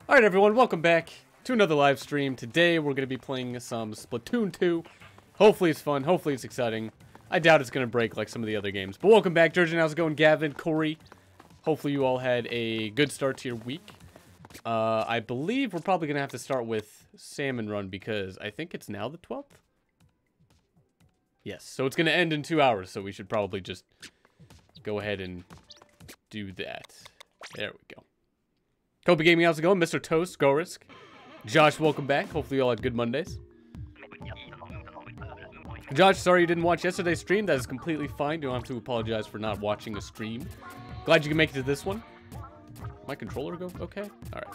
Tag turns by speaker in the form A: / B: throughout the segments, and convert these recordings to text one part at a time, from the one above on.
A: Alright everyone, welcome back to another live stream. Today we're going to be playing some Splatoon 2. Hopefully it's fun, hopefully it's exciting. I doubt it's going to break like some of the other games. But welcome back, Jurgen, how's it going? Gavin, Corey. Hopefully you all had a good start to your week. I believe we're probably going to have to start with Salmon Run because I think it's now the 12th? Yes, so it's going to end in 2 hours, so we should probably just go ahead and do that. There we go. Kobe Gaming, how's it going? Mr. Toast, Go Risk. Josh, welcome back. Hopefully you all had good Mondays. Josh, sorry you didn't watch yesterday's stream. That is completely fine. You don't have to apologize for not watching a stream. Glad you can make it to this one. My controller go okay? Alright.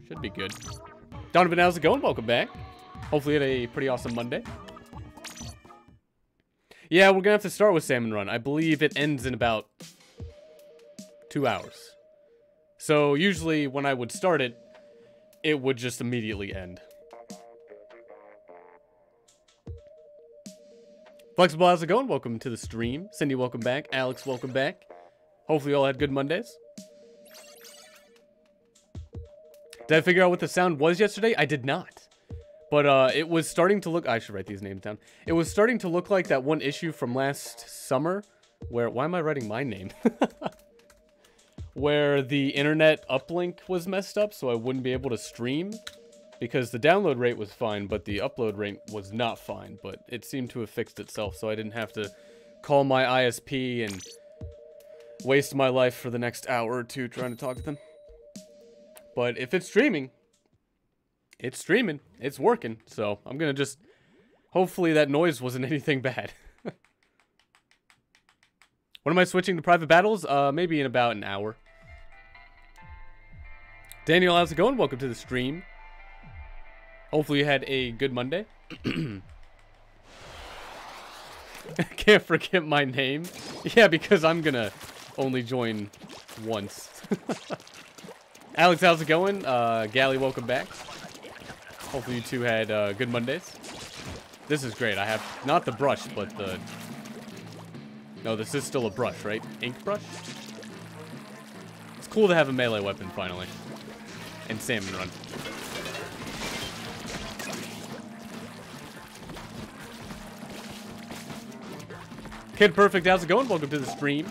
A: Should be good. Donovan, how's it going? Welcome back. Hopefully you had a pretty awesome Monday. Yeah, we're gonna have to start with Salmon Run. I believe it ends in about 2 hours. So usually when I would start it, it would just immediately end. Flexible, how's it going? Welcome to the stream. Cindy, welcome back. Alex, welcome back. Hopefully you all had good Mondays. Did I figure out what the sound was yesterday? I did not. But it was starting to look... I should write these names down. It was starting to look like that one issue from last summer where... Why am I writing my name? Where the internet uplink was messed up, so I wouldn't be able to stream. Because the download rate was fine, but the upload rate was not fine. But it seemed to have fixed itself, so I didn't have to call my ISP and waste my life for the next hour or two trying to talk to them. But if it's streaming, it's streaming. It's working. So I'm going to just... Hopefully that noise wasn't anything bad. When am I switching to private battles? Maybe in about an hour. Daniel, how's it going? Welcome to the stream. Hopefully you had a good Monday. Can't forget my name. Yeah, because I'm gonna only join once. Alex, how's it going? Gally, welcome back. Hopefully you two had good Mondays. This is great. I have not the brush, but the... No, this is still a brush, right? Ink brush? It's cool to have a melee weapon, finally. And Salmon Run. Kid Perfect, how's it going? Welcome to the stream.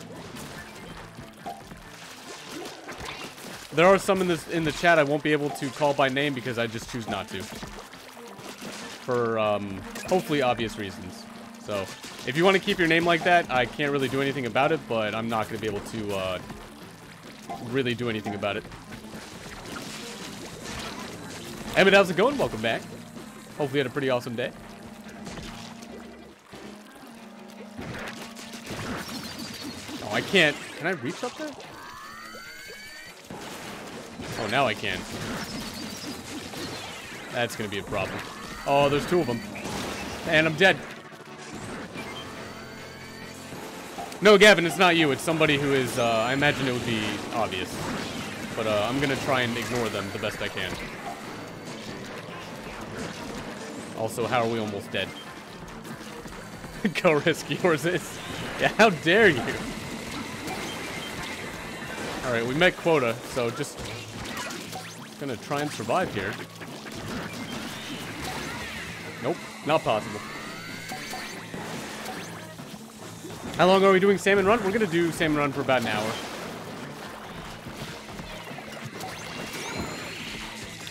A: There are some in the chat I won't be able to call by name because I just choose not to. For, hopefully obvious reasons. So, if you want to keep your name like that, I can't really do anything about it, but I'm not going to be able to, really do anything about it. Emmett, how's it going? Welcome back. Hopefully you had a pretty awesome day. Oh, I can't. Can I reach up there? Oh, now I can. That's going to be a problem. Oh, there's two of them. And I'm dead. No, Gavin, it's not you. It's somebody who is, I imagine it would be obvious. But, I'm gonna try and ignore them the best I can. Also, how are we almost dead? Go risk yours is. Yeah, how dare you? Alright, we met quota, so just gonna try and survive here. Nope, not possible. How long are we doing Salmon Run? We're gonna do Salmon Run for about an hour.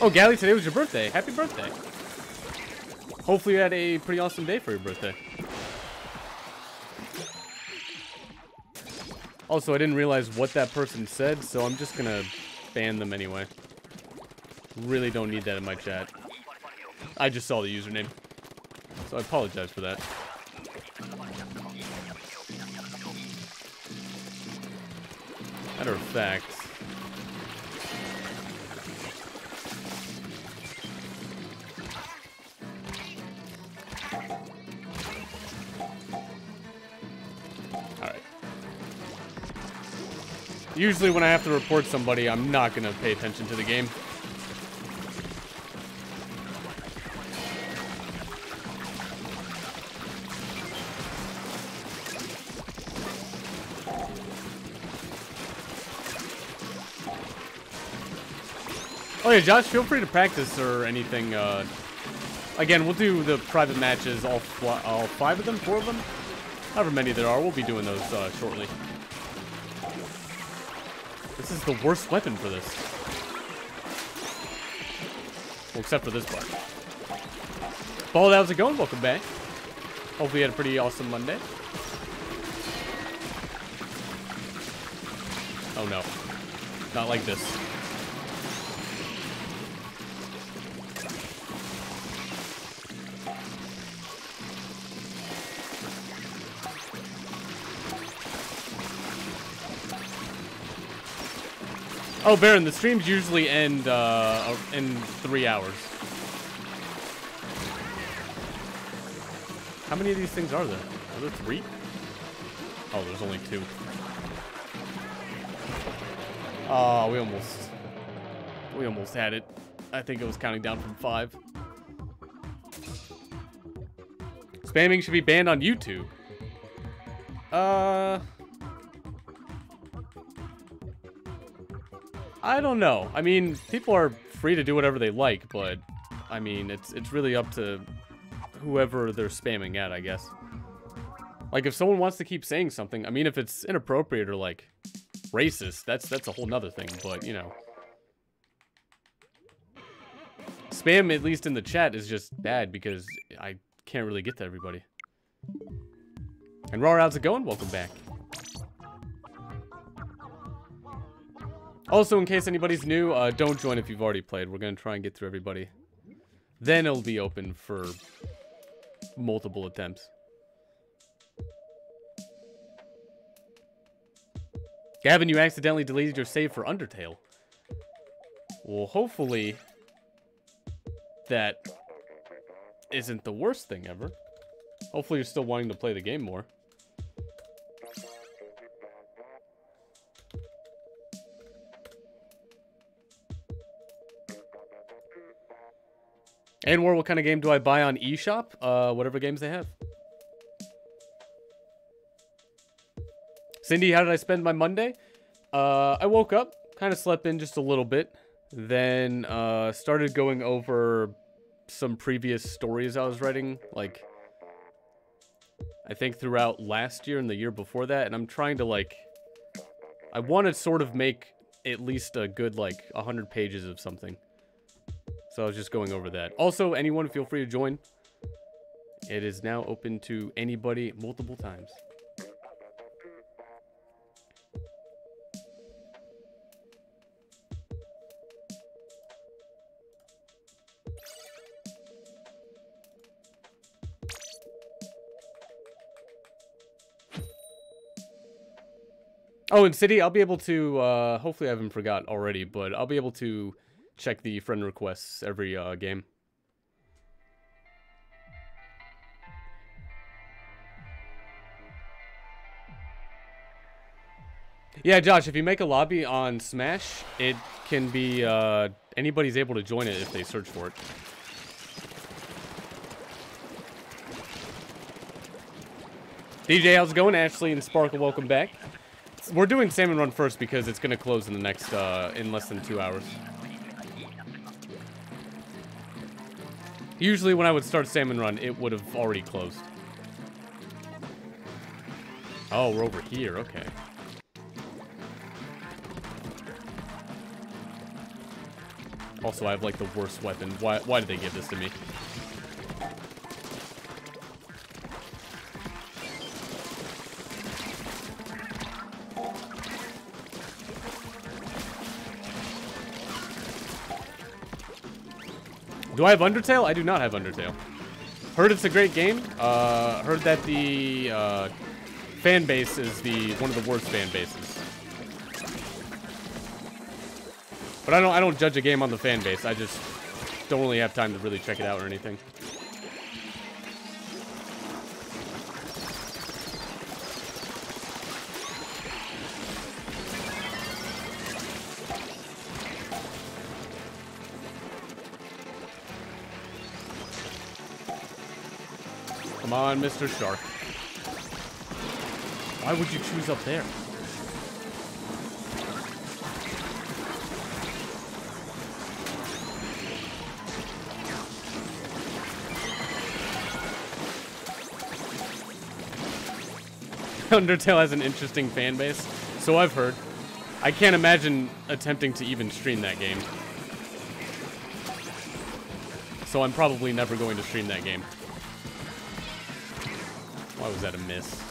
A: Oh, Gally, today was your birthday. Happy birthday. Hopefully you had a pretty awesome day for your birthday. Also, I didn't realize what that person said, so I'm just gonna ban them anyway. Really don't need that in my chat. I just saw the username. So I apologize for that. Matter of fact... Alright. Usually when I have to report somebody, I'm not gonna pay attention to the game. Oh yeah, Josh, feel free to practice or anything. Again, we'll do the private matches, all 5 of them, 4 of them, however many there are. We'll be doing those shortly. This is the worst weapon for this. Well, except for this part. Paul, how's it going? Welcome back. Hopefully you had a pretty awesome Monday. Oh no. Not like this. Oh, Baron, the streams usually end in 3 hours. How many of these things are there? Are there 3? Oh, there's only 2. Oh, we almost had it. I think it was counting down from 5. Spamming should be banned on YouTube. I don't know. I mean, people are free to do whatever they like, but I mean, it's really up to whoever they're spamming at, I guess. Like, if someone wants to keep saying something, I mean, if it's inappropriate or like racist, that's a whole nother thing, but you know. Spam, at least in the chat, is just bad because I can't really get to everybody. And Raw, how's it going? Welcome back. Also, in case anybody's new, don't join if you've already played. We're going to try and get through everybody. Then it'll be open for multiple attempts. Gavin, you accidentally deleted your save for Undertale. Well, hopefully that isn't the worst thing ever. Hopefully you're still wanting to play the game more. And what kind of game do I buy on eShop? Whatever games they have. Cindy, how did I spend my Monday? I woke up, kind of slept in just a little bit, then started going over some previous stories I was writing, like, I think throughout last year and the year before that, and I'm trying to, like, I want to sort of make at least a good, like, 100 pages of something. So I was just going over that. Also, anyone, feel free to join. It is now open to anybody multiple times. Oh, in City, I'll be able to, hopefully I haven't forgot already, but I'll be able to check the friend requests every game. Yeah, Josh, if you make a lobby on Smash, it can be, anybody's able to join it if they search for it. DJ, how's it going? Ashley and Sparkle, welcome back. We're doing Salmon Run first because it's going to close in the next, in less than 2 hours. Usually when I would start Salmon Run, it would have already closed. Oh, we're over here. Okay. Also, I have, like, the worst weapon. Why did they give this to me? Do I have Undertale? I do not have Undertale. Heard it's a great game. Heard that the fan base is one of the worst fan bases. But I don't judge a game on the fan base. I just don't really have time to really check it out or anything. Come on, Mr. Shark. Why would you choose up there? Undertale has an interesting fan base, so I've heard. I can't imagine attempting to even stream that game. So I'm probably never going to stream that game. Why was that a miss?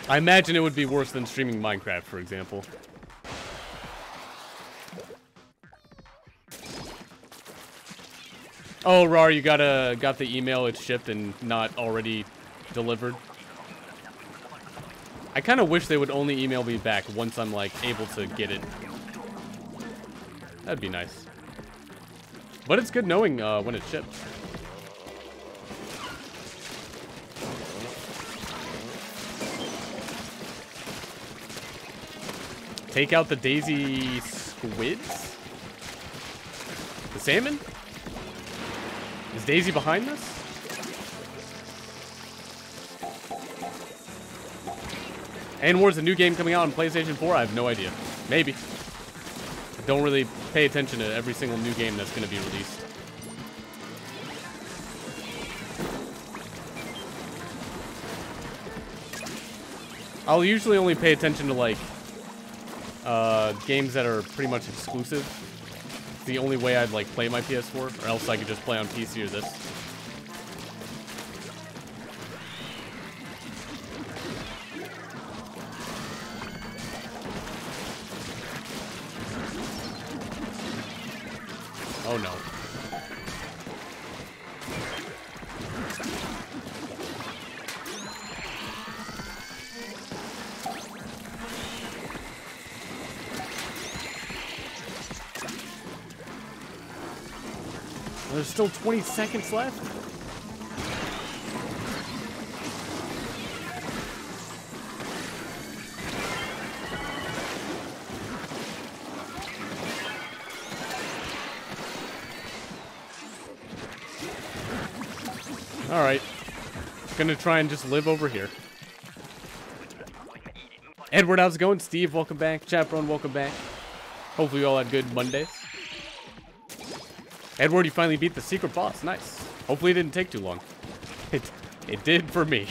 A: I imagine it would be worse than streaming Minecraft, for example. Oh, Rar, you got the email, it's shipped and not already delivered. I kind of wish they would only email me back once I'm, like, able to get it. That'd be nice. But it's good knowing when it's shipped. Take out the daisy squids? The salmon? Is Daisy behind this? And War's a new game coming out on PlayStation 4? I have no idea. Maybe. I don't really pay attention to every single new game that's going to be released. I'll usually only pay attention to, like, games that are pretty much exclusive. It's the only way I'd, like, play my PS4, or else I could just play on PC or this. Oh no. There's still 20 seconds left. Alright. Gonna try and just live over here. Edward, how's it going? Steve, welcome back. Chaperone, welcome back. Hopefully you all had good Mondays. Edward, you finally beat the secret boss. Nice. Hopefully it didn't take too long. It did for me.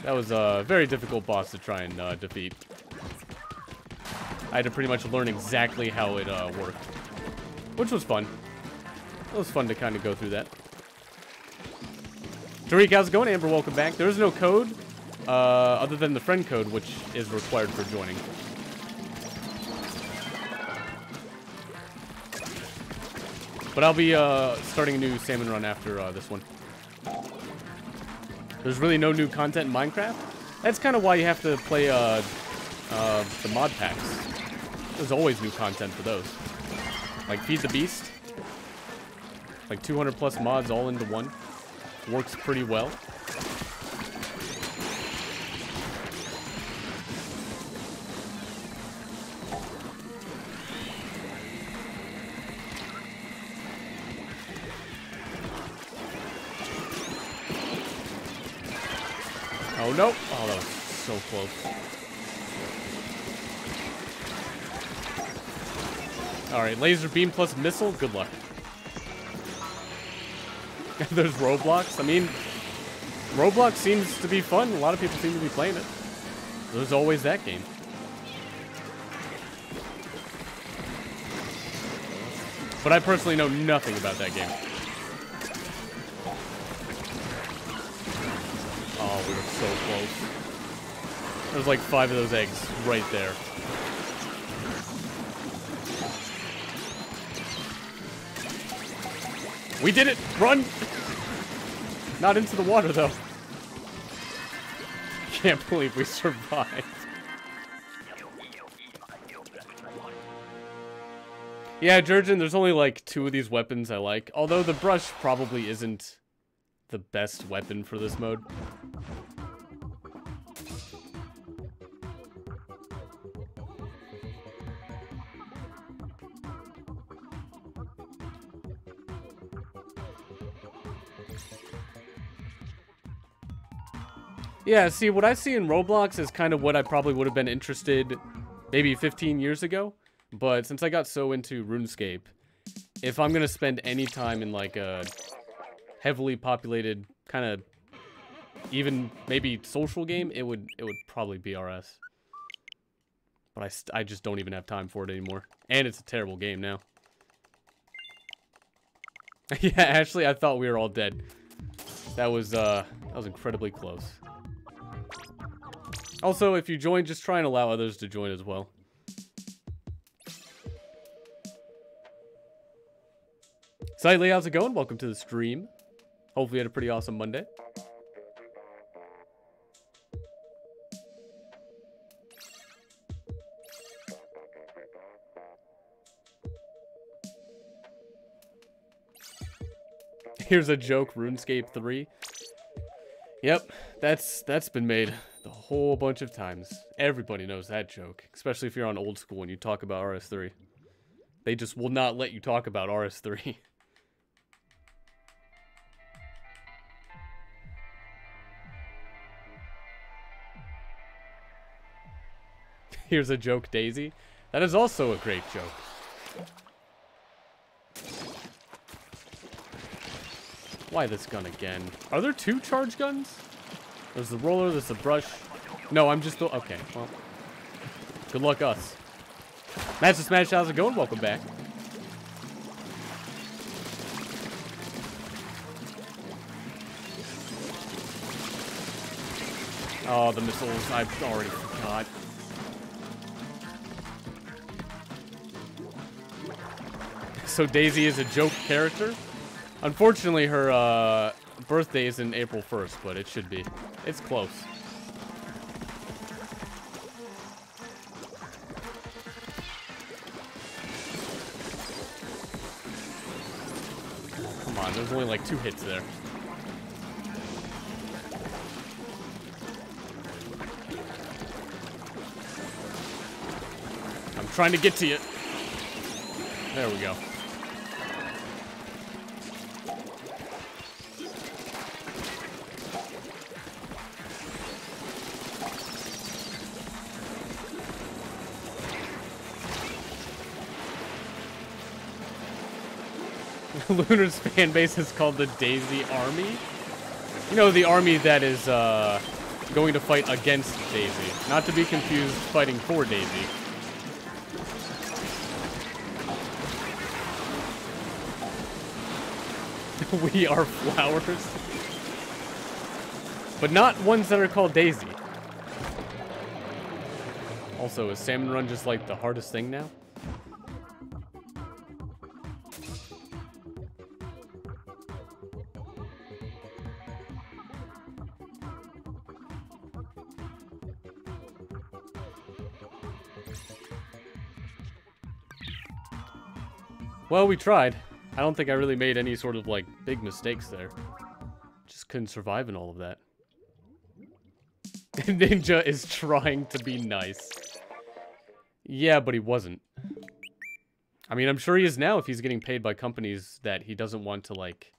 A: That was a very difficult boss to try and defeat. I had to pretty much learn exactly how it worked. Which was fun. It was fun to kind of go through that. Tariq, how's it going? Amber, welcome back. There is no code other than the friend code, which is required for joining. But I'll be starting a new salmon run after this one. There's really no new content in Minecraft. That's kind of why you have to play the mod packs. There's always new content for those. Like Feed the Beast. Like 200 plus mods all into one. Works pretty well. Oh no! Oh, that was so close. Alright, laser beam plus missile, good luck. There's Roblox. I mean, Roblox seems to be fun. A lot of people seem to be playing it. There's always that game. But I personally know nothing about that game. Oh, we were so close. There's like 5 of those eggs right there. We did it! Run! Not into the water, though. Can't believe we survived. Yeah, Jurgen, there's only like 2 of these weapons I like. Although the brush probably isn't the best weapon for this mode. Yeah, see, what I see in Roblox is kind of what I probably would have been interested maybe 15 years ago. But since I got so into RuneScape, if I'm going to spend any time in like a heavily populated kind of even maybe social game, it would probably be RS. But I just don't even have time for it anymore. And it's a terrible game now. Yeah, Ashley, I thought we were all dead. That was incredibly close. Also, if you join, just try and allow others to join as well. Slightly, how's it going? Welcome to the stream. Hopefully you had a pretty awesome Monday. Here's a joke, RuneScape 3. Yep, that's been made a whole bunch of times. Everybody knows that joke, especially if you're on old school and you talk about RS3. They just will not let you talk about RS3. Here's a joke, Daisy. That is also a great joke. Why this gun again? Are there 2 charge guns? There's the roller, there's the brush. No, I'm just... Okay, well. Good luck us. Master Smash, how's it going? Welcome back. Oh, the missiles. I've already forgot. So Daisy is a joke character? Unfortunately, her birthday is in April 1st, but it should be. It's close. Come on, there's only like 2 hits there. I'm trying to get to you. There we go. Lunar's fan base is called the Daisy Army. You know, the army that is going to fight against Daisy. Not to be confused fighting for Daisy. We are flowers. But not ones that are called Daisy. Also, is Salmon Run just like the hardest thing now? Well, we tried. I don't think I really made any sort of, like, big mistakes there. Just couldn't survive in all of that. Ninja is trying to be nice. Yeah, but he wasn't. I mean, I'm sure he is now if he's getting paid by companies that he doesn't want to, like,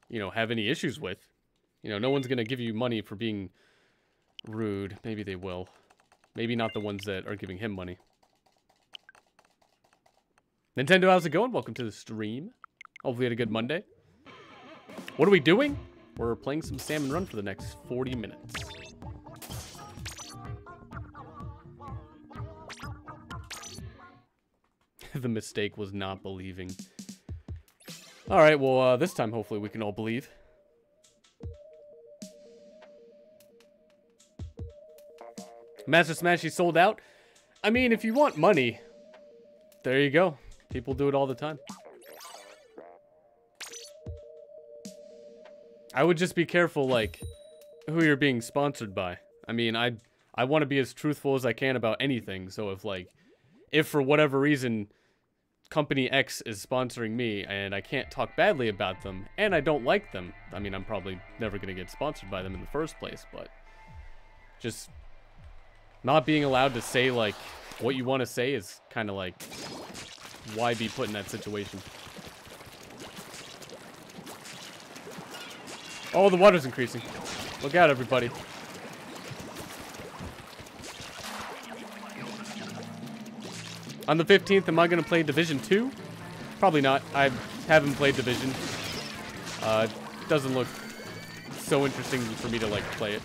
A: you know, have any issues with. You know, no one's gonna give you money for being rude. Maybe they will. Maybe not the ones that are giving him money. Nintendo, how's it going? Welcome to the stream. Hopefully you had a good Monday. What are we doing? We're playing some Salmon Run for the next 40 minutes. The mistake was not believing. Alright, well, this time hopefully we can all believe. Master Smashy sold out. I mean, if you want money, there you go. People do it all the time. I would just be careful, like, who you're being sponsored by. I mean, I want to be as truthful as I can about anything. So if for whatever reason, Company X is sponsoring me and I can't talk badly about them and I don't like them, I mean, I'm probably never going to get sponsored by them in the first place, but just not being allowed to say, like, what you want to say is kind of like, why be put in that situation? Oh, the water's increasing. Look out, everybody. On the 15th, am I going to play Division 2? Probably not. I haven't played Division. Doesn't look so interesting for me to like play it.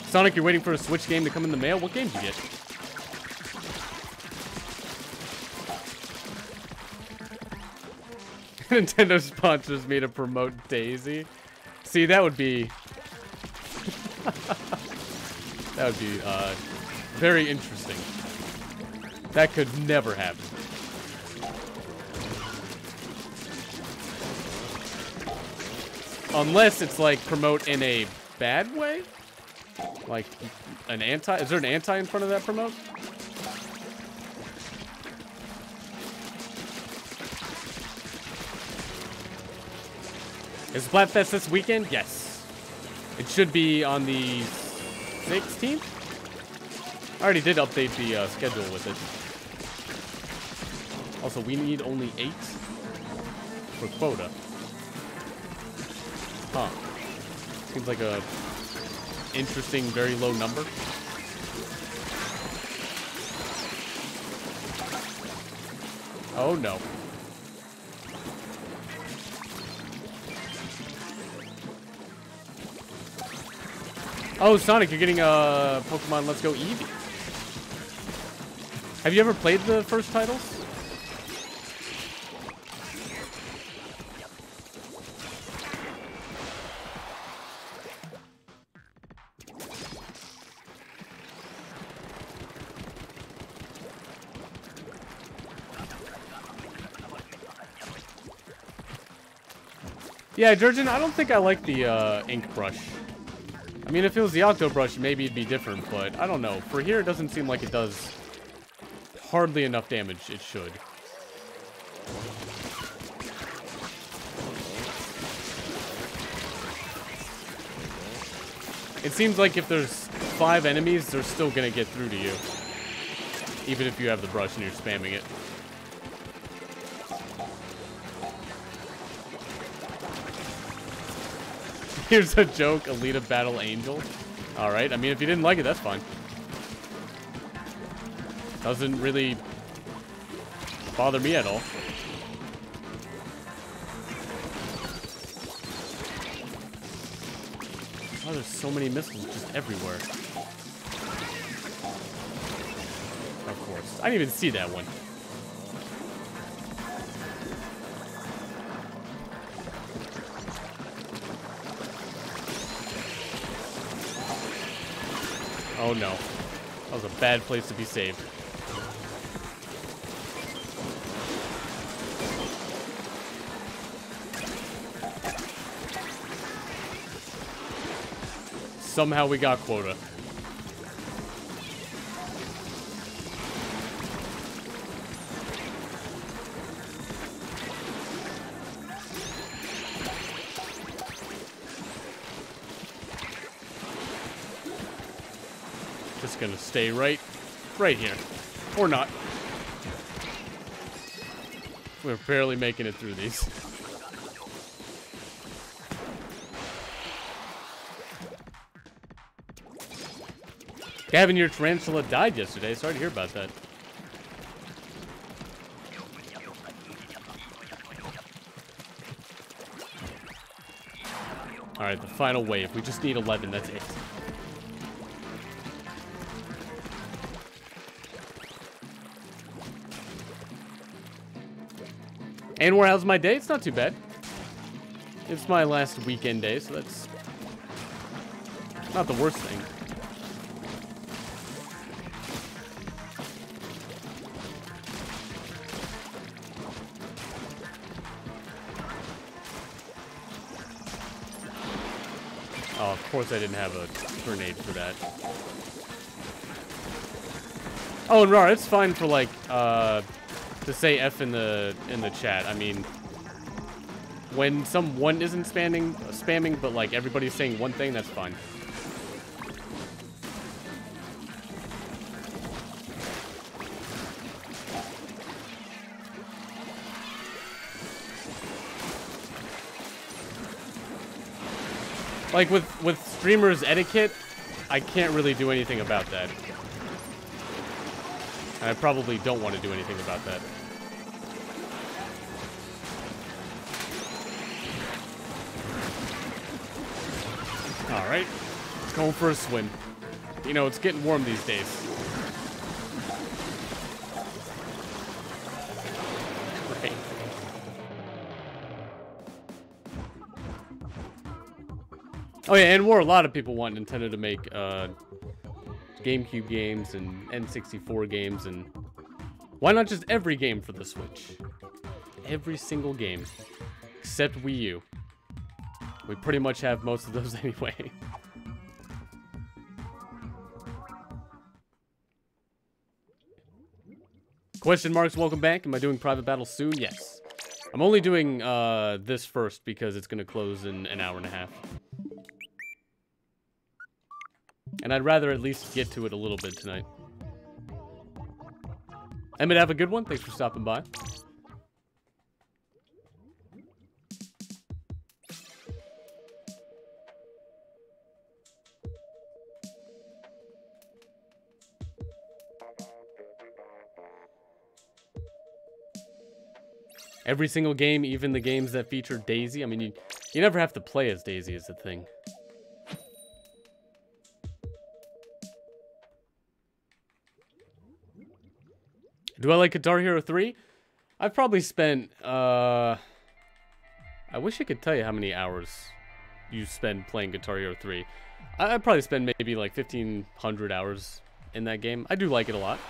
A: Sonic, you're waiting for a Switch game to come in the mail? What game did you get? Nintendo sponsors me to promote Daisy. See, that would be... that would be, very interesting. That could never happen. Unless it's, like, promote in a bad way? Like, an anti? Is there an anti in front of that promote? Is Splatfest this weekend? Yes. It should be on the 16th? I already did update the schedule with it. Also, we need only 8 for quota. Huh. Seems like a interesting, very low number. Oh no. Oh, Sonic, you're getting Pokemon Let's Go Eevee. Have you ever played the first titles? Yeah, Jurgen, I don't think I like the ink brush. I mean, if it was the Octo brush, maybe it'd be different, but I don't know. For here, it doesn't seem like it does hardly enough damage it should. It seems like if there's 5 enemies, they're still gonna get through to you. Even if you have the brush and you're spamming it. Here's a joke, Alita Battle Angel. Alright, I mean, if you didn't like it, that's fine. Doesn't really bother me at all. Oh, there's so many missiles just everywhere. Of course. I didn't even see that one. Oh no. That was a bad place to be saved. Somehow we got quota. Just gonna stay right here. Or not. We're barely making it through these. Gavin, your tarantula died yesterday. Sorry to hear about that. Alright, the final wave. We just need 11, that's it. And how's my day? It's not too bad. It's my last weekend day, so that's not the worst thing. Oh, of course I didn't have a grenade for that. Oh, and Rar, it's fine for like to say F in the chat. I mean, when someone isn't spamming, but like everybody's saying one thing, that's fine. Like with streamers etiquette, I can't really do anything about that. And I probably don't want to do anything about that. Alright, let's go for a swim. You know, it's getting warm these days. Right. Oh yeah, and a lot of people want Nintendo to make GameCube games and N64 games, and why not just every game for the Switch? Every single game, except Wii U. We pretty much have most of those anyway. Question marks, welcome back. Am I doing private battle soon? Yes. I'm only doing this first because it's going to close in an hour and a half. And I'd rather at least get to it a little bit tonight. Emmett, have a good one. Thanks for stopping by. Every single game, even the games that feature Daisy. I mean, you never have to play as Daisy is the thing. Do I like Guitar Hero 3? I've probably spent, I wish I could tell you how many hours you spend playing Guitar Hero 3. I probably spend maybe like 1,500 hours in that game. I do like it a lot.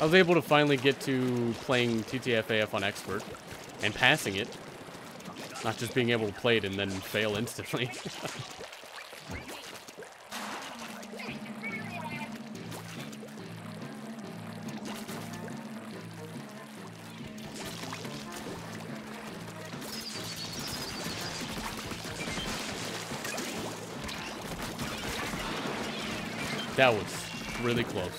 A: I was able to finally get to playing TTFAF on Expert and passing it. Not just being able to play it and then fail instantly. That was really close.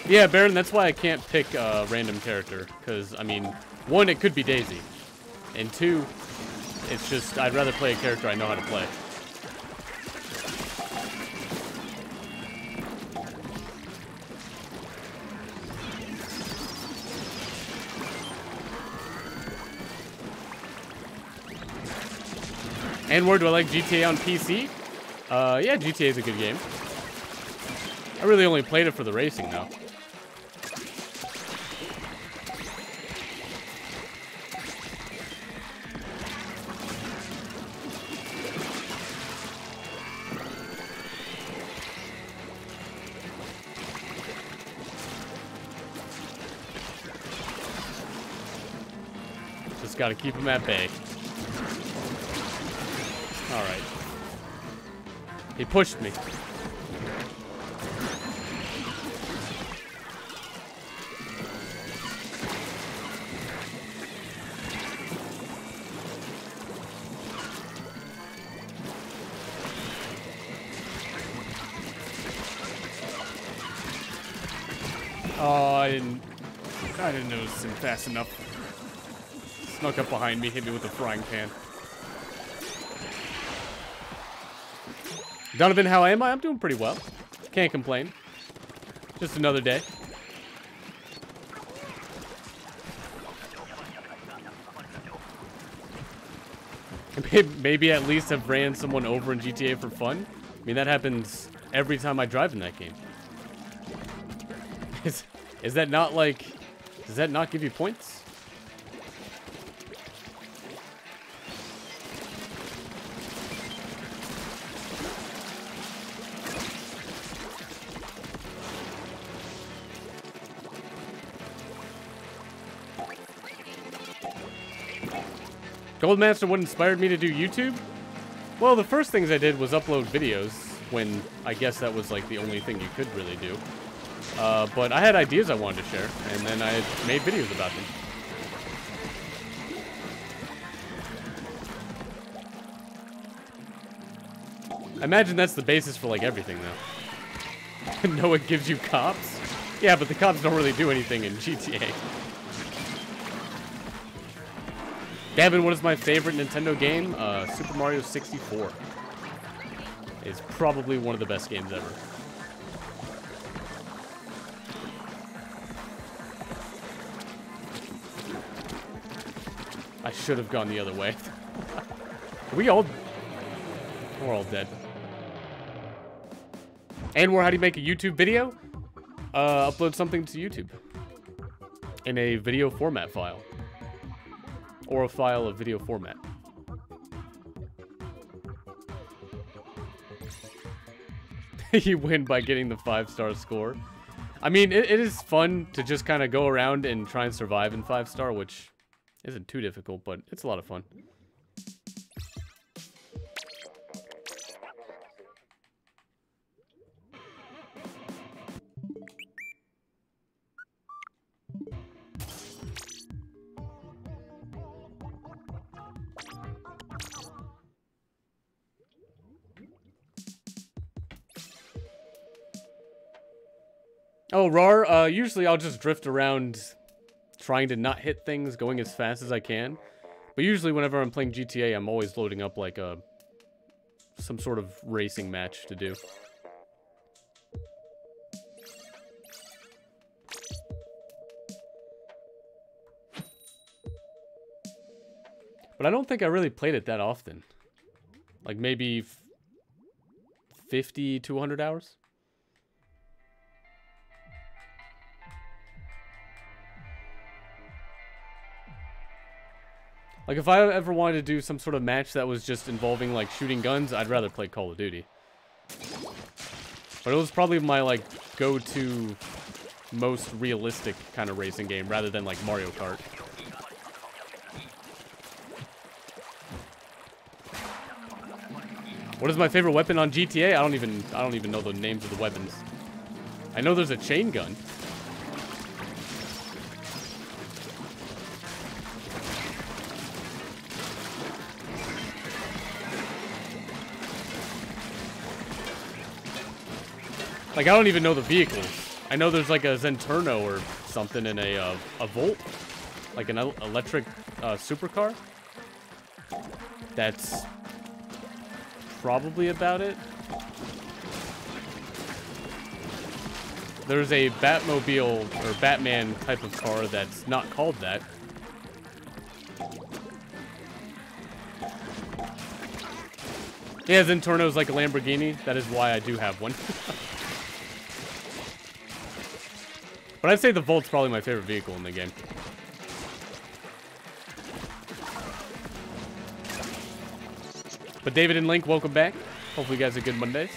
A: Yeah, Baron, that's why I can't pick a random character. Because, I mean, one, it could be Daisy. And two, it's just, I'd rather play a character I know how to play. And where do I like GTA on PC? Yeah, GTA is a good game. I really only played it for the racing, though. Just gotta keep him at bay. Alright. He pushed me. Oh, I didn't notice him fast enough. Snuck up behind me, hit me with a frying pan. Donovan, how am I? I'm doing pretty well. Can't complain. Just another day. Maybe at least have ran someone over in GTA for fun. I mean, that happens every time I drive in that game. Is that not like... Does that not give you points? Goldmaster, what inspired me to do YouTube? Well, the first things I did was upload videos when I guess that was like the only thing you could really do. But I had ideas I wanted to share, and then I made videos about them. I imagine that's the basis for like everything, though. No, it gives you cops? Yeah, but the cops don't really do anything in GTA. Gavin, what is my favorite Nintendo game? Super Mario 64. It's probably one of the best games ever. I should have gone the other way. We're all dead. And how do you make a YouTube video? Upload something to YouTube. In a video format file. Or a file of video format. You win by getting the 5-star score. I mean, it is fun to just kind of go around and try and survive in 5-star, which isn't too difficult, but it's a lot of fun. Oh, RAR, usually I'll just drift around trying to not hit things, going as fast as I can. But usually whenever I'm playing GTA, I'm always loading up like some sort of racing match to do. But I don't think I really played it that often. Like maybe 50 to 100 hours? Like, if I ever wanted to do some sort of match that was just involving, like, shooting guns, I'd rather play Call of Duty. But it was probably my, like, go-to most realistic kind of racing game, rather than, like, Mario Kart. What is my favorite weapon on GTA? I don't even know the names of the weapons. I know there's a chain gun. Like, I don't even know the vehicles. I know there's like a Zenturno or something and a Volt. Like an electric supercar. That's probably about it. There's a Batmobile or Batman type of car that's not called that. Yeah, Zenturno's like a Lamborghini. That is why I do have one. But I'd say the Volt's probably my favorite vehicle in the game. But David and Link, welcome back. Hopefully you guys have good Mondays.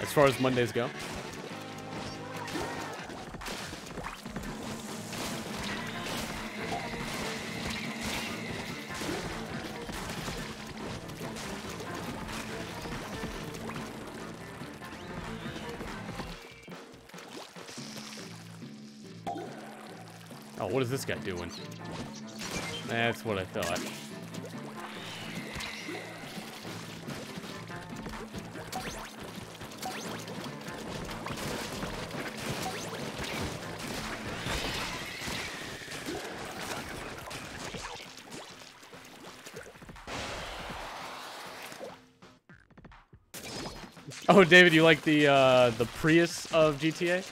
A: As far as Mondays go. Oh, what is this guy doing? That's what I thought. Oh, David, you like the Prius of GTA?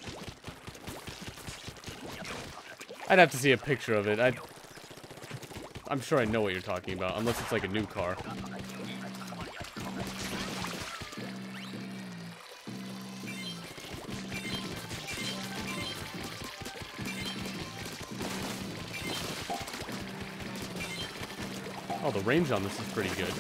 A: I'd have to see a picture of it. I'm sure I know what you're talking about, unless it's like a new car. Oh, the range on this is pretty good.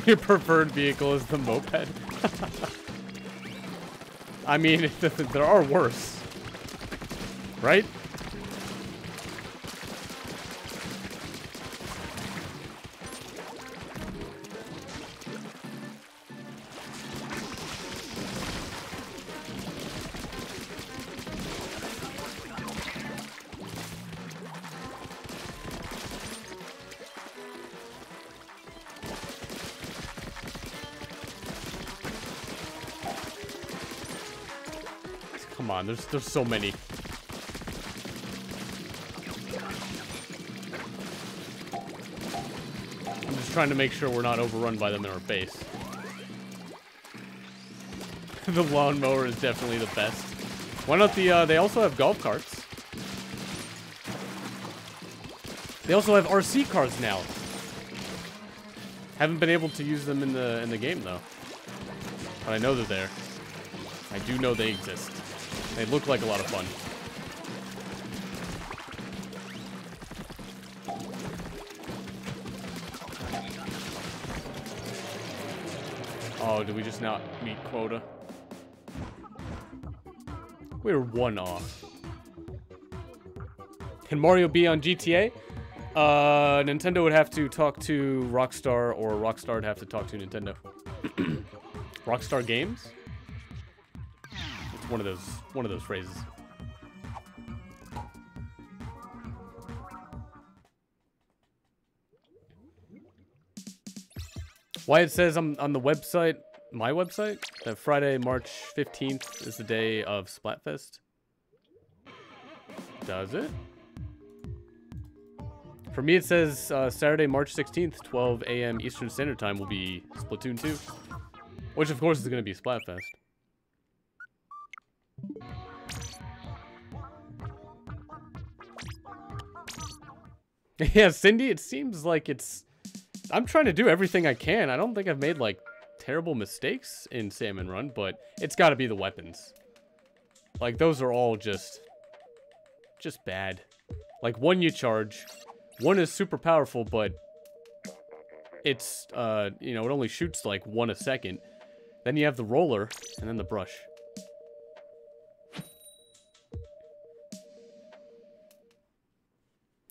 A: Your preferred vehicle is the moped. I mean, there are worse. Right? Come on, there's so many. I'm just trying to make sure we're not overrun by them in our base. The lawnmower is definitely the best. Why not the, they also have golf carts. They also have RC cars now. Haven't been able to use them in the game though. But I know they're there. I do know they exist. They look like a lot of fun. Oh, did we just not meet quota? We're one off. Can Mario be on GTA? Nintendo would have to talk to Rockstar, or Rockstar would have to talk to Nintendo. Rockstar Games? It's one of those phrases. Why it says on the website, my website, that Friday, March 15th is the day of Splatfest. Does it? For me, it says Saturday, March 16th, 12 a.m. Eastern Standard Time will be Splatoon 2. Which, of course, is going to be Splatfest. Yeah, Cindy, it seems like it's... I'm trying to do everything I can. I don't think I've made, like, terrible mistakes in Salmon Run, but it's got to be the weapons. Like, those are all just bad. Like, one you charge. One is super powerful, but it's, you know, it only shoots, like, one a second. Then you have the roller, and then the brush.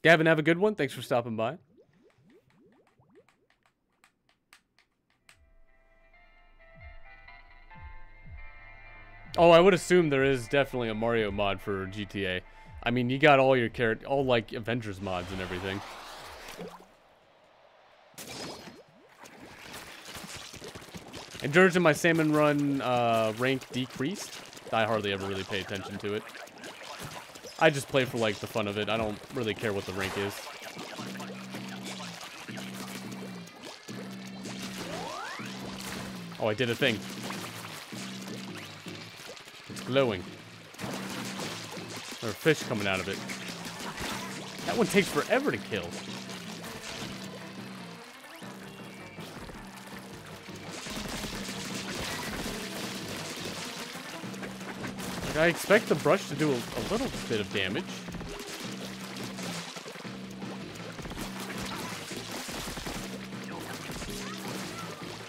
A: Gavin, have a good one. Thanks for stopping by. Oh, I would assume there is definitely a Mario mod for GTA. I mean, you got all your all like Avengers mods and everything. And George, in my Salmon Run rank decreased. I hardly ever really pay attention to it. I just play for like the fun of it. I don't really care what the rank is. Oh, I did a thing. It's glowing. There are fish coming out of it. That one takes forever to kill. Like, I expect the brush to do a little bit of damage.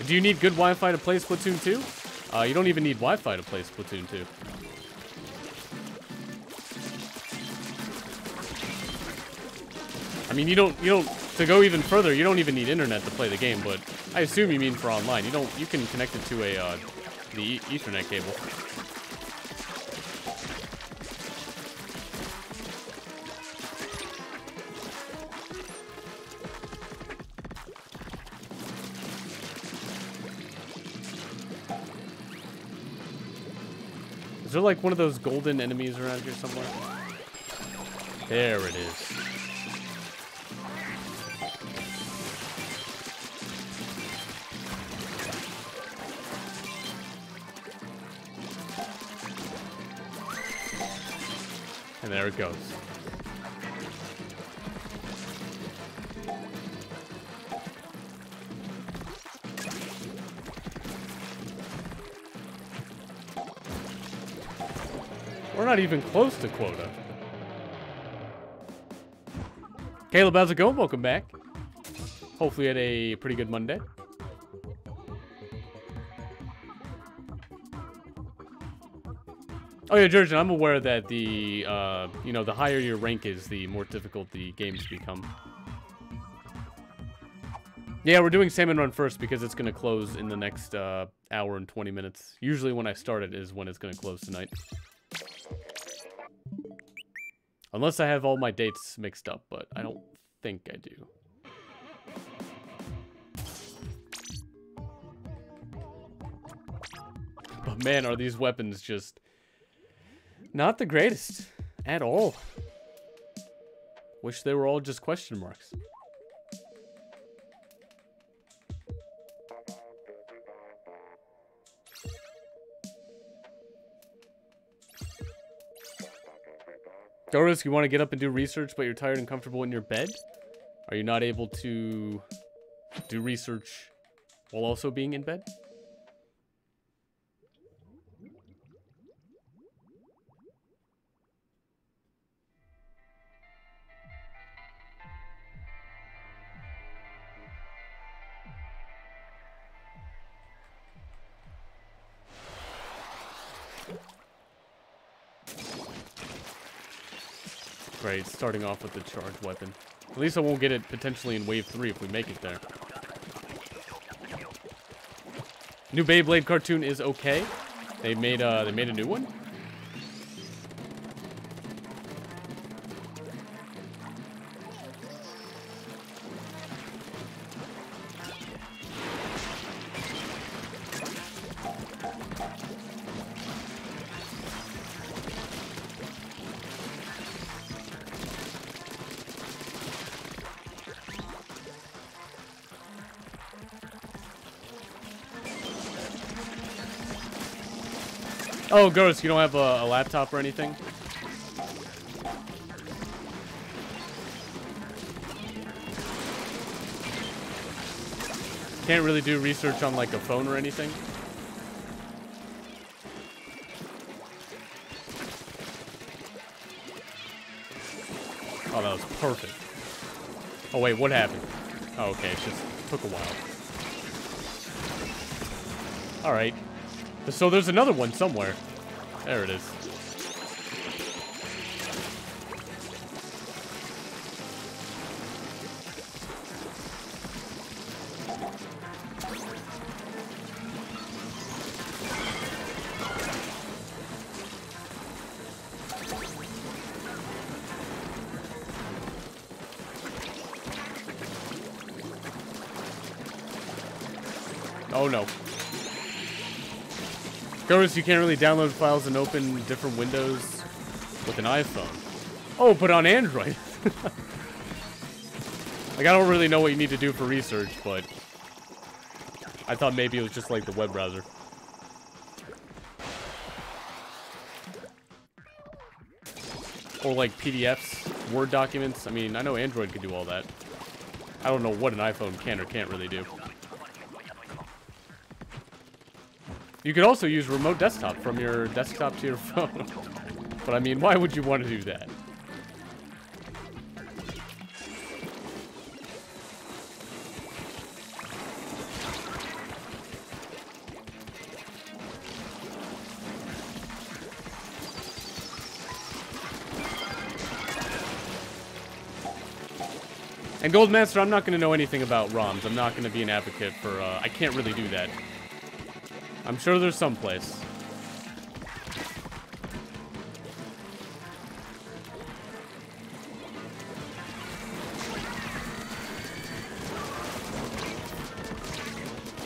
A: Do you need good Wi-Fi to play Splatoon 2? You don't even need Wi-Fi to play Splatoon 2. I mean, you don't, to go even further, you don't even need internet to play the game, but I assume you mean for online. You can connect it to the Ethernet cable. Is there like one of those golden enemies around here somewhere? There it is. And there it goes. We're not even close to quota. Caleb, how's it going? Welcome back. Hopefully you had a pretty good Monday. Oh yeah, Georgian, I'm aware that the, you know, the higher your rank is, the more difficult the games become. Yeah, we're doing Salmon Run first because it's going to close in the next hour and 20 minutes. Usually when I start it is when it's going to close tonight. Unless I have all my dates mixed up, but I don't think I do. But man, are these weapons just not the greatest at all. Wish they were all just question marks. Doris, you want to get up and do research, but you're tired and comfortable in your bed? Are you not able to do research while also being in bed? Great, starting off with the charged weapon. At least I won't get it potentially in wave 3 if we make it there. New Beyblade cartoon is okay. They made a new one. Oh, Ghost, you don't have a laptop or anything? Can't really do research on, like, a phone or anything? Oh, that was perfect. Oh, wait, what happened? Oh, okay, it just took a while. Alright. So there's another one somewhere. There it is. Oh no. Notice you can't really download files and open different windows with an iPhone. Oh, but on Android. Like, I don't really know what you need to do for research, but I thought maybe it was just like the web browser. Or like PDFs, Word documents. I mean, I know Android can do all that. I don't know what an iPhone can or can't really do. You could also use remote desktop from your desktop to your phone. But I mean, why would you want to do that? And Goldmaster, I'm not going to know anything about ROMs. I'm not going to be an advocate for, I can't really do that. I'm sure there's some place.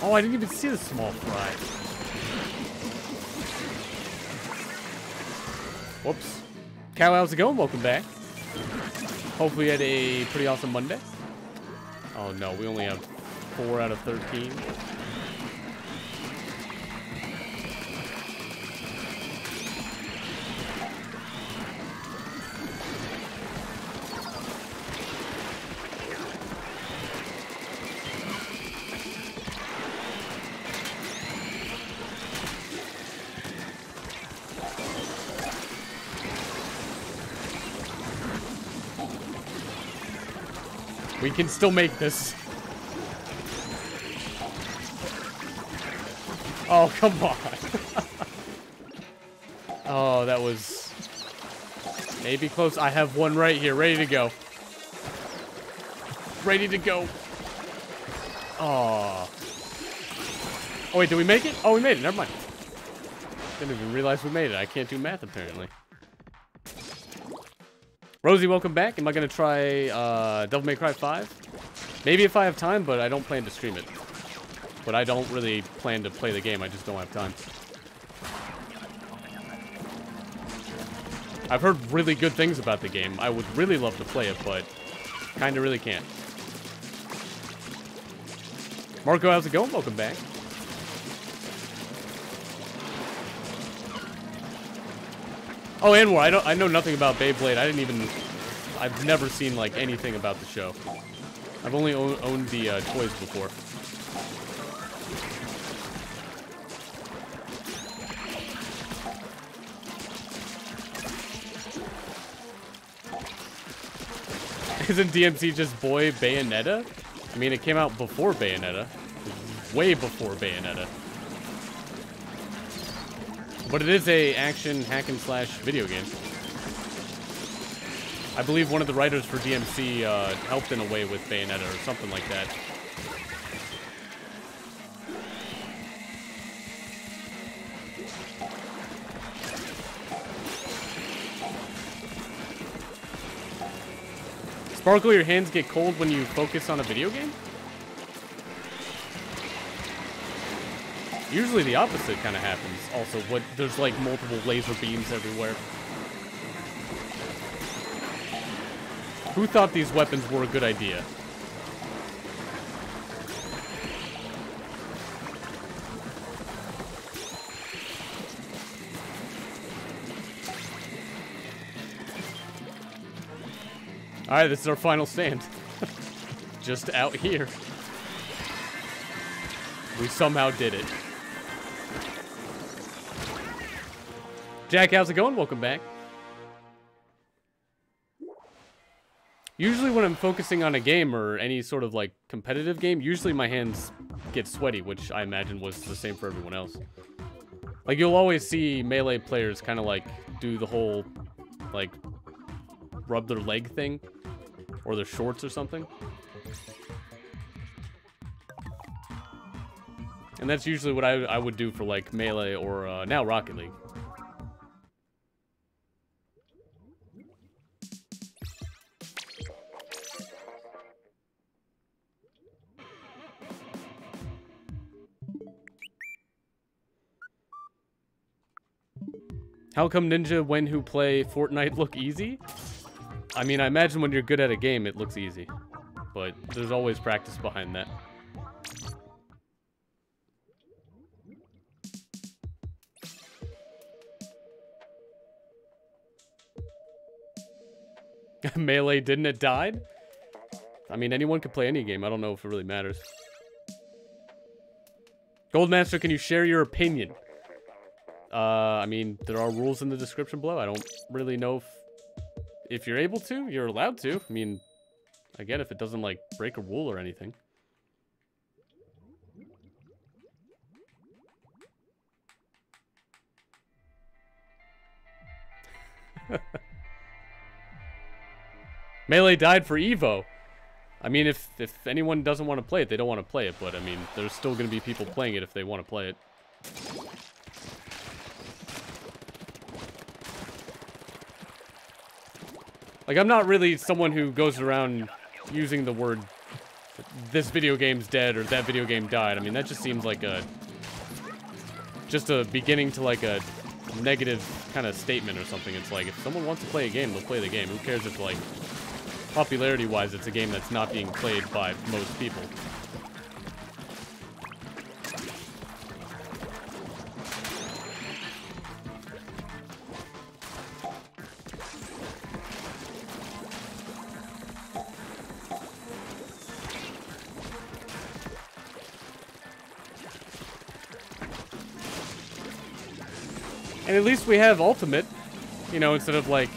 A: Oh, I didn't even see the small fry. Whoops. Cal, how's it going? Welcome back. Hopefully you had a pretty awesome Monday. Oh no, we only have 4 out of 13. We can still make this. Oh, come on. Oh, that was maybe close. I have one right here, ready to go. Ready to go. Oh. Oh, wait, did we make it? Oh, we made it. Never mind. Didn't even realize we made it. I can't do math, apparently. Rosie, welcome back. Am I going to try Devil May Cry 5? Maybe if I have time, but I don't plan to stream it. But I don't really plan to play the game. I just don't have time. I've heard really good things about the game. I would really love to play it, but kind of really can't. Marco, how's it going? Welcome back. Oh, and War. I know nothing about Beyblade. I've never seen like anything about the show. I've only owned the toys before. Isn't DMC just boy Bayonetta? I mean, it came out before Bayonetta. Way before Bayonetta. But it is a action hack and slash video game. I believe one of the writers for DMC helped in a way with Bayonetta or something like that. Sparkle, your hands get cold when you focus on a video game? Usually the opposite kind of happens. Also, there's like multiple laser beams everywhere. Who thought these weapons were a good idea? Alright, this is our final stand. Just out here. We somehow did it. Jack, how's it going? Welcome back. Usually when I'm focusing on a game or any sort of like competitive game, usually my hands get sweaty, which I imagine was the same for everyone else. Like you'll always see Melee players kind of like do the whole like rub their leg thing or their shorts or something. And that's usually what I would do for like Melee or now Rocket League. How come Ninja when who play Fortnite look easy? I mean, I imagine when you're good at a game, it looks easy. But there's always practice behind that. Melee, didn't it died? I mean, anyone can play any game. I don't know if it really matters. Goldmaster, can you share your opinion? I mean, there are rules in the description below. I don't really know if you're able to, you're allowed to. I mean, again, if it doesn't, like, break a rule or anything. Melee died for Evo. I mean, if anyone doesn't want to play it, they don't want to play it. But, I mean, there's still going to be people playing it if they want to play it. Like, I'm not really someone who goes around using the word, this video game's dead, or that video game died. I mean, that just seems like just a beginning to, like, a negative kind of statement or something. It's like, if someone wants to play a game, they'll play the game. Who cares if, like, popularity-wise, it's a game that's not being played by most people. And at least we have Ultimate, you know, instead of like,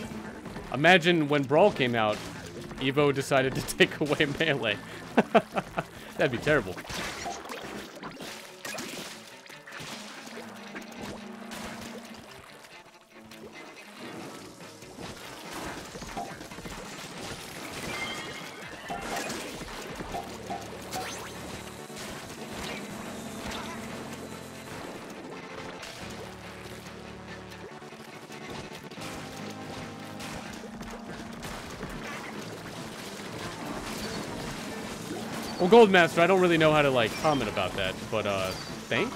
A: imagine when Brawl came out, Evo decided to take away Melee. That'd be terrible. Well, Goldmaster, I don't really know how to, like, comment about that, but, thanks?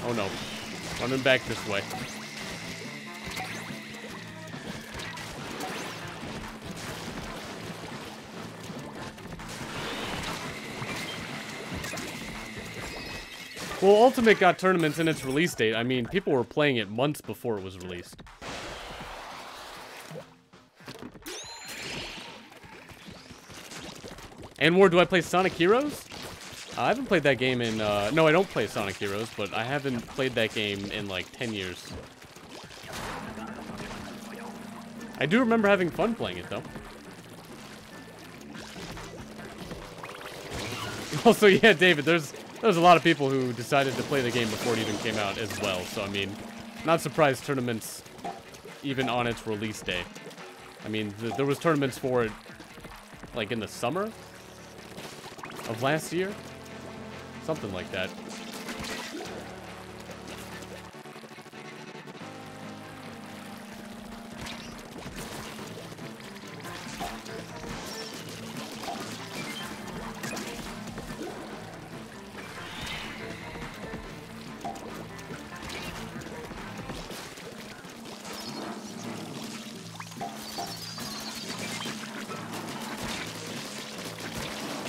A: Oh, no. Running back this way. Well, Ultimate got tournaments in its release date. I mean, people were playing it months before it was released. And more, do I play Sonic Heroes? I haven't played that game in, no, I don't play Sonic Heroes, but I haven't played that game in, like, 10 years. I do remember having fun playing it, though. Also, yeah, David, there's a lot of people who decided to play the game before it even came out as well. So, I mean, not surprised tournaments even on its release day. I mean, there was tournaments for it, like, in the summer of last year. Something like that.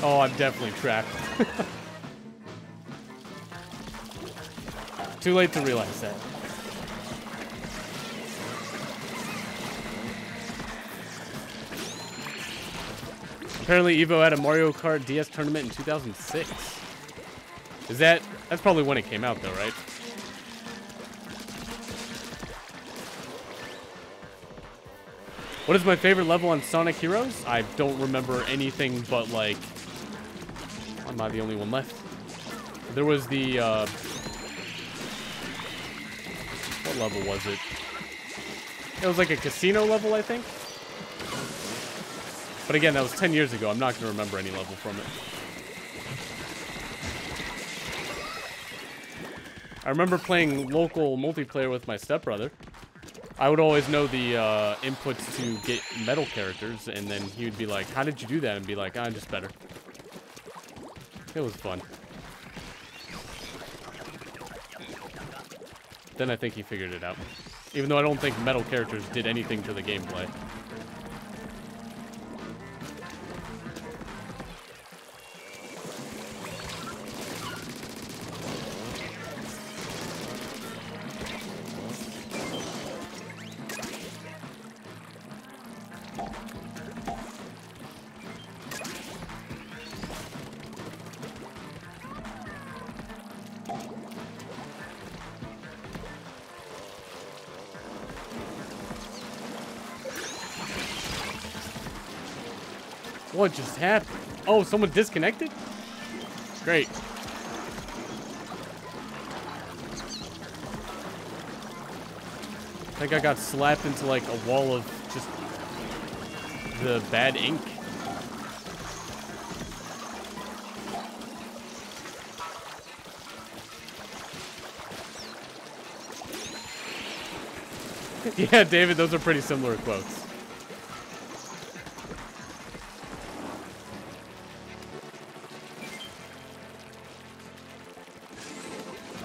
A: Oh, I'm definitely trapped. Too late to realize that. Apparently Evo had a Mario Kart DS tournament in 2006. That's probably when it came out though, right? What is my favorite level on Sonic Heroes? I don't remember anything but, like, am I the only one left? There was the, what level was it? It was like a casino level, I think. But again, that was 10 years ago. I'm not going to remember any level from it. I remember playing local multiplayer with my stepbrother. I would always know the inputs to get metal characters, and then he would be like, how did you do that? And be like, I'm just better. It was fun. Then I think he figured it out. Even though I don't think metal characters did anything to the gameplay. What just happened? Oh, someone disconnected? Great. I think I got slapped into like a wall of just the bad ink. Yeah, David, those are pretty similar quotes.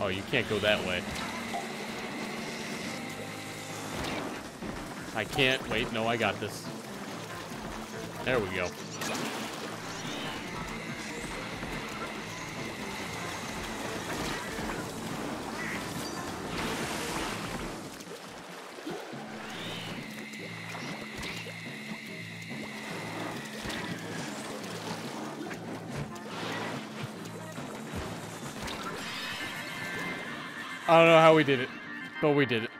A: Oh, you can't go that way. I can't. Wait, no, I got this. There we go. I don't know how we did it, but we did it.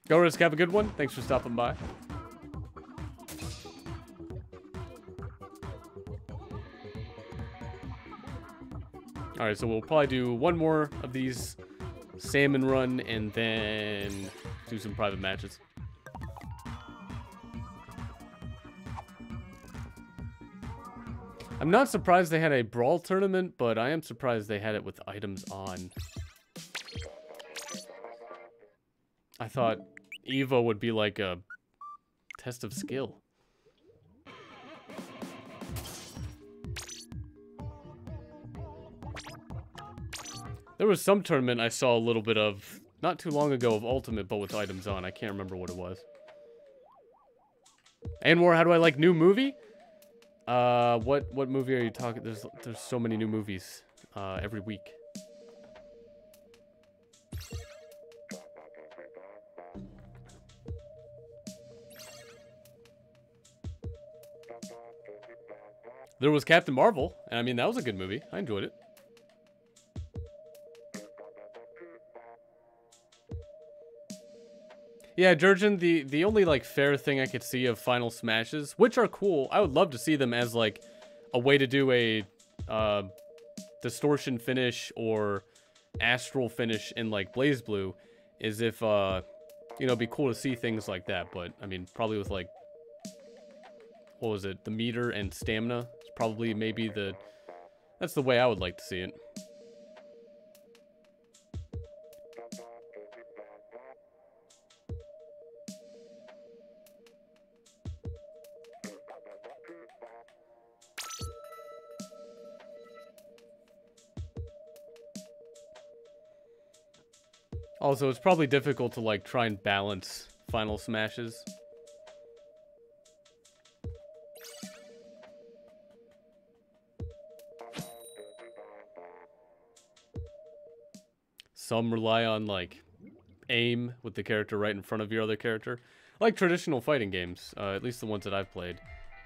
A: Go Risk, have a good one. Thanks for stopping by. Alright, so we'll probably do one more of these salmon run and then do some private matches. I'm not surprised they had a brawl tournament, but I am surprised they had it with items on. I thought Evo would be like a test of skill. There was some tournament I saw a little bit of not too long ago of Ultimate, but with items on. I can't remember what it was. And more, how do I like new movie? What movie are you talking? There's so many new movies every week. There was Captain Marvel, and I mean that was a good movie. I enjoyed it. Yeah, Jurgen, the only, like, fair thing I could see of Final Smashes, which are cool, I would love to see them as, like, a way to do a, distortion finish or astral finish in, like, BlazBlue, is if, you know, it'd be cool to see things like that, but, I mean, probably with, like, what was it, the meter and stamina, is probably maybe that's the way I would like to see it. Also, it's probably difficult to, like, try and balance Final Smashes. Some rely on, like, aim with the character right in front of your other character. Like traditional fighting games, at least the ones that I've played.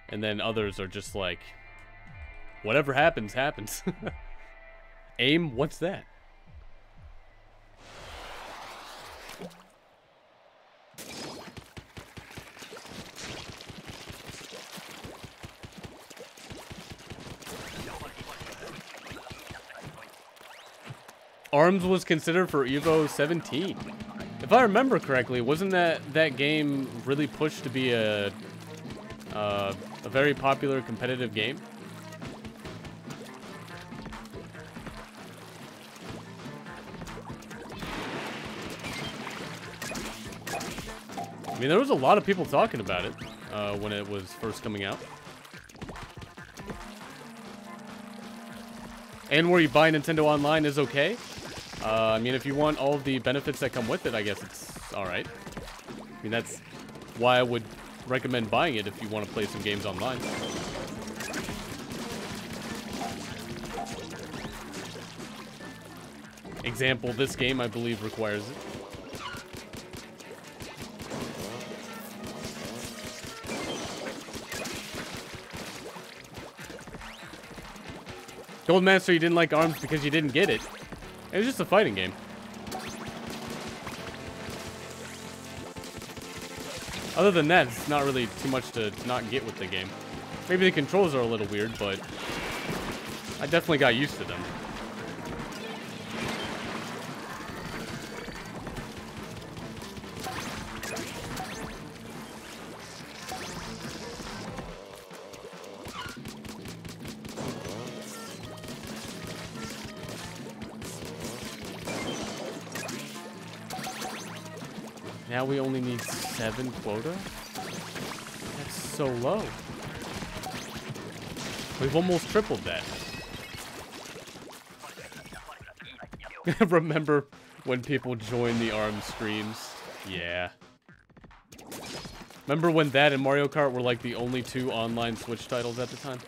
A: And then others are just like, whatever happens, happens. Aim? What's that? ARMS was considered for Evo 17. If I remember correctly, wasn't that game really pushed to be a very popular competitive game? I mean, there was a lot of people talking about it when it was first coming out. And where you buy Nintendo Online is okay. I mean, if you want all of the benefits that come with it, I guess it's alright. I mean, that's why I would recommend buying it if you want to play some games online. Example, this game, I believe, requires it. Goldmaster, you didn't like ARMS because you didn't get it. It was just a fighting game. Other than that, it's not really too much to not get with the game. Maybe the controls are a little weird, but I definitely got used to them. Now we only need 7 quota? That's so low. We've almost tripled that. Remember when people joined the ARMS streams? Yeah. Remember when that and Mario Kart were like the only 2 online Switch titles at the time?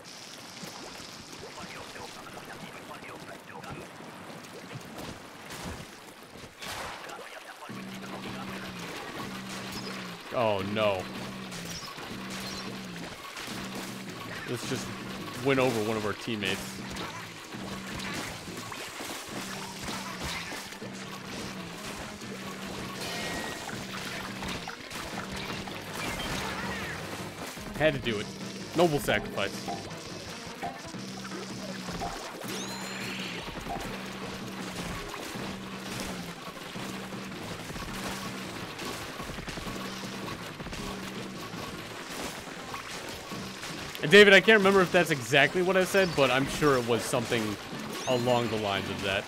A: Oh no. This just went over one of our teammates. Had to do it. Noble sacrifice. David, I can't remember if that's exactly what I said, but I'm sure it was something along the lines of that.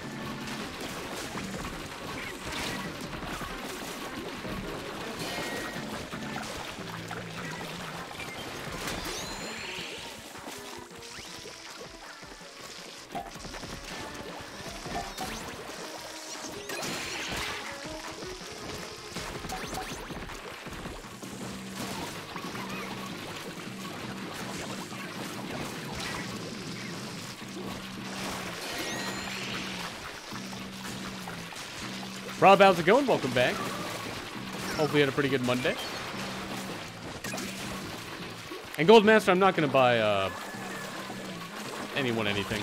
A: Rob, how's it going? Welcome back. Hopefully you had a pretty good Monday. And Gold Master, I'm not going to buy anyone anything.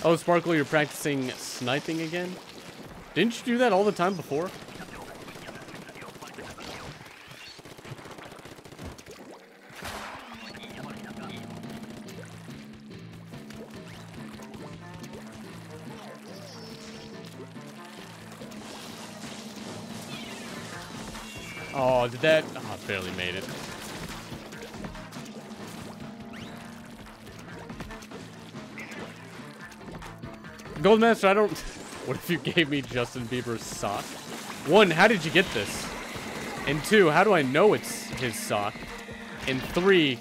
A: Oh, Sparkle, you're practicing sniping again? Didn't you do that all the time before? Oh, did that? Oh, I barely made it. Goldmaster, I don't... What if you gave me Justin Bieber's sock? One, how did you get this? And two, how do I know it's his sock? And three,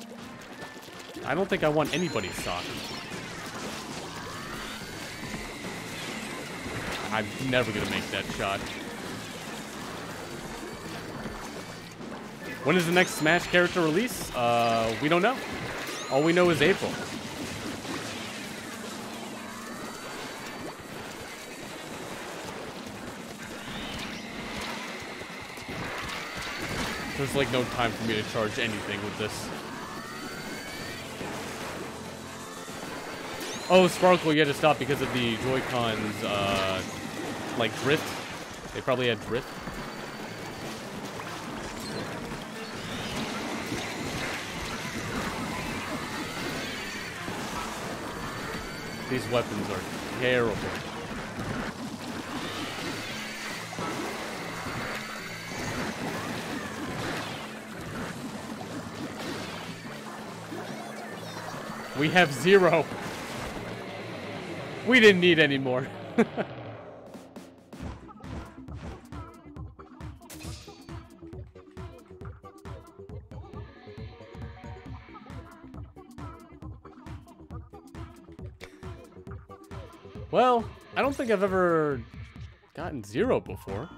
A: I don't think I want anybody's sock. I'm never gonna make that shot. When is the next Smash character release? We don't know. All we know is April. There's like no time for me to charge anything with this. Oh, Sparkle, you had to stop because of the Joy-Cons, like drift. They probably had drift. These weapons are terrible. We have 0. We didn't need any more. Well, I don't think I've ever gotten 0 before.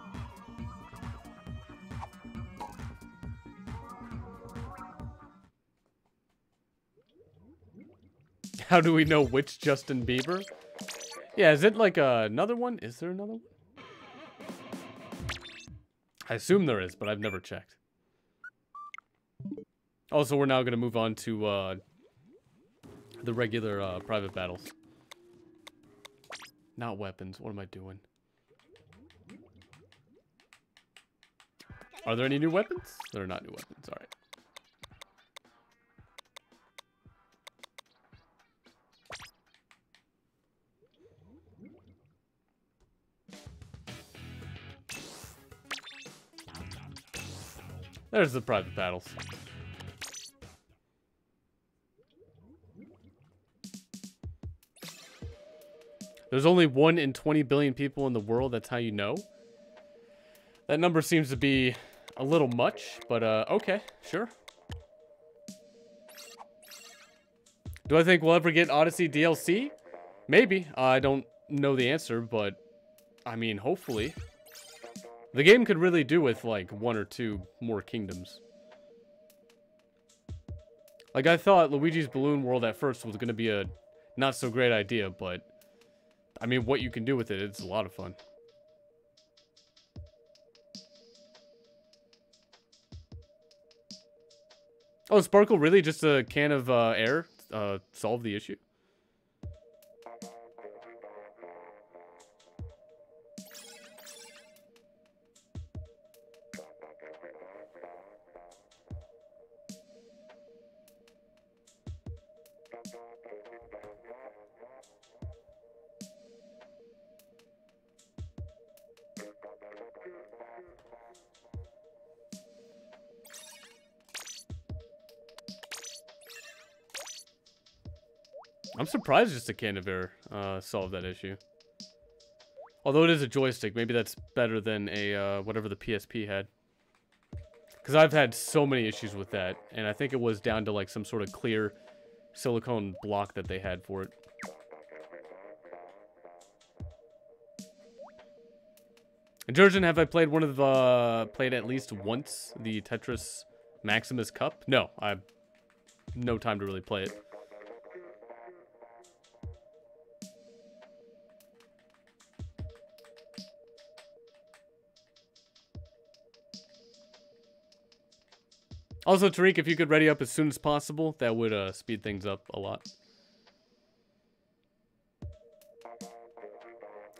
A: How do we know which Justin Bieber? Yeah, is it like another one? Is there another one? I assume there is, but I've never checked. Also, we're now going to move on to the regular private battles. Not weapons. What am I doing? Are there any new weapons? There are not new weapons. All right. There's the private battles. There's only 1 in 20 billion people in the world. That's how you know. That number seems to be a little much, but okay, sure. Do I think we'll ever get Odyssey DLC? Maybe. I don't know the answer, but I mean, hopefully. The game could really do with, like, 1 or 2 more kingdoms. Like, I thought Luigi's Balloon World at first was going to be a not-so-great idea, but, I mean, what you can do with it, it's a lot of fun. Oh, Sparkle, really? Just a can of air solve the issue? I'm surprised just a can of air solved that issue. Although it is a joystick, maybe that's better than a whatever the PSP had. Because I've had so many issues with that, and I think it was down to like some sort of clear silicone block that they had for it. And Georgian, have I played one of the played at least once the Tetris Maximus Cup? No, I have no time to really play it. Also, Tariq, if you could ready up as soon as possible, that would speed things up a lot.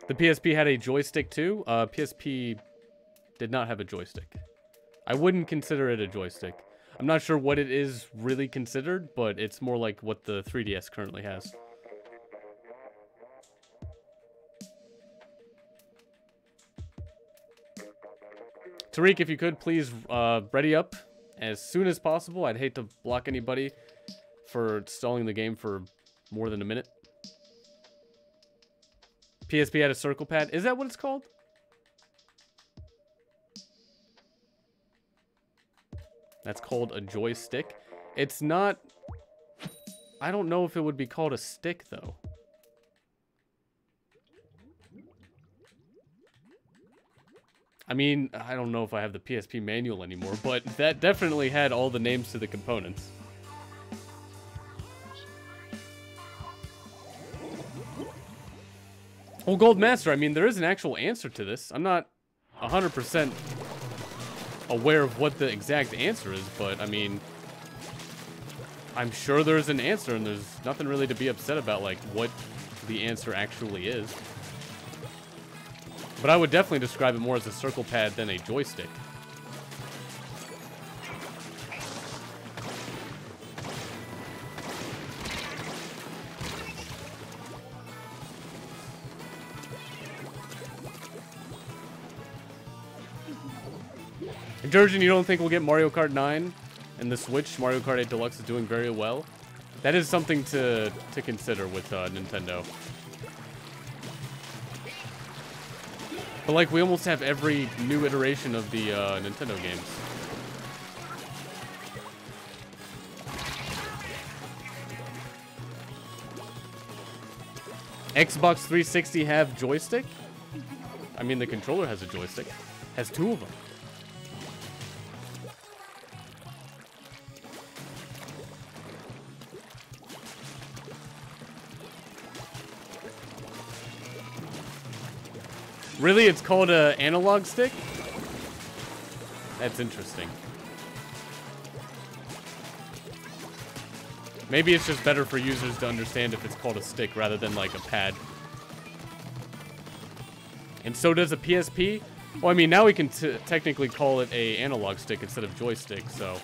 A: The PSP had a joystick too. PSP did not have a joystick. I wouldn't consider it a joystick. I'm not sure what it is really considered, but it's more like what the 3DS currently has. Tariq, if you could, please ready up as soon as possible. I'd hate to block anybody for stalling the game for more than a minute. PSP had a circle pad. Is that what it's called? That's called a joystick. It's not... I don't know if it would be called a stick, though. I mean, I don't know if I have the PSP manual anymore, but that definitely had all the names to the components. Well, Gold Master, I mean, there is an actual answer to this. I'm not 100% aware of what the exact answer is, but, I mean, I'm sure there's an answer, and there's nothing really to be upset about, like, what the answer actually is. But I would definitely describe it more as a circle pad than a joystick. And Georgian, you don't think we'll get Mario Kart 9 and the Switch? Mario Kart 8 Deluxe is doing very well. That is something to consider with Nintendo. But like, we almost have every new iteration of the Nintendo games. Xbox 360 have joystick? I mean, the controller has a joystick. Has two of them. Really? It's called an analog stick? That's interesting. Maybe it's just better for users to understand if it's called a stick rather than like a pad. And so does a PSP? Well, I mean, now we can technically call it a analog stick instead of joystick, so...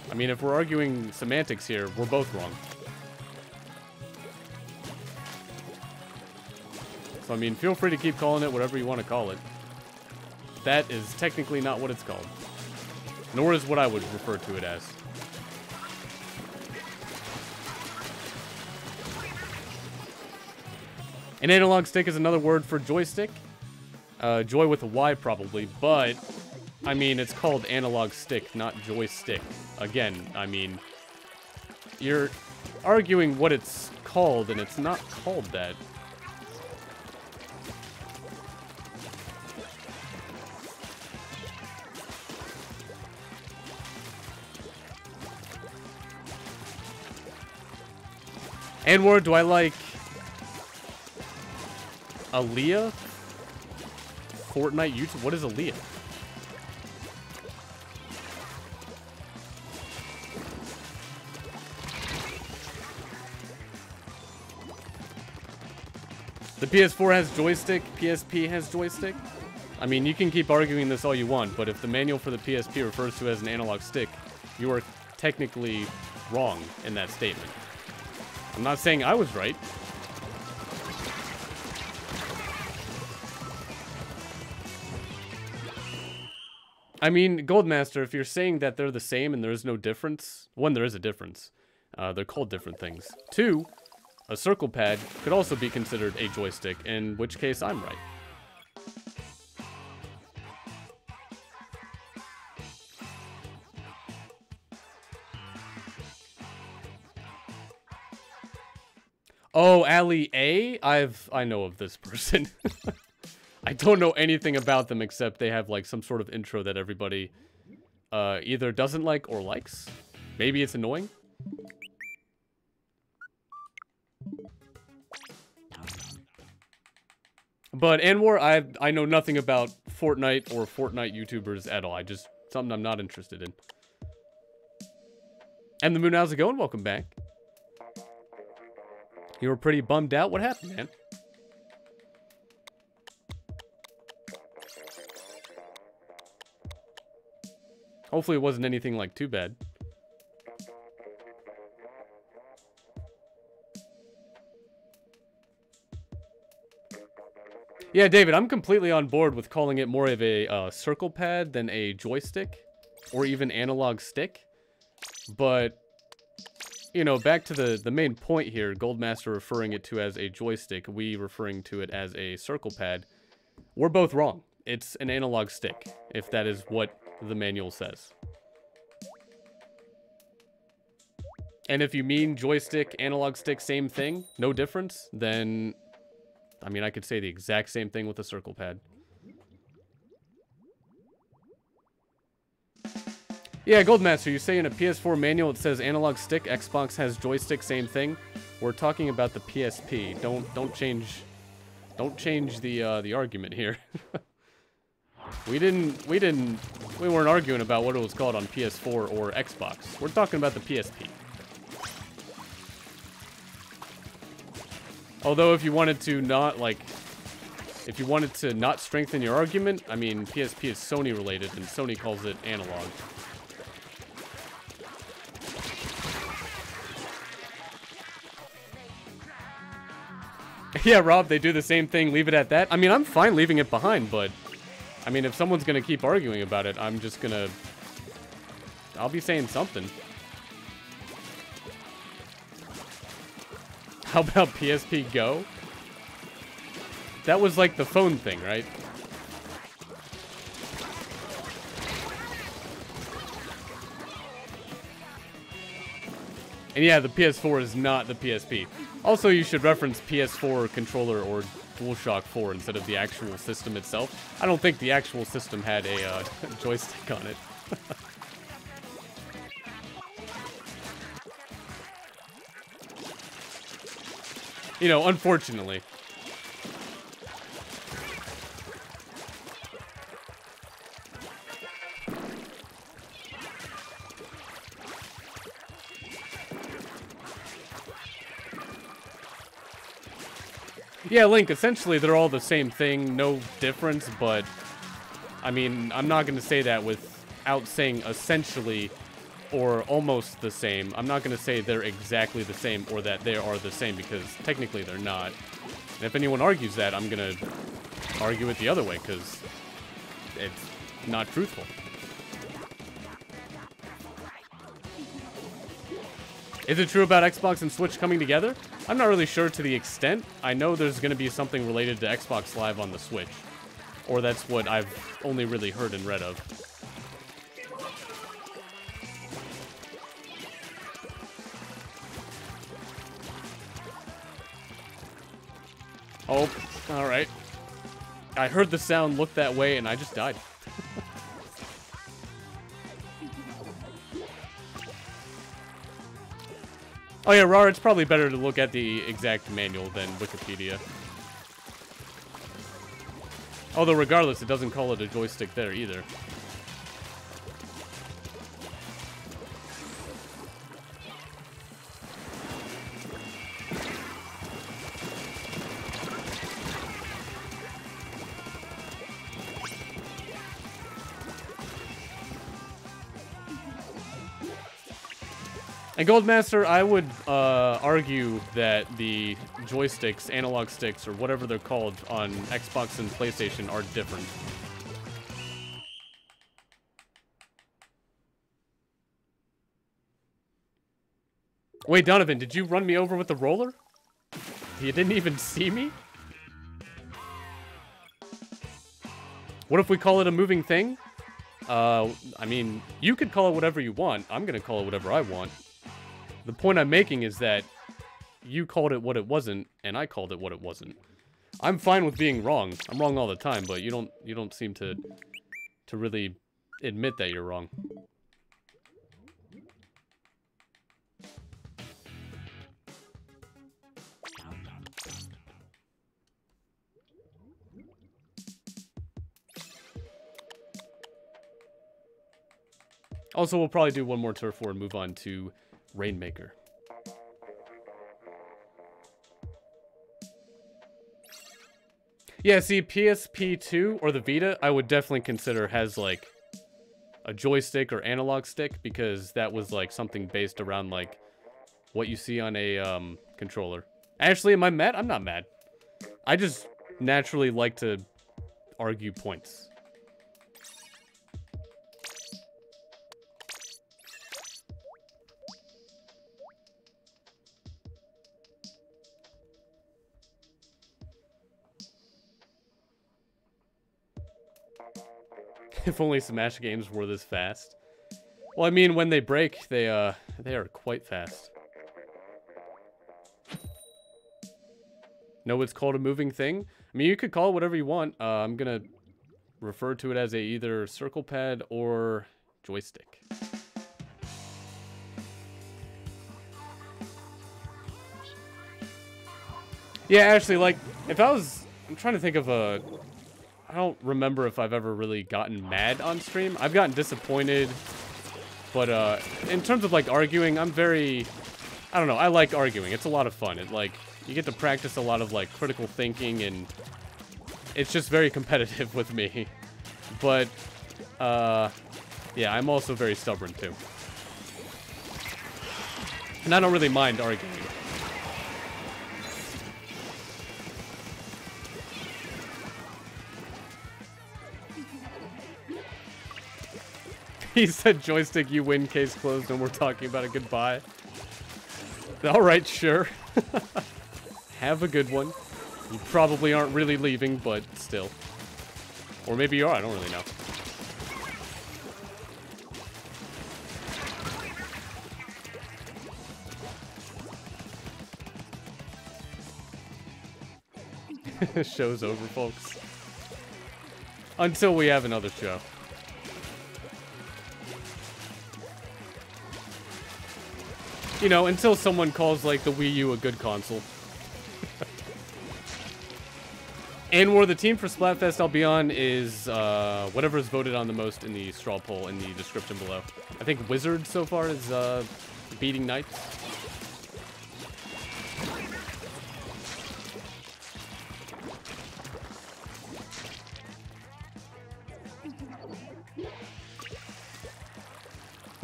A: I mean, if we're arguing semantics here, we're both wrong. So, I mean, feel free to keep calling it whatever you want to call it. That is technically not what it's called. Nor is what I would refer to it as. An analog stick is another word for joystick. Joy with a Y, probably. But, I mean, it's called analog stick, not joystick. Again, I mean, you're arguing what it's called, and it's not called that. Anwar, do I like Aaliyah? Fortnite YouTube? What is Aaliyah? The PS4 has joystick, PSP has joystick. I mean, you can keep arguing this all you want, but if the manual for the PSP refers to it as an analog stick, you are technically wrong in that statement. I'm not saying I was right. I mean, Goldmaster, if you're saying that they're the same and there is no difference, one, there is a difference. They're called different things. Two, a circle pad could also be considered a joystick, in which case I'm right. Oh, Ali A? I know of this person. I don't know anything about them except they have like some sort of intro that everybody either doesn't like or likes. Maybe it's annoying. But Anwar, I know nothing about Fortnite or Fortnite YouTubers at all. Something I'm not interested in. And the Moon, how's it going? Welcome back. You were pretty bummed out. What happened, man? Hopefully it wasn't anything like too bad. Yeah, David, I'm completely on board with calling it more of a circle pad than a joystick or even analog stick. But, you know, back to the main point here, Goldmaster referring it to as a joystick, we referring to it as a circle pad. We're both wrong. It's an analog stick, if that is what the manual says. And if you mean joystick, analog stick, same thing, no difference, then... I mean, I could say the exact same thing with a circle pad. Yeah, Goldmaster, you say in a PS4 manual it says analog stick, Xbox has joystick, same thing. We're talking about the PSP. Don't change the argument here. We weren't arguing about what it was called on PS4 or Xbox. We're talking about the PSP. Although if you wanted to not strengthen your argument, I mean, PSP is Sony related and Sony calls it analog. Yeah, Rob, they do the same thing, leave it at that. I mean, I'm fine leaving it behind, but I mean, if someone's gonna keep arguing about it, I'll be saying something. How about PSP Go? That was like the phone thing, right? And yeah, the PS4 is not the PSP. Also, you should reference PS4 controller or DualShock 4 instead of the actual system itself. I don't think the actual system had a joystick on it. You know, unfortunately. Yeah, Link, essentially they're all the same thing, no difference, but I mean, I'm not going to say that without saying essentially or almost the same. I'm not going to say they're exactly the same or that they are the same because technically they're not. And if anyone argues that, I'm going to argue it the other way because it's not truthful. Is it true about Xbox and Switch coming together? I'm not really sure to the extent. I know there's going to be something related to Xbox Live on the Switch. Or that's what I've only really heard and read of. Oh, alright. I heard the sound look that way and I just died. Oh yeah, Rar, it's probably better to look at the exact manual than Wikipedia. Although regardless, it doesn't call it a joystick there either. And Goldmaster, I would argue that the joysticks, analog sticks, or whatever they're called on Xbox and PlayStation are different. Wait, Donovan, did you run me over with the roller? You didn't even see me? What if we call it a moving thing? I mean, you could call it whatever you want. I'm gonna call it whatever I want. The point I'm making is that you called it what it wasn't, and I called it what it wasn't. I'm fine with being wrong. I'm wrong all the time, but you don't seem to really admit that you're wrong. Also, we'll probably do one more turf war and move on to Rainmaker. Yeah, see, PSP2 or the Vita, I would definitely consider has, like, a joystick or analog stick, because that was, like, something based around, like, what you see on a, controller. Actually, am I mad? I'm not mad. I just naturally like to argue points. If only Smash games were this fast. Well, I mean, when they break, they are quite fast. No, it's called a moving thing. I mean, you could call it whatever you want. I'm gonna refer to it as either circle pad or joystick. Yeah, actually, like, I'm trying to think of I don't remember if I've ever really gotten mad on stream. I've gotten disappointed, but in terms of, like, arguing, I don't know, I like arguing. It's a lot of fun. You get to practice a lot of, like, critical thinking, and it's just very competitive with me. But, yeah, I'm also very stubborn, too. And I don't really mind arguing. He said joystick, you win, case closed, and we're talking about a goodbye. Alright, sure. Have a good one. You probably aren't really leaving, but still. Or maybe you are, I don't really know. Show's over, folks. Until we have another show. You know, until someone calls, like, the Wii U a good console. And where the team for Splatfest I'll be on is whatever is voted on the most in the straw poll in the description below. I think Wizard so far is beating Knights.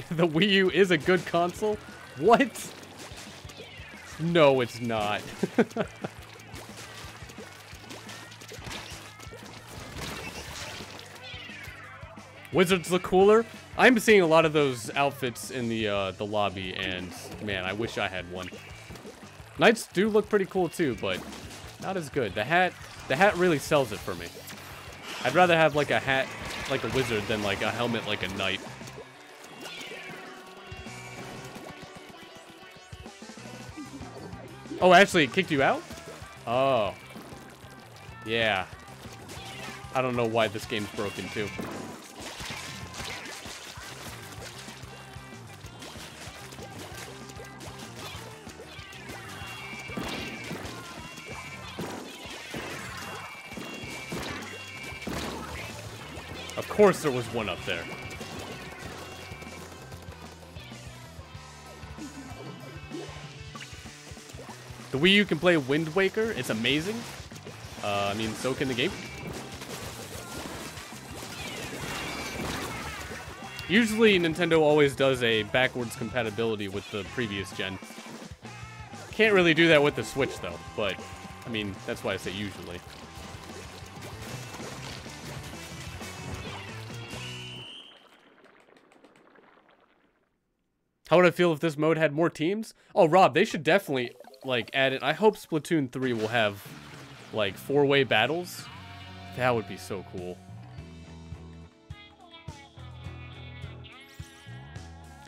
A: The Wii U is a good console? What? No, it's not. Wizards look cooler. I'm seeing a lot of those outfits in the lobby, and man, I wish I had one. Knights do look pretty cool too, but not as good. The hat really sells it for me. I'd rather have like a hat like a wizard than like a helmet like a knight. Oh, actually, it kicked you out? Oh. Yeah. I don't know why this game's broken, too. Of course there was one up there. The Wii U can play Wind Waker. It's amazing. I mean, so can the game. Usually, Nintendo always does a backwards compatibility with the previous gen. Can't really do that with the Switch, though. But, I mean, that's why I say usually. How would I feel if this mode had more teams? Oh, Rob, they should definitely, like, add it. I hope Splatoon 3 will have, like, 4-way battles. That would be so cool.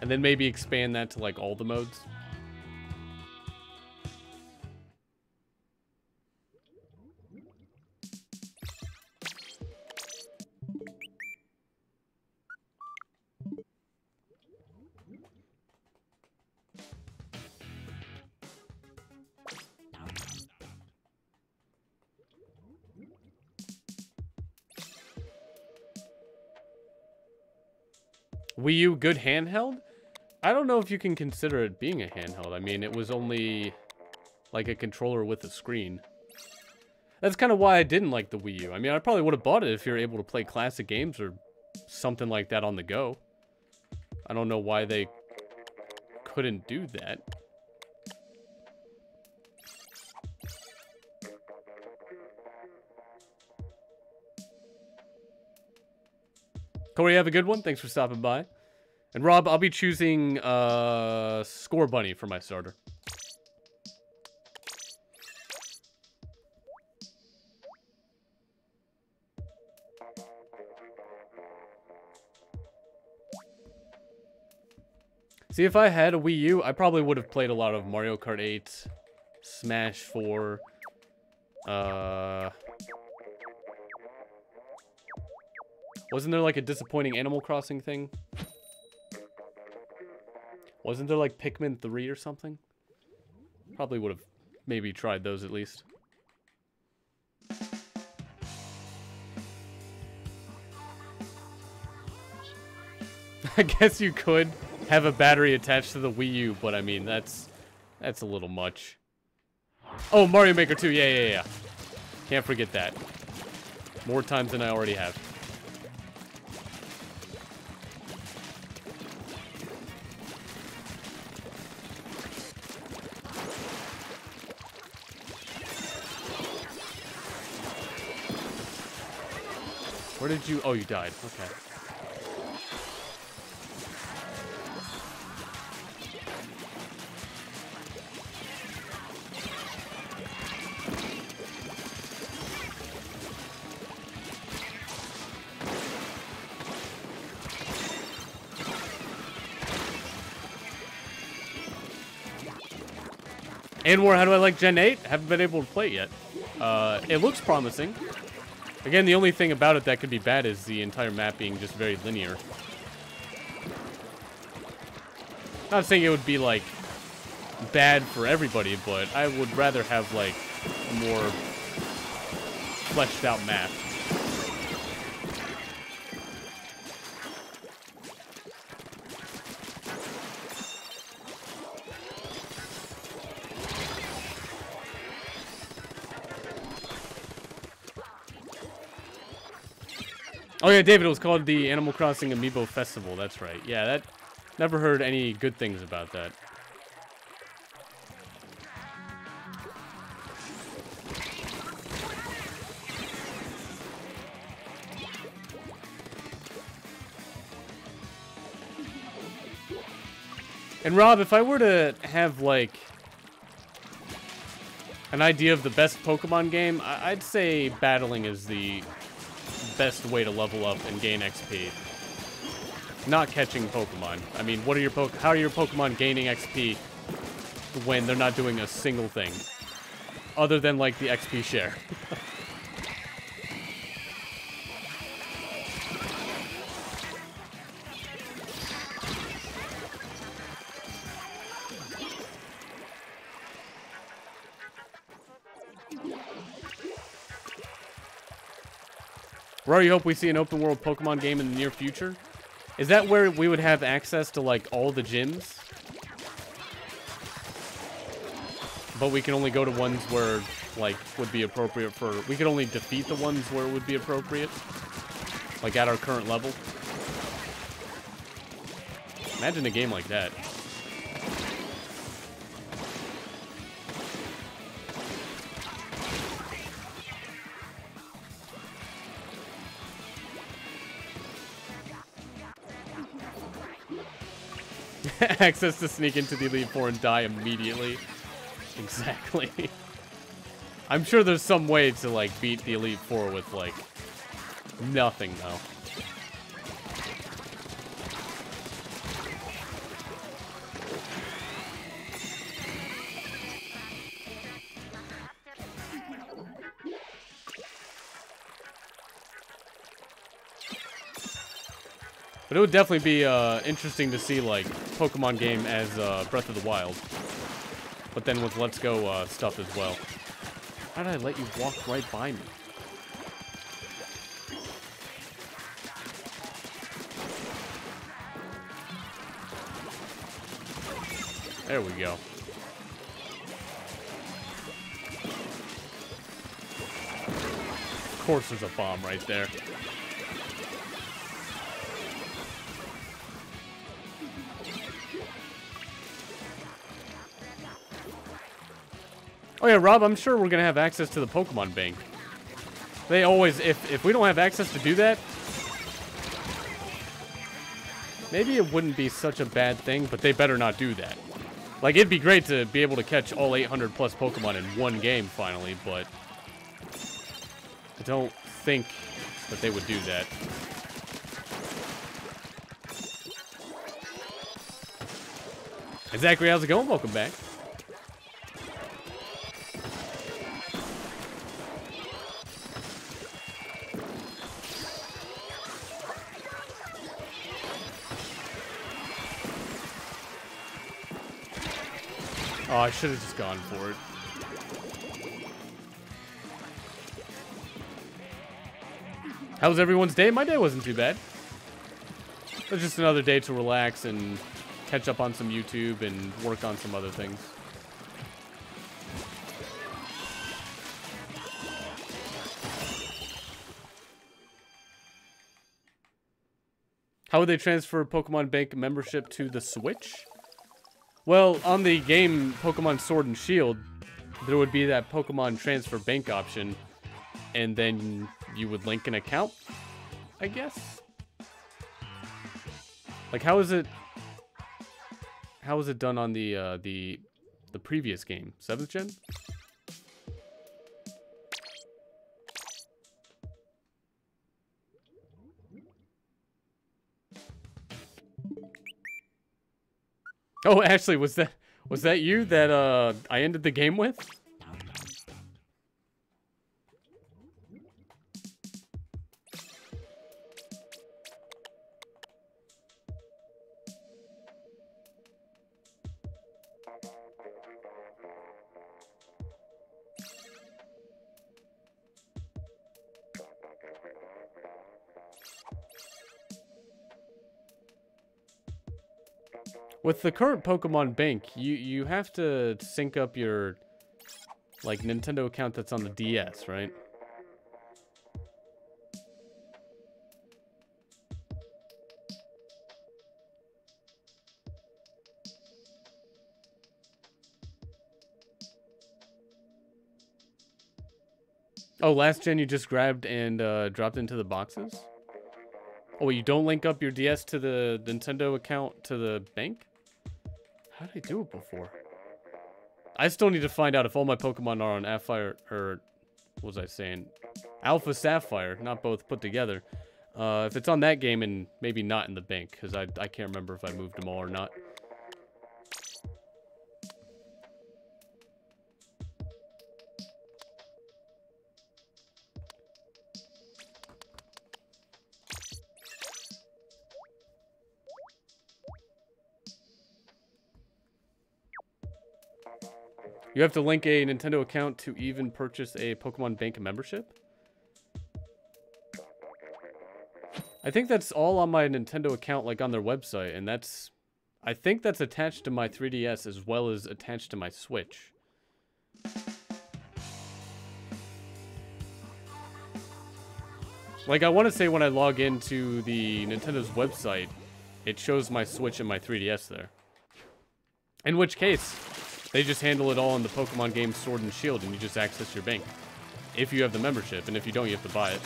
A: And then maybe expand that to, like, all the modes. Wii U, good handheld? I don't know if you can consider it being a handheld. I mean, it was only like a controller with a screen. That's kind of why I didn't like the Wii U. I mean, I probably would have bought it if you're able to play classic games or something like that on the go. I don't know why they couldn't do that. Corey, have a good one. Thanks for stopping by. And Rob, I'll be choosing Score Bunny for my starter. See, if I had a Wii U, I probably would have played a lot of Mario Kart 8, Smash 4, wasn't there like a disappointing Animal Crossing thing? Wasn't there like Pikmin 3 or something? Probably would have maybe tried those at least. I guess you could have a battery attached to the Wii U, but I mean, that's a little much. Oh, Mario Maker 2, yeah. Can't forget that. More times than I already have. Where did you... Oh, you died. Okay. And more, how do I like Gen 8? Haven't been able to play it yet. It looks promising. Again, the only thing about it that could be bad is the entire map being just very linear. Not saying it would be, like, bad for everybody, but I would rather have, like, more fleshed out map. Oh yeah, David, it was called the Animal Crossing Amiibo Festival, that's right. Yeah, that... Never heard any good things about that. And Rob, if I were to have, like, an idea of the best Pokemon game, I'd say battling is the best way to level up and gain XP. Not catching Pokemon. I mean, what are how are your Pokemon gaining XP when they're not doing a single thing? Other than, like, the XP share. Rory, you hope we see an open world Pokemon game in the near future? Is that where we would have access to, like, all the gyms? But we can only go to ones where, like, would be appropriate for... We could only defeat the ones where it would be appropriate. Like, at our current level. Imagine a game like that. Access to sneak into the Elite Four and die immediately. Exactly. I'm sure there's some way to, like, beat the Elite Four with, like, nothing, though. But it would definitely be interesting to see, like, Pokemon game as Breath of the Wild. But then with Let's Go stuff as well. How did I let you walk right by me? There we go. Of course there's a bomb right there. Oh yeah, Rob, I'm sure we're gonna have access to the Pokemon Bank. They always, if we don't have access to do that, maybe it wouldn't be such a bad thing, but they better not do that. Like, it'd be great to be able to catch all 800 plus Pokemon in one game finally, but I don't think that they would do that. Hey, Zachary, how's it going? Welcome back. Oh, I should have just gone for it. How was everyone's day? My day wasn't too bad. It was just another day to relax and catch up on some YouTube and work on some other things. How would they transfer Pokemon Bank membership to the Switch? Well, on the game Pokemon Sword and Shield, there would be that Pokemon Transfer Bank option, and then you would link an account, I guess? Like, how is it done on the previous game? 7th gen? Oh, Ashley, was that you that I ended the game with? With the current Pokemon Bank, you have to sync up your, like, Nintendo account that's on the DS, right? Oh, last gen you just grabbed and dropped into the boxes? Oh, wait, you don't link up your DS to the Nintendo account to the bank? How did I do it before? I still need to find out if all my Pokemon are on Sapphire, or what was I saying? Alpha Sapphire, not both put together. If it's on that game and maybe not in the bank, because I can't remember if I moved them all or not. You have to link a Nintendo account to even purchase a Pokemon Bank membership? I think that's all on my Nintendo account, like on their website, and that's... I think that's attached to my 3DS as well as attached to my Switch. Like, I want to say when I log into the Nintendo's website, it shows my Switch and my 3DS there. In which case... they just handle it all in the Pokemon game Sword and Shield, and you just access your bank. If you have the membership, and if you don't, you have to buy it.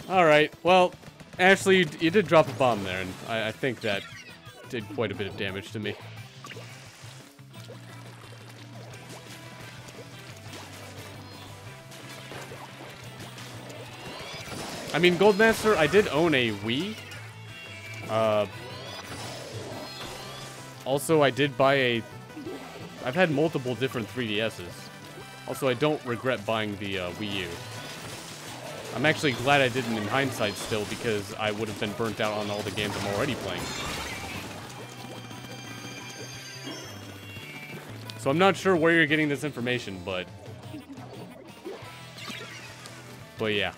A: Alright, well, Ashley, you did drop a bomb there, and I think that did quite a bit of damage to me. I mean, Goldmaster, I did own a Wii. Also, I did buy a... I've had multiple different 3DSs. Also, I don't regret buying the Wii U. I'm actually glad I didn't in hindsight still, because I would have been burnt out on all the games I'm already playing. So I'm not sure where you're getting this information, but yeah.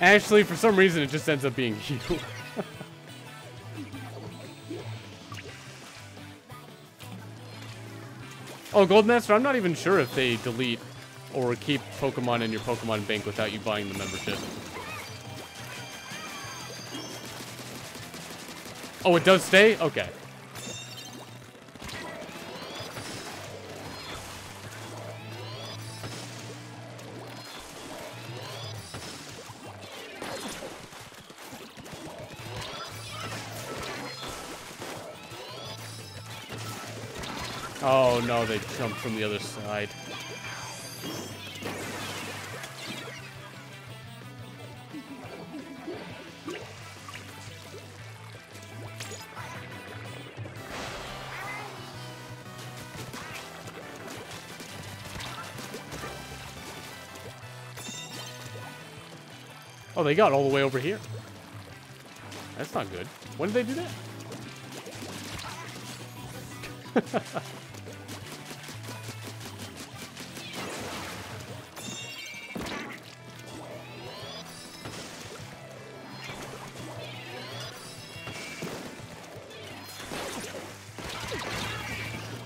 A: Actually, for some reason, it just ends up being you. Oh, Goldmaster, I'm not even sure if they delete or keep Pokemon in your Pokemon Bank without you buying the membership. Oh, it does stay? Okay. Oh no, they jumped from the other side. Oh, they got all the way over here. That's not good. When did they do that?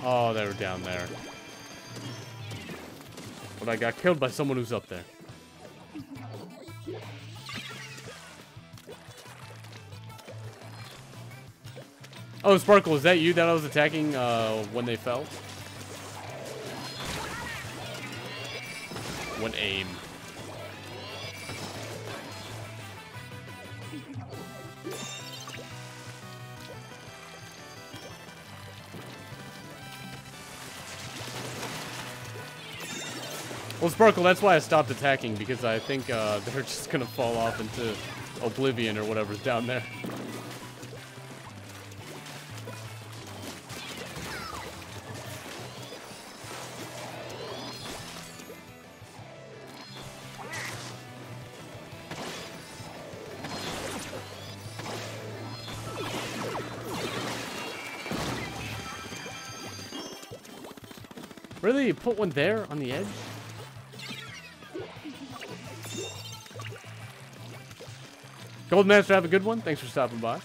A: Oh, they were down there. But I got killed by someone who's up there. Oh, Sparkle, is that you that I was attacking when they fell? One aim. Well, Sparkle, that's why I stopped attacking, because I think they're just gonna fall off into oblivion or whatever's down there. Really? You put one there on the edge? Goldmaster, have a good one. Thanks for stopping by.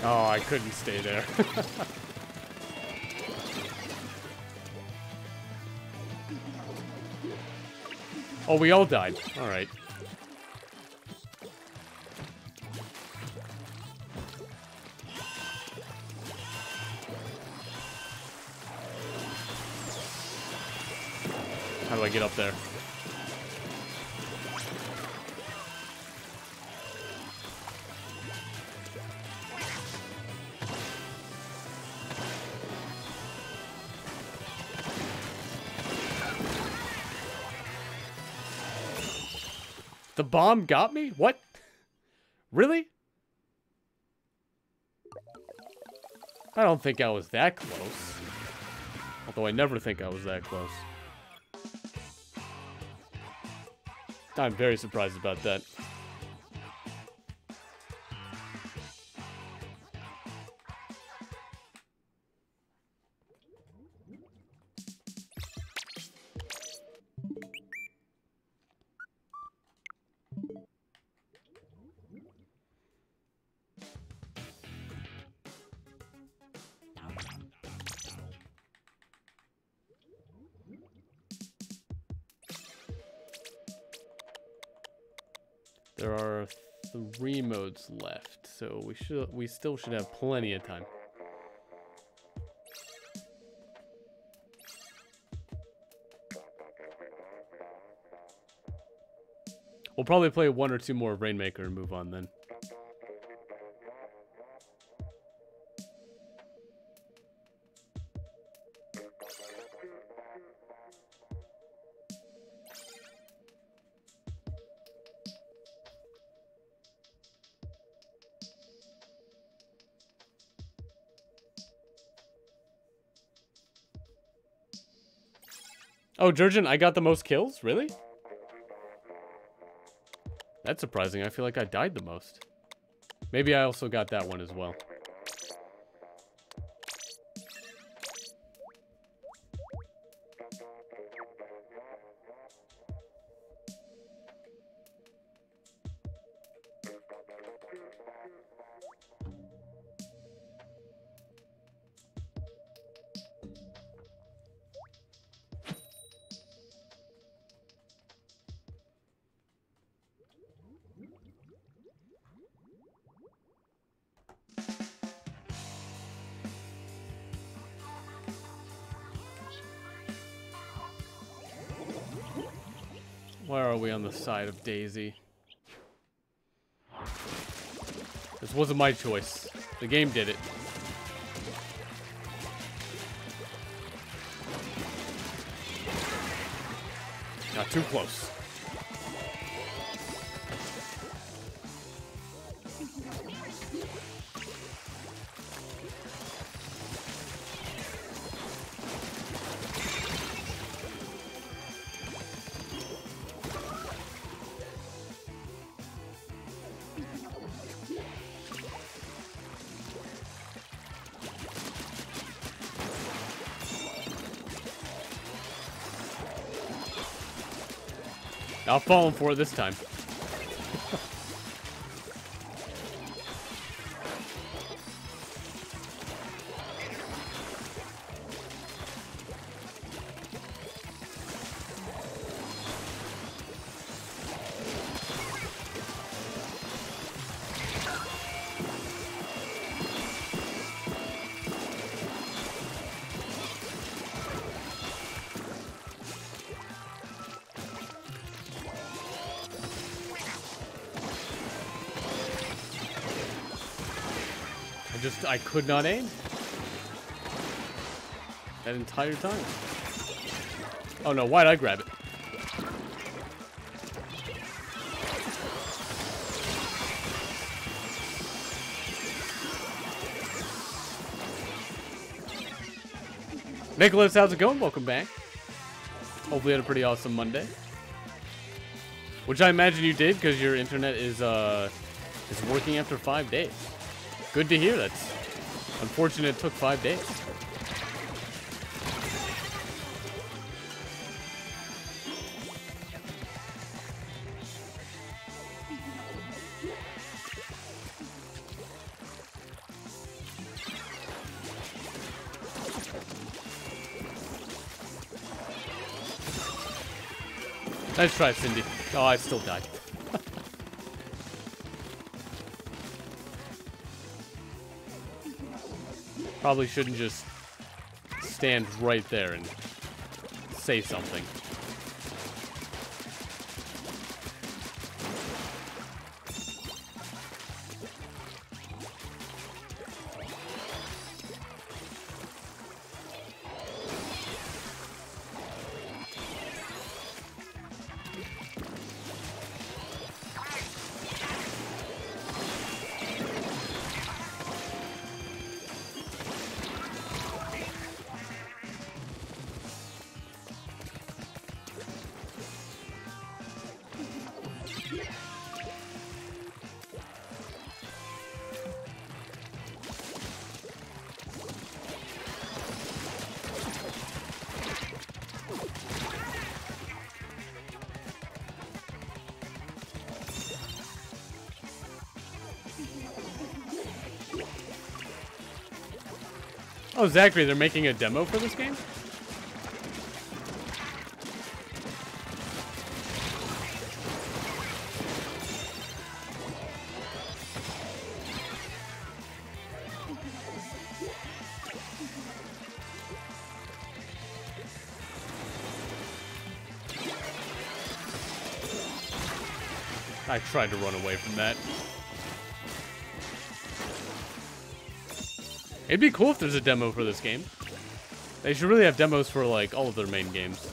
A: Oh, I couldn't stay there. Oh, we all died. All right. How do I get up there? The bomb got me? What? Really? I don't think I was that close. Although I never think I was that close. I'm very surprised about that. There are 3 modes left, so we still should have plenty of time. We'll probably play 1 or 2 more of Rainmaker and move on then. Oh, Jurgen, I got the most kills? Really? That's surprising. I feel like I died the most. Maybe I also got that one as well. Where are we on the side of Daisy? This wasn't my choice. The game did it. Not too close. I'll fall for it this time. I could not aim. That entire time. Oh no, why'd I grab it? Nicholas, how's it going? Welcome back. Hopefully you had a pretty awesome Monday. Which I imagine you did because your internet is working after 5 days. Good to hear. That's unfortunate it took 5 days. Nice try, Cindy. Oh, I still died. Probably shouldn't just stand right there and say something. Oh, Zachary, they're making a demo for this game? I tried to run away from that. It'd be cool if there's a demo for this game. They should really have demos for, like, all of their main games.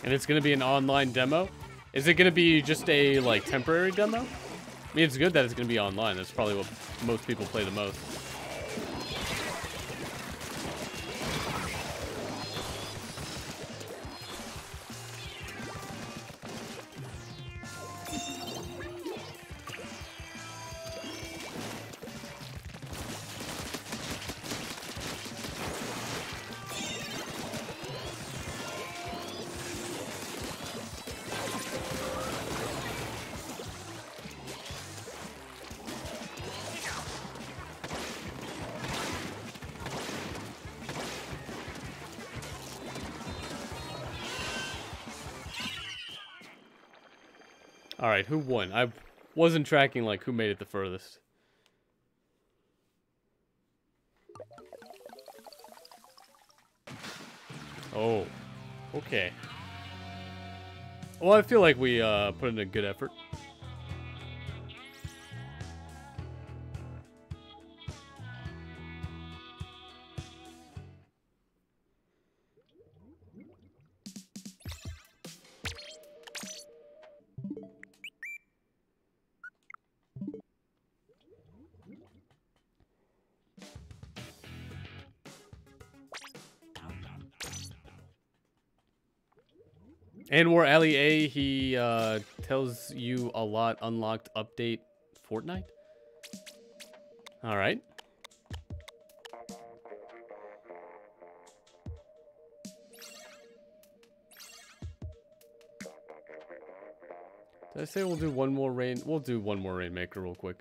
A: And it's gonna be an online demo. Is it gonna be just a like temporary demo? I mean, it's good that it's gonna be online. That's probably what most people play the most. Alright, who won? I wasn't tracking, like, who made it the furthest. Oh. Okay. Well, I feel like we, put in a good effort. And War Alley A, he tells you a lot unlocked update Fortnite. All right. Did I say we'll do one more rain? We'll do one more Rainmaker real quick.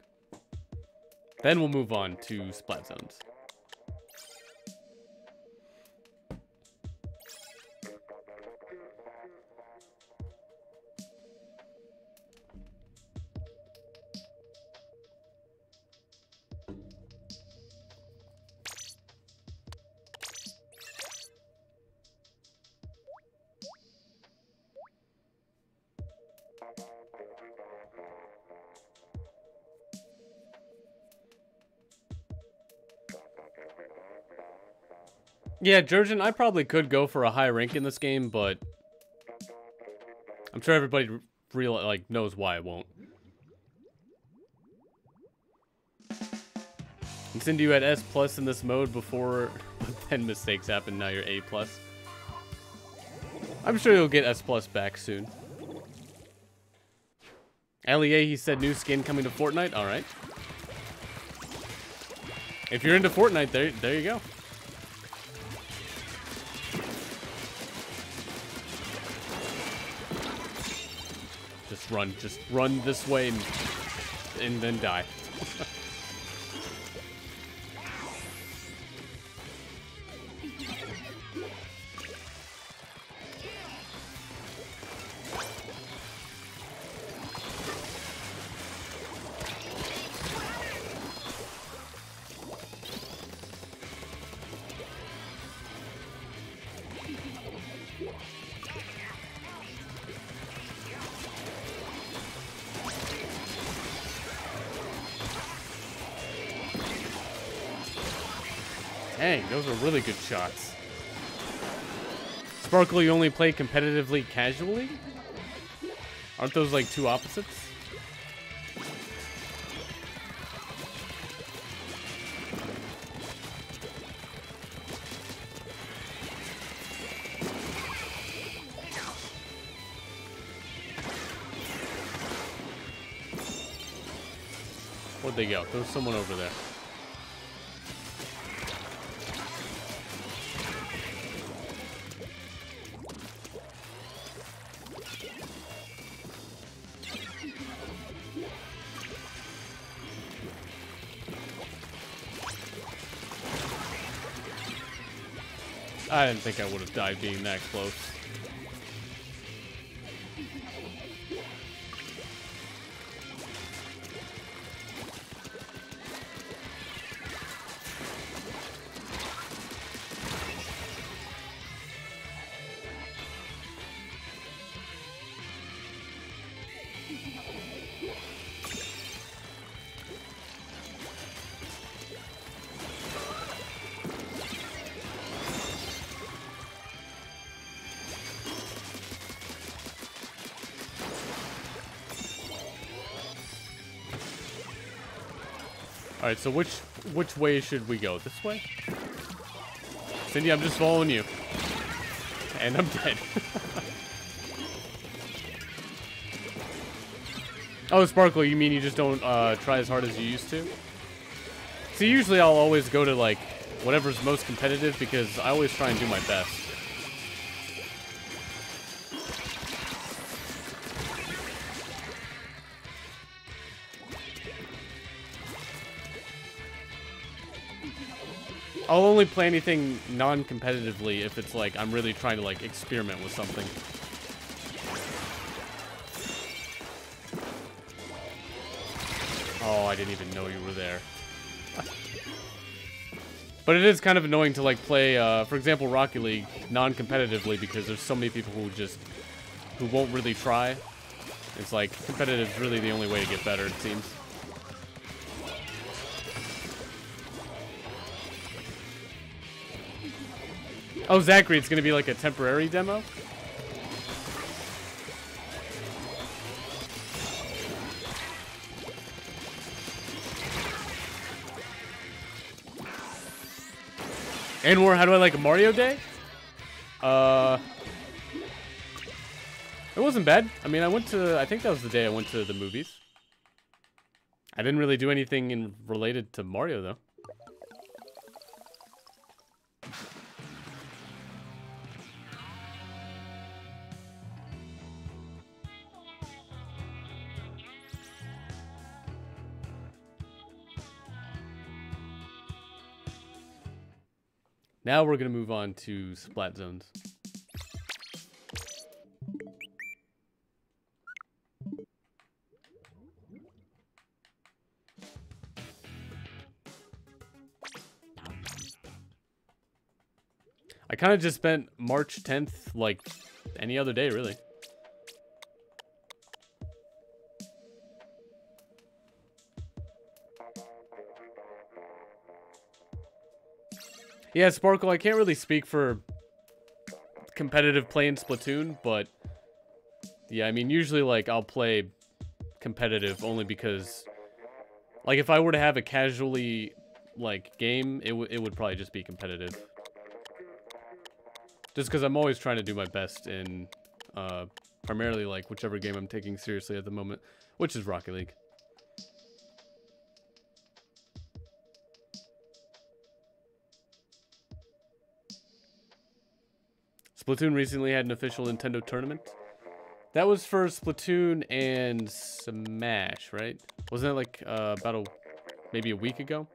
A: Then we'll move on to Splat Zones. Yeah, Jurgen, I probably could go for a high rank in this game, but I'm sure everybody knows why I won't. And Cindy, you had S plus in this mode before, but then mistakes happened. Now you're A plus. I'm sure you'll get S plus back soon. Lea, he said new skin coming to Fortnite. All right. If you're into Fortnite, there you go. Just run this way and then die. Dang, those are really good shots. Sparkle, you only play competitively casually? Aren't those like two opposites? Where'd they go? There's someone over there. I didn't think I would have died being that close. Alright, so which way should we go? This way? Cindy, I'm just following you. And I'm dead. Oh, Sparkle, you mean you just don't try as hard as you used to? See, usually I'll always go to, like, whatever's most competitive because I always try and do my best. I'll only play anything non-competitively if it's like I'm really trying to like experiment with something. Oh, I didn't even know you were there. But it is kind of annoying to like play, for example, Rocket League non-competitively because there's so many people who won't really try. It's like competitive is really the only way to get better, it seems. Oh, Zachary, it's going to be like a temporary demo? And more, how do I like a Mario Day? It wasn't bad. I mean, I think that was the day I went to the movies. I didn't really do anything related to Mario, though. Now we're going to move on to Splat Zones. I kind of just spent March 10th like any other day, really. Yeah, Sparkle, I can't really speak for competitive play in Splatoon, but yeah, I mean, usually, like, I'll play competitive only because, like, if I were to have a casually, like, game, it would probably just be competitive. Just because I'm always trying to do my best in, primarily, like, whichever game I'm taking seriously at the moment, which is Rocket League. Splatoon recently had an official Nintendo tournament. That was for Splatoon and Smash, right? Wasn't it like about maybe a week ago?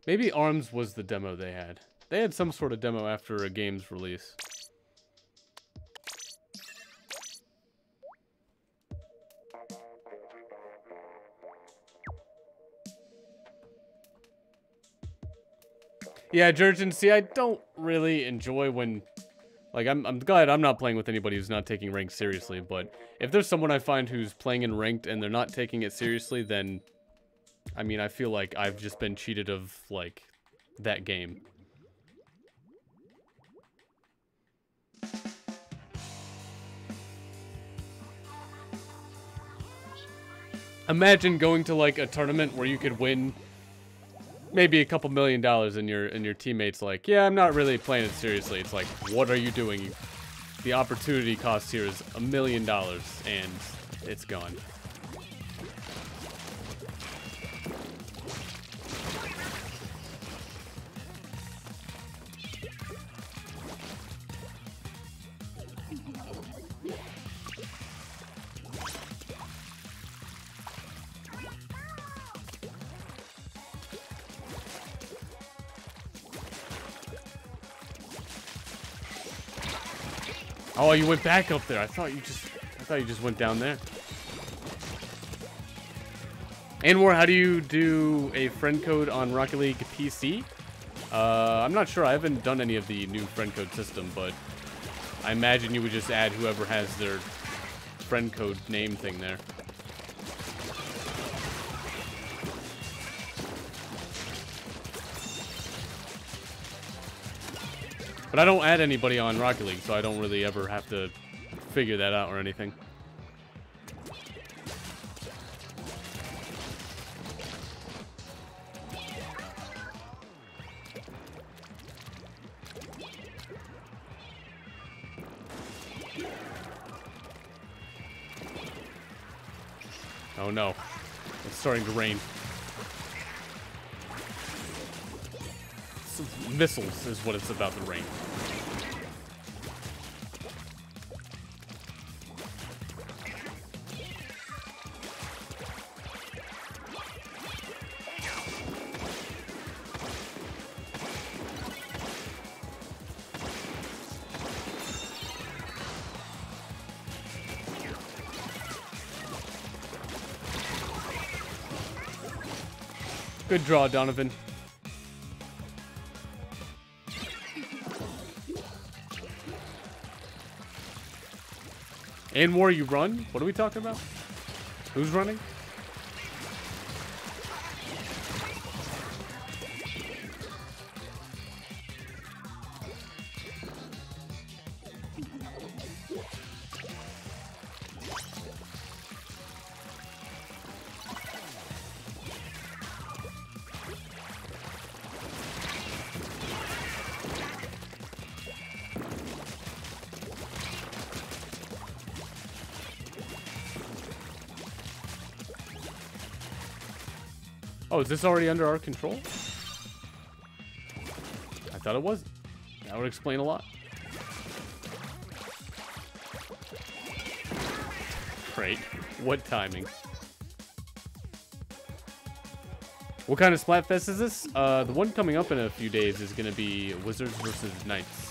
A: Maybe ARMS was the demo they had. They had some sort of demo after a game's release. Yeah, Jurgen, see, I don't really enjoy when... Like, I'm glad I'm not playing with anybody who's not taking ranked seriously, but if there's someone I find who's playing in ranked and they're not taking it seriously, then... I mean, I feel like I've just been cheated of, like, that game. Imagine going to, like, a tournament where you could win maybe a couple $1 million and your teammates like, yeah, I'm not really playing it seriously. It's like, what are you doing? The opportunity cost here is $1 million and it's gone. Oh, you went back up there. I thought you just went down there. Anwar, how do you do a friend code on Rocket League PC? I'm not sure. I haven't done any of the new friend code system, but I imagine you would just add whoever has their friend code name thing there. But I don't add anybody on Rocket League, so I don't really ever have to figure that out or anything. Oh no, it's starting to rain. Missiles is what it's about to rain. Good draw, Donovan. And more you run? What are we talking about? Who's running? Oh, is this already under our control? I thought it was. That would explain a lot. Great. What timing? What kind of Splatfest is this? The one coming up in a few days is going to be Wizards versus Knights.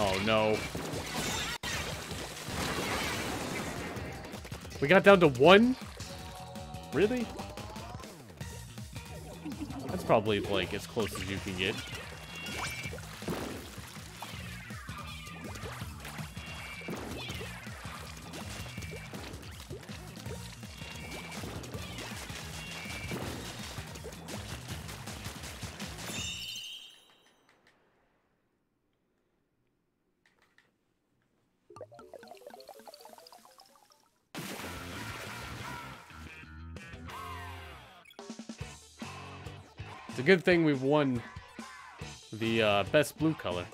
A: Oh no. We got down to 1? Really? That's probably like as close as you can get. It's a good thing we've won the best blue color.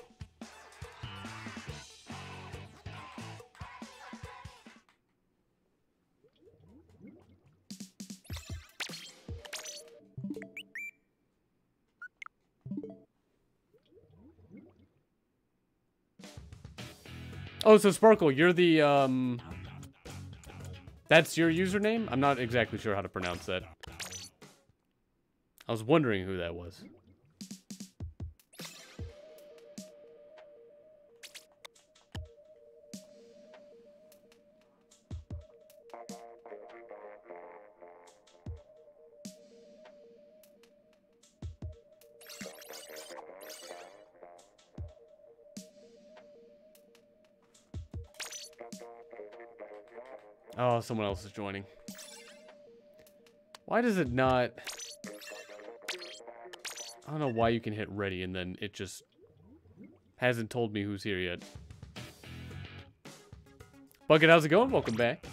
A: Oh, so Sparkle, you're the, that's your username? I'm not exactly sure how to pronounce that. I was wondering who that was. Oh, someone else is joining. Why does it not... I don't know why you can hit ready and then it just hasn't told me who's here yet. Bucket, how's it going? Welcome back.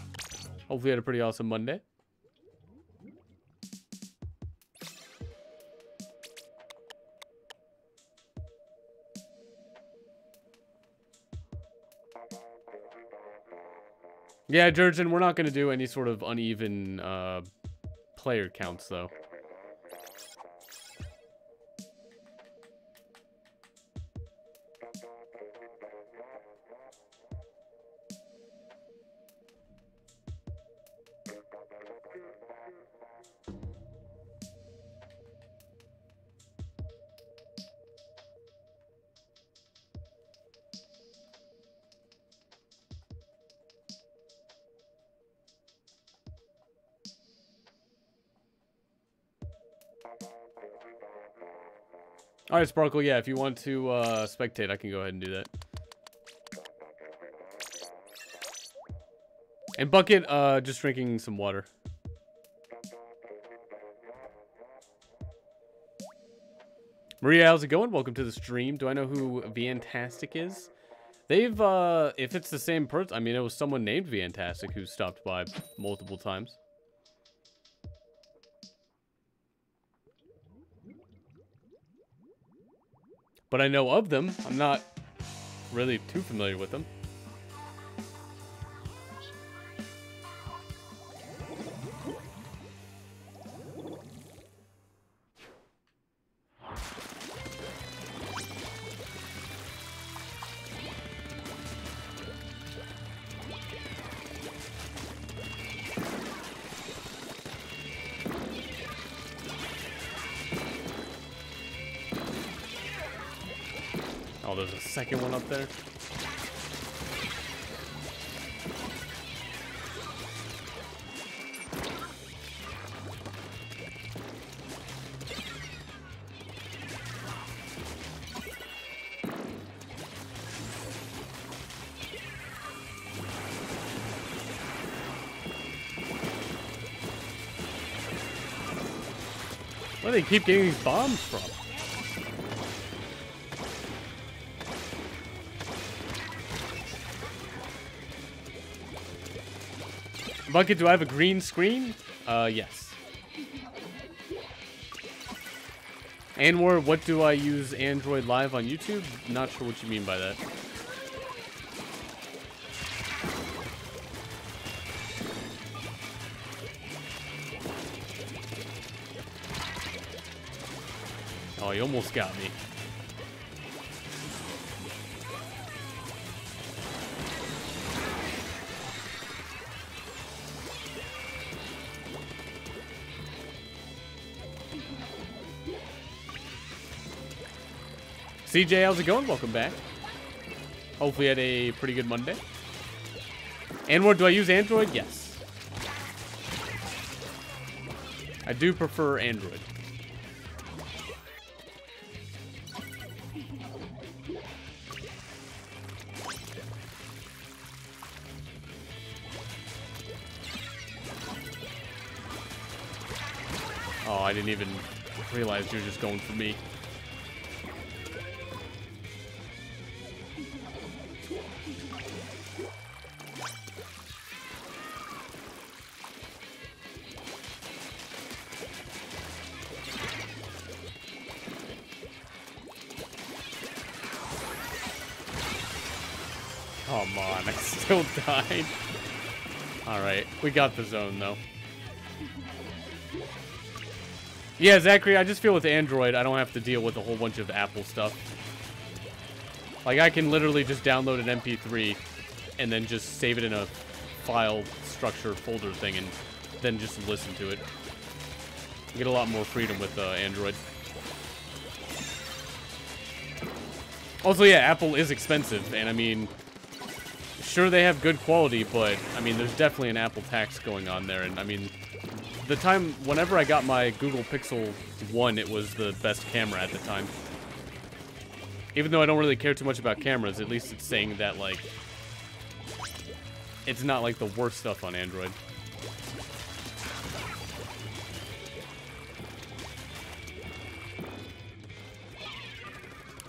A: Hopefully you had a pretty awesome Monday. Yeah, Jurgen, we're not going to do any sort of uneven player counts, though. All right, Sparkle. Yeah, if you want to spectate, I can go ahead and do that. And Bucket, just drinking some water. Maria, how's it going? Welcome to the stream. Do I know who Viantastic is? They've, if it's the same person, I mean, it was someone named Viantastic who stopped by multiple times. But I know of them. I'm not really too familiar with them. Oh, there's a second one up there. Where do they keep getting these bombs from? Bucket, do I have a green screen? Yes. Anwar, what do I use Android Live on YouTube? Not sure what you mean by that. Oh, he almost got me. CJ, how's it going? Welcome back. Hopefully you had a pretty good Monday. Android, do I use Android? Yes. I do prefer Android. Oh, I didn't even realize you were just going for me. Come on, I still died. Alright, we got the zone though. Yeah, Zachary, I just feel with Android, I don't have to deal with a whole bunch of Apple stuff. Like, I can literally just download an MP3 and then just save it in a file structure folder thing and then just listen to it. You get a lot more freedom with Android. Also, yeah, Apple is expensive, and I mean, sure they have good quality, but I mean, there's definitely an Apple tax going on there, and I mean, the time, whenever I got my Google Pixel 1, it was the best camera at the time. Even though I don't really care too much about cameras, at least it's saying that, like, it's not like the worst stuff on Android.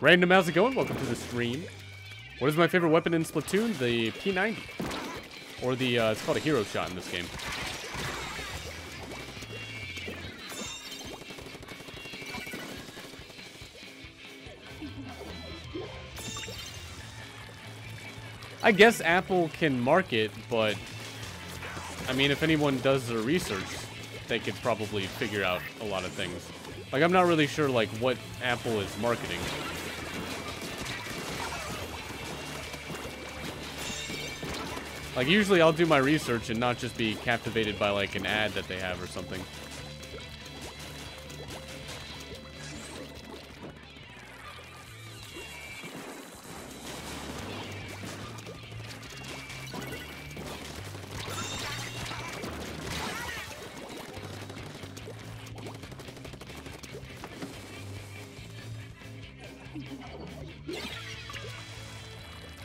A: Random, how's it going? Welcome to the stream. What is my favorite weapon in Splatoon? The P90. Or the, it's called a hero shot in this game. I guess Apple can market, but I mean, if anyone does their research, they could probably figure out a lot of things. Like, I'm not really sure, like, what Apple is marketing. Like, usually I'll do my research and not just be captivated by, like, an ad that they have or something.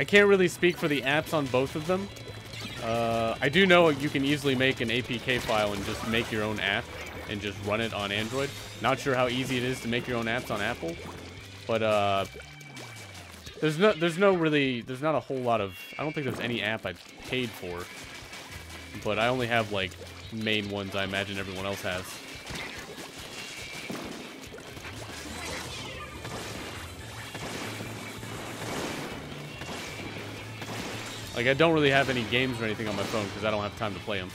A: I can't really speak for the apps on both of them. I do know you can easily make an APK file and just make your own app and just run it on Android. Not sure how easy it is to make your own apps on Apple, but there's not a whole lot of, I don't think there's any app I paid for, but I only have like main ones I imagine everyone else has. Like, I don't really have any games or anything on my phone because I don't have time to play them.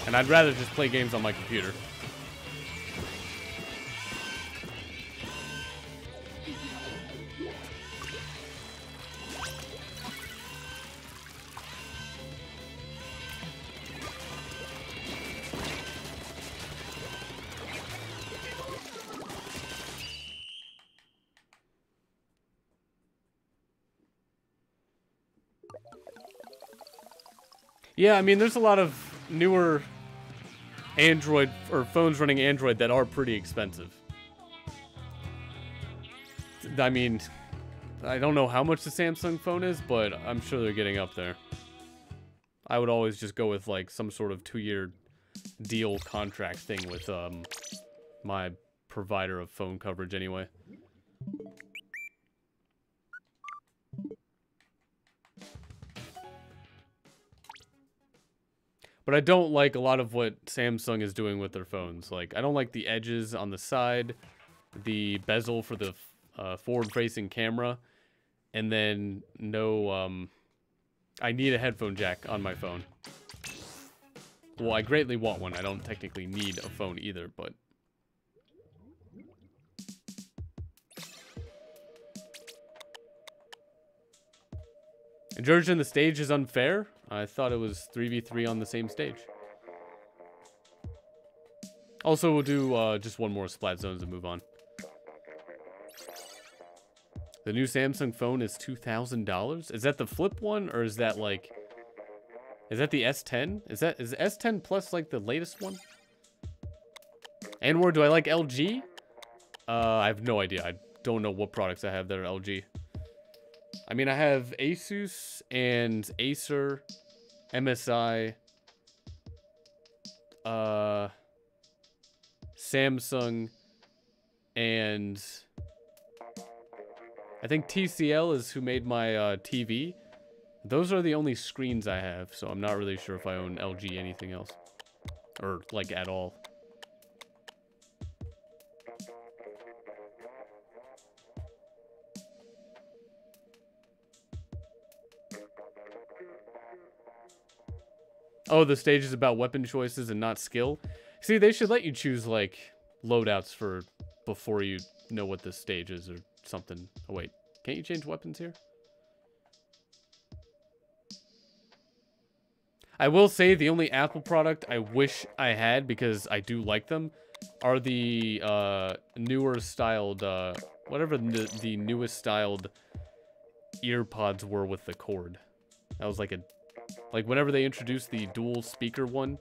A: And I'd rather just play games on my computer. Yeah, I mean, there's a lot of newer Android or phones running Android that are pretty expensive. I mean, I don't know how much the Samsung phone is, but I'm sure they're getting up there. I would always just go with like some sort of 2-year deal contract thing with my provider of phone coverage anyway. But I don't like a lot of what Samsung is doing with their phones. Like, I don't like the edges on the side, the bezel for the forward-facing camera, and then no, I need a headphone jack on my phone. Well, I greatly want one. I don't technically need a phone either, but... Inversion the stage is unfair? I thought it was 3v3 on the same stage. Also, we'll do just one more Splat Zones and move on. The new Samsung phone is $2,000? Is that the flip one, or is that like... Is that the S10? Is S10 Plus like the latest one? And where do I like LG? I have no idea. I don't know what products I have that are LG. I mean, I have Asus and Acer, MSI, Samsung, and I think TCL is who made my TV. Those are the only screens I have, so I'm not really sure if I own LG anything else, or like at all. Oh, the stage is about weapon choices and not skill. See, they should let you choose, like, loadouts for before you know what the stage is or something. Oh, wait. Can't you change weapons here? I will say the only Apple product I wish I had, because I do like them, are the newer styled, whatever the newest styled earpods were with the cord. That was like a... Like, whenever they introduced the dual speaker one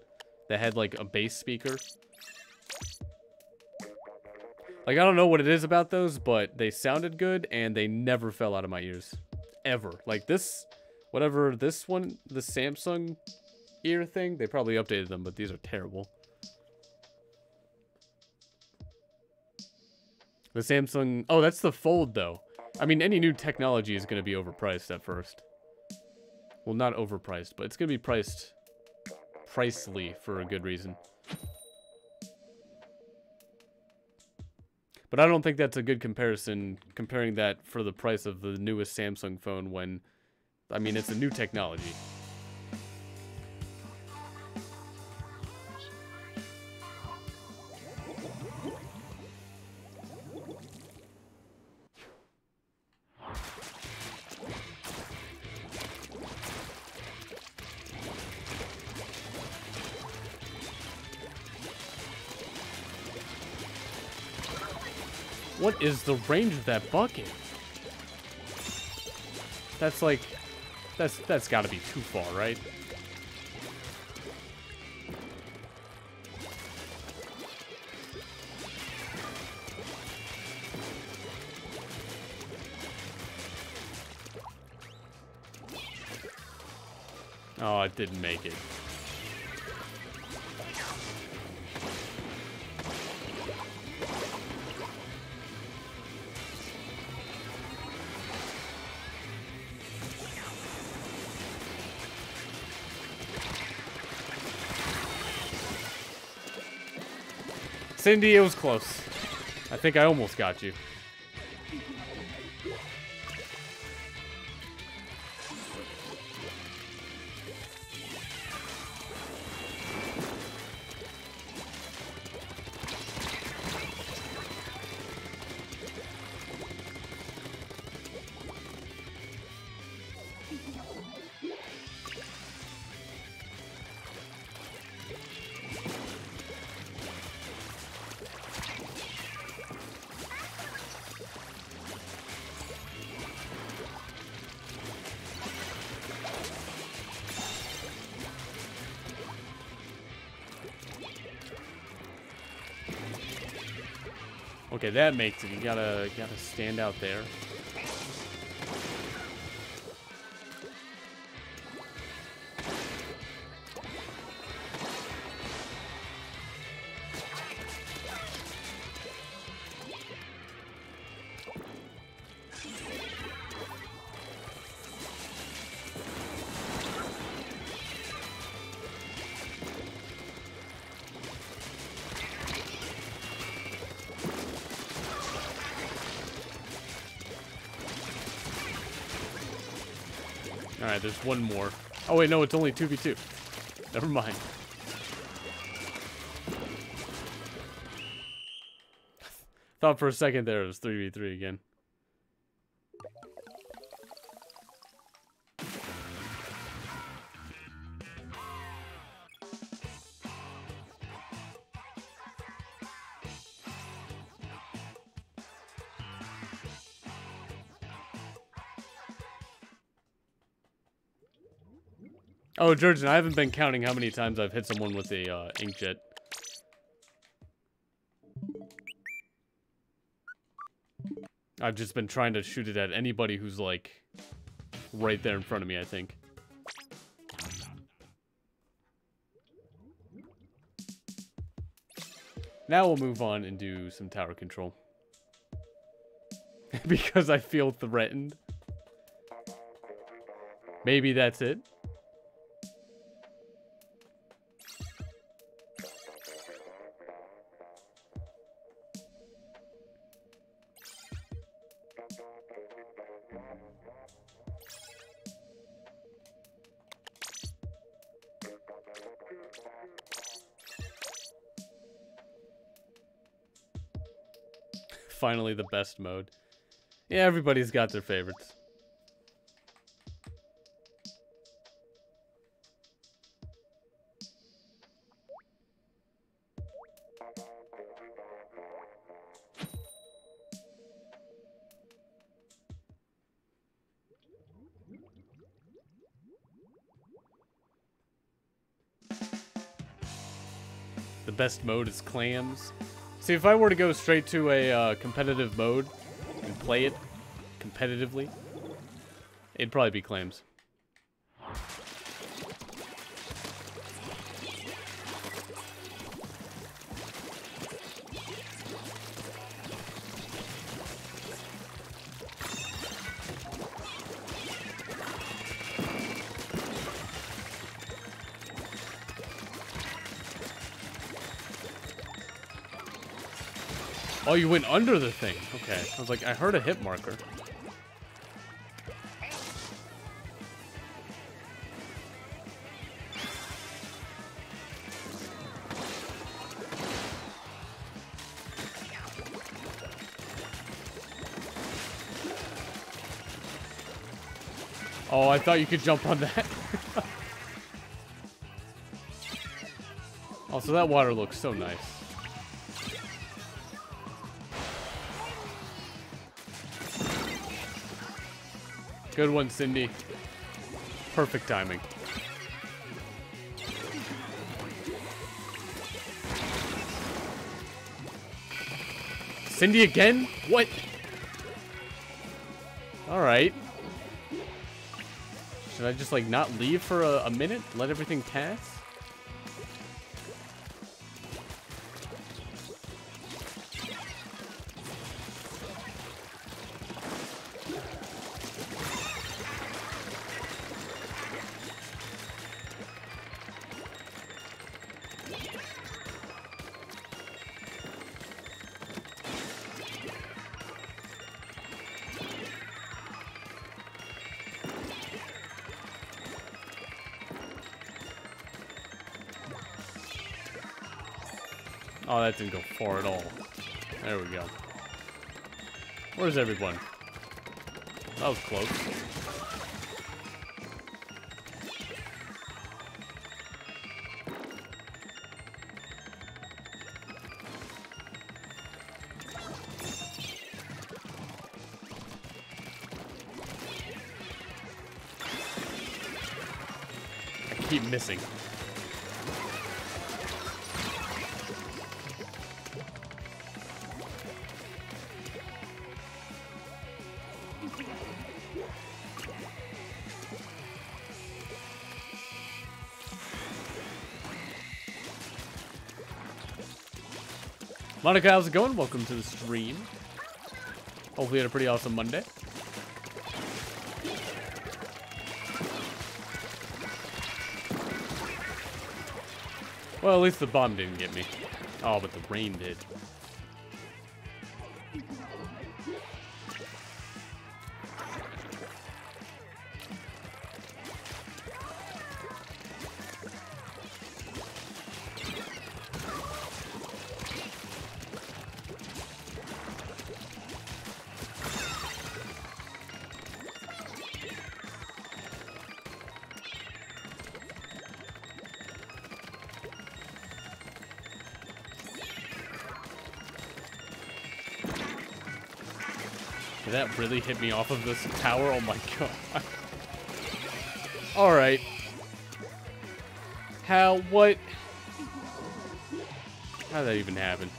A: that had, like, a bass speaker. Like, I don't know what it is about those, but they sounded good, and they never fell out of my ears. Ever. Like, this, whatever this one, the Samsung ear thing, they probably updated them, but these are terrible. The Samsung... Oh, that's the Fold, though. I mean, any new technology is going to be overpriced at first. Well, not overpriced, but it's going to be priced pricely for a good reason. But I don't think that's a good comparison, comparing that for the price of the newest Samsung phone when, I mean, it's a new technology. What is the range of that bucket? That's like, that's got to be too far, right? Oh, it didn't make it. Cindy, it was close. I think I almost got you. Okay, that makes it. You gotta stand out there. Alright, there's one more. Oh wait, no, it's only 2v2. Never mind. Thought for a second there it was 3v3 again. Oh, Georgian, I haven't been counting how many times I've hit someone with a inkjet. I've just been trying to shoot it at anybody who's, like, right there in front of me, I think. Now we'll move on and do some tower control. Because I feel threatened. Maybe that's it. Finally the best mode. Yeah, everybody's got their favorites. The best mode is clams. See, if I were to go straight to a competitive mode and play it competitively, it'd probably be clams. Oh, you went under the thing. Okay. I was like, I heard a hit marker. Oh, I thought you could jump on that. Also, that water looks so nice. Good one, Cindy. Perfect timing. Cindy again? What? All right. Should I just, like, not leave for a minute? Let everything pass? Oh, that didn't go far at all. There we go. Where's everyone? That was close. I keep missing. Monica, how's it going? Welcome to the stream. Hopefully you had a pretty awesome Monday. Well, at least the bomb didn't get me. Oh, but the rain did. Did that really hit me off of this tower? Oh my god. Alright. What? How did that even happen?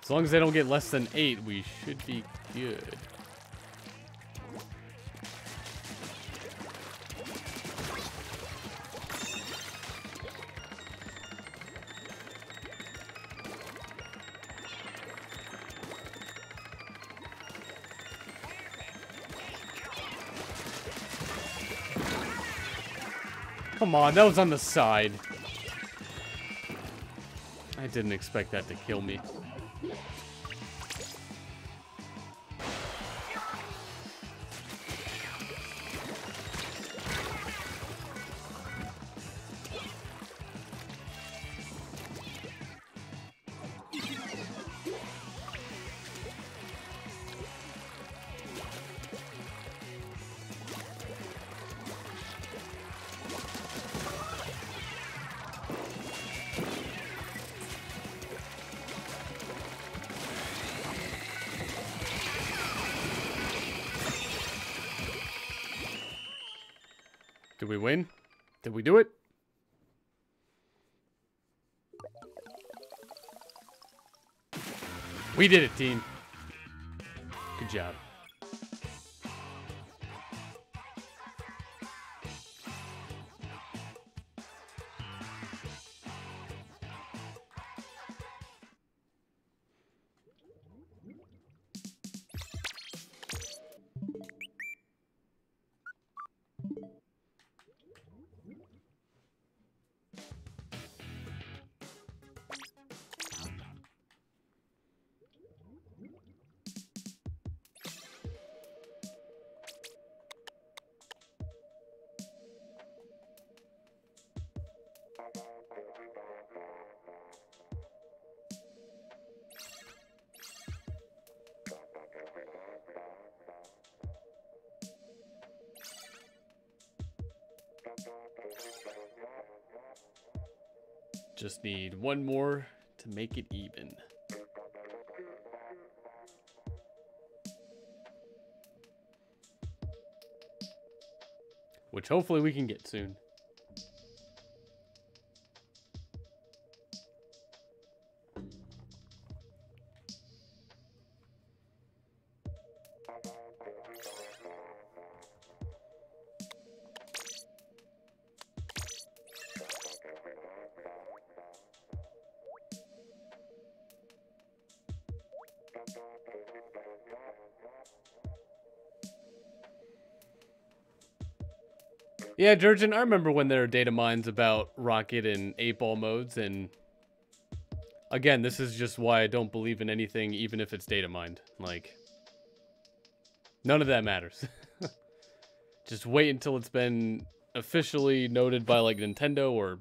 A: As long as they don't get less than 8, we should be good. Come on, that was on the side. I didn't expect that to kill me. Did we win? Did we do it? We did it, team. Good job. Just need one more to make it even. which hopefully we can get soon. Yeah, Jurgen, I remember when there were data mines about Rocket and 8-ball modes, and again, this is just why I don't believe in anything, even if it's data mined. Like, none of that matters. Just wait until it's been officially noted by, like, Nintendo or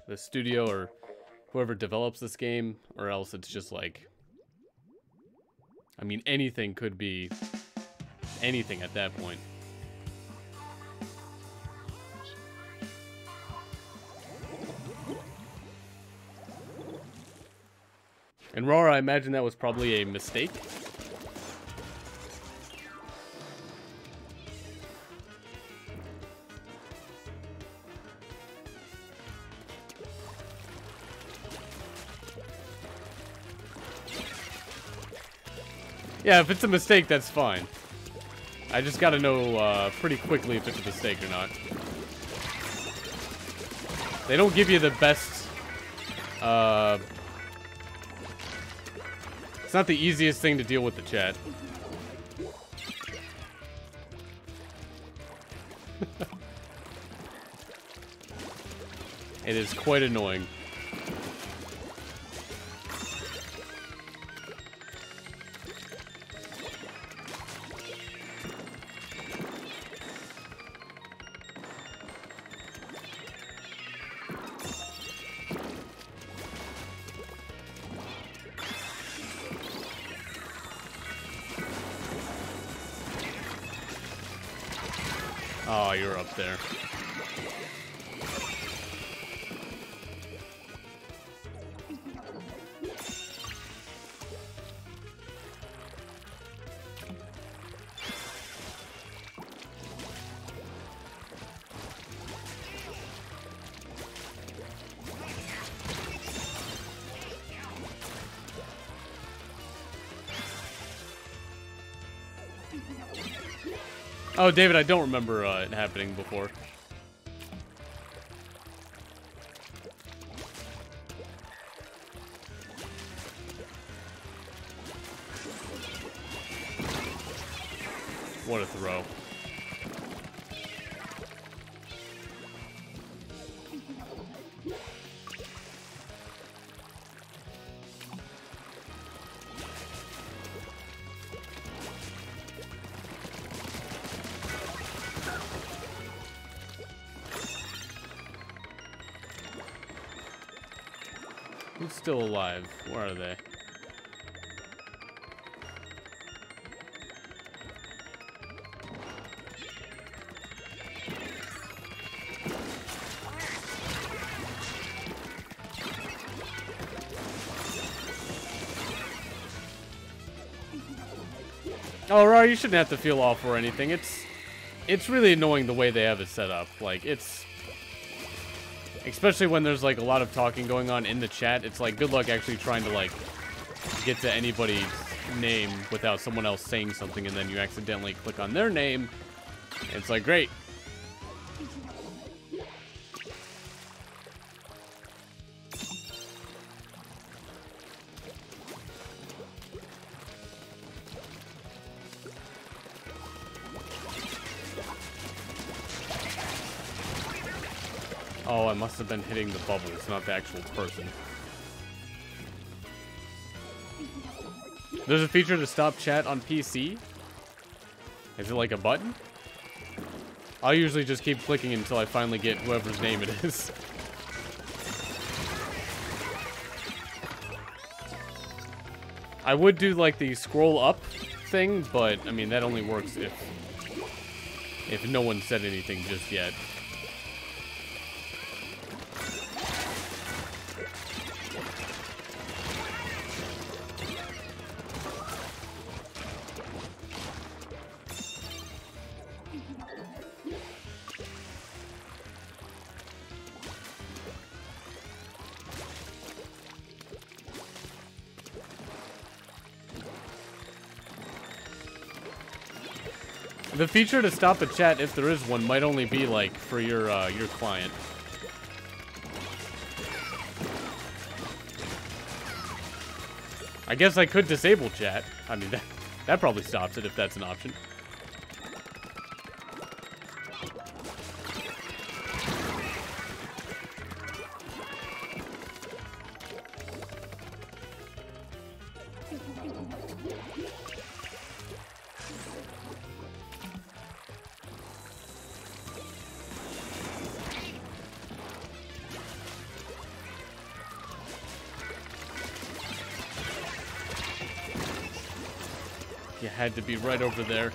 A: the studio or whoever develops this game, or else it's just like, I mean, anything could be anything at that point. And Rora, I imagine that was probably a mistake. Yeah, if it's a mistake, that's fine. I just gotta know pretty quickly if it's a mistake or not. They don't give you the best... It's not the easiest thing to deal with the chat. It is quite annoying. Oh, you're up there. Oh, David, I don't remember it happening before. What a throw. Who's still alive? Where are they? Oh, Rar, you shouldn't have to feel awful or anything. It's really annoying the way they have it set up. Like, it's... Especially when there's, like, a lot of talking going on in the chat. It's like, good luck actually trying to, like, get to anybody's name without someone else saying something, and then you accidentally click on their name. And it's like, great. Oh, I must have been hitting the bubbles, not the actual person. There's a feature to stop chat on PC? Is it like a button? I'll usually just keep clicking until I finally get whoever's name it is. I would do like the scroll up thing, but I mean that only works if no one said anything just yet. The feature to stop a chat, if there is one, might only be like for your client. I guess I could disable chat. I mean, that probably stops it if that's an option. You had to be right over there.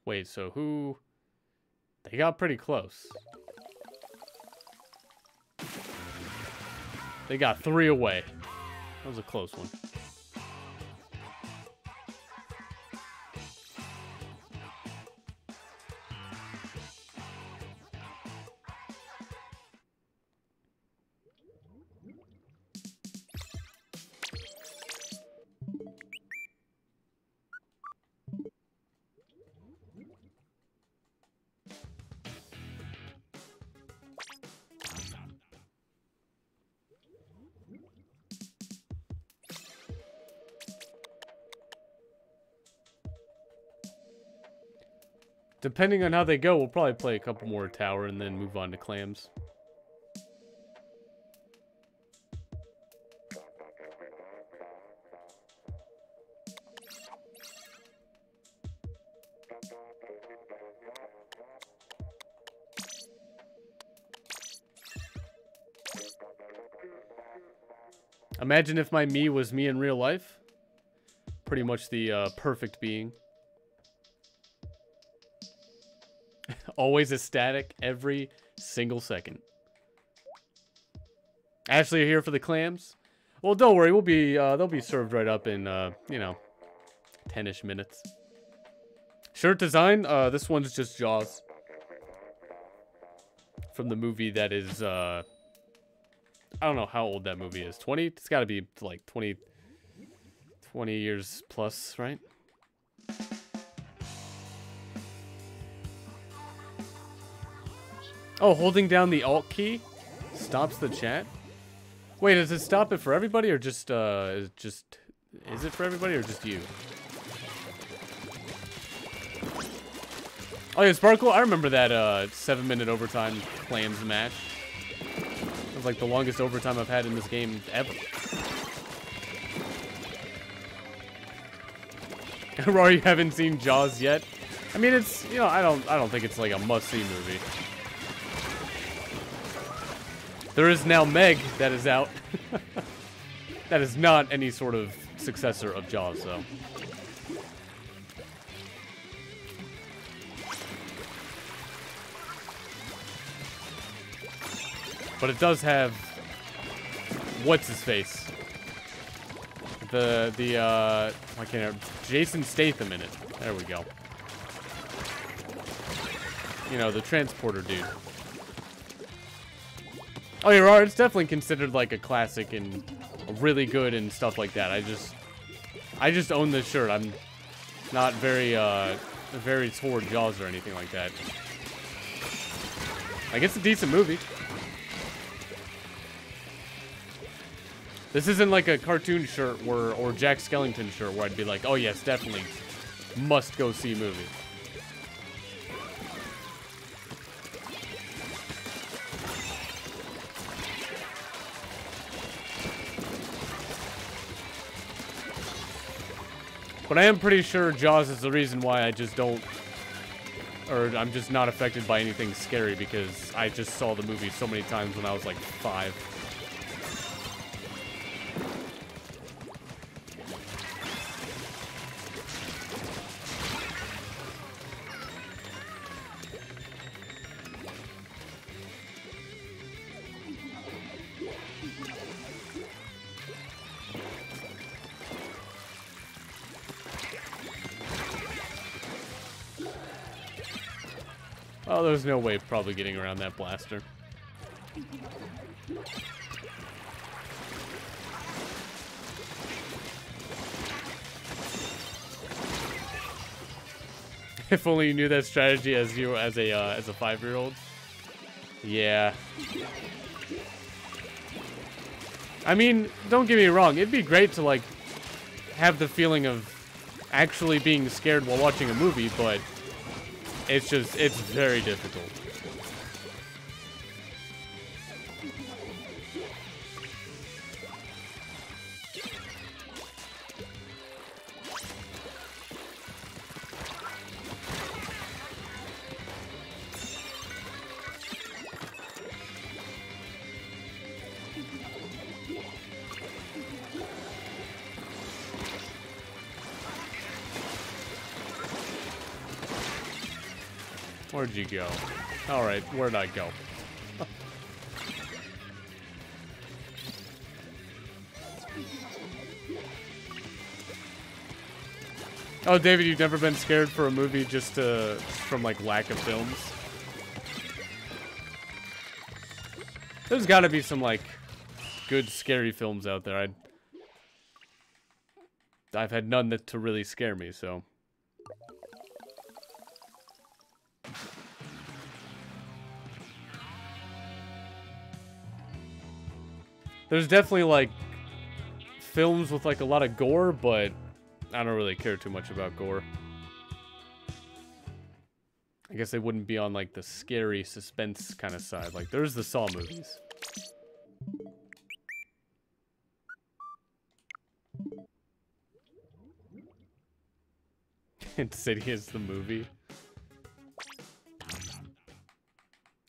A: Wait, so who... They got pretty close. They got 3 away. That was a close one. Depending on how they go, we'll probably play a couple more tower and then move on to clams. Imagine if my me was me in real life. Pretty much the perfect being. Always ecstatic every single second. Ashley, are here for the clams? Well, don't worry. We'll be they'll be served right up in you know, 10-ish minutes. Shirt design. This one's just Jaws. From the movie that is I don't know how old that movie is. 20? It's got to be like 20 years plus, right? Oh, holding down the Alt key stops the chat? Wait, does it stop it for everybody or just, is it for everybody or just you? Oh yeah, Sparkle, I remember that 7-minute overtime clams match. It was like the longest overtime I've had in this game ever. Rory, you haven't seen Jaws yet? I mean, it's, you know, I don't think it's like a must-see movie. There is now Meg that is out. That is not any sort of successor of Jaws, though. But it does have what's his face? I can't remember. Jason Statham in it. There we go. You know, the transporter dude. Oh, you're right. It's definitely considered like a classic and really good and stuff like that. I just own this shirt. I'm not very toward Jaws or anything like that. Like, it's a decent movie. This isn't like a cartoon shirt or Jack Skellington shirt where I'd be like, oh yes, definitely must go see movie. But I am pretty sure Jaws is the reason why I just don't, or I'm just not affected by anything scary, because I just saw the movie so many times when I was like 5. Oh, there's no way of probably getting around that blaster. If only you knew that strategy as a 5-year-old. Yeah. I mean, don't get me wrong. It'd be great to like have the feeling of actually being scared while watching a movie, but it's very difficult. Where'd you go? Alright, where'd I go? Oh, David, you've never been scared for a movie just from like lack of films? There's gotta be some like good scary films out there. I've had none to really scare me, so. There's definitely, like, films with, like, a lot of gore, but I don't really care too much about gore. I guess they wouldn't be on, like, the scary suspense kind of side. Like, there's the Saw movies. Insidious the movie.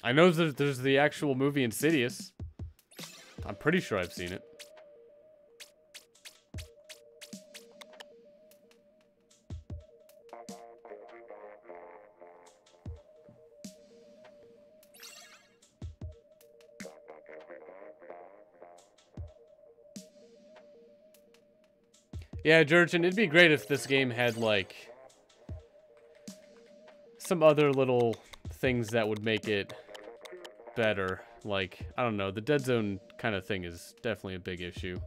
A: I know there's the actual movie Insidious. I'm pretty sure I've seen it. Yeah, Jurgen, it'd be great if this game had, like, some other little things that would make it better. Like, I don't know, the dead zone kind of thing is definitely a big issue.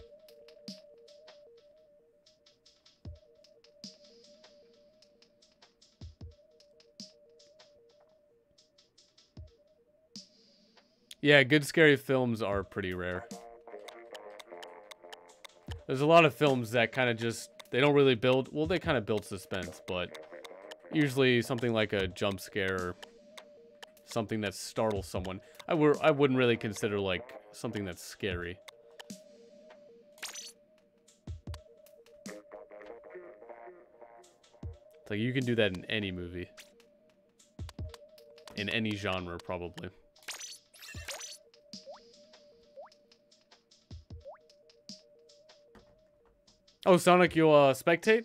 A: Yeah, good scary films are pretty rare. There's a lot of films that kind of just, they don't really build, well, they kind of build suspense, but usually something like a jump scare or something that startles someone. I wouldn't really consider, like, something that's scary. It's like, you can do that in any movie. In any genre, probably. Oh, Sonic, you'll spectate?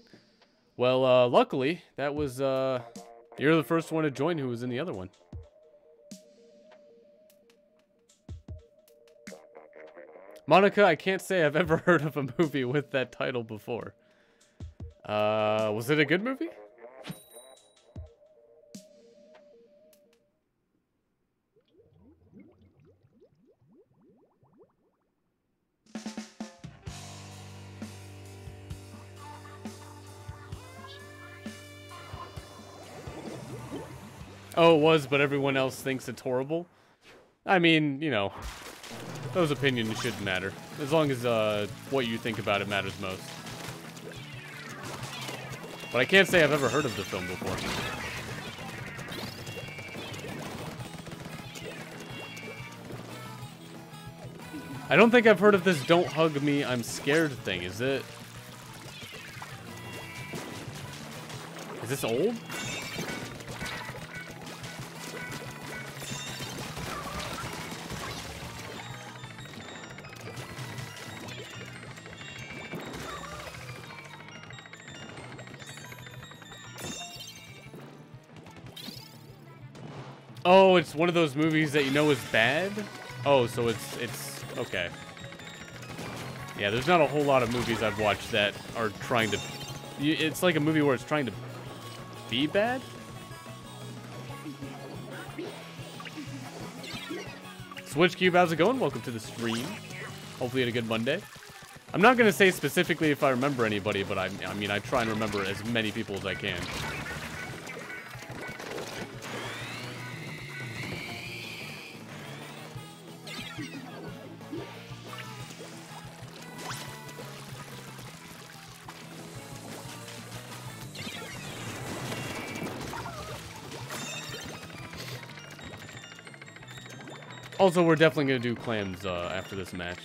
A: Well, luckily, that was, you're the first one to join who was in the other one. Monica, I can't say I've ever heard of a movie with that title before. Was it a good movie? Oh, it was, but everyone else thinks it's horrible? I mean, you know, those opinions shouldn't matter. As long as what you think about it matters most. But I can't say I've ever heard of the film before. I don't think I've heard of this "Don't Hug Me, I'm Scared" thing. Is it? Is this old? Oh, it's one of those movies that you know is bad? Oh, so it's okay. Yeah, there's not a whole lot of movies I've watched that are trying to... It's like a movie where it's trying to be bad? Switch Cube, how's it going? Welcome to the stream. Hopefully you had a good Monday. I'm not going to say specifically if I remember anybody, but I mean, I try and remember as many people as I can. Also, we're definitely going to do clams after this match.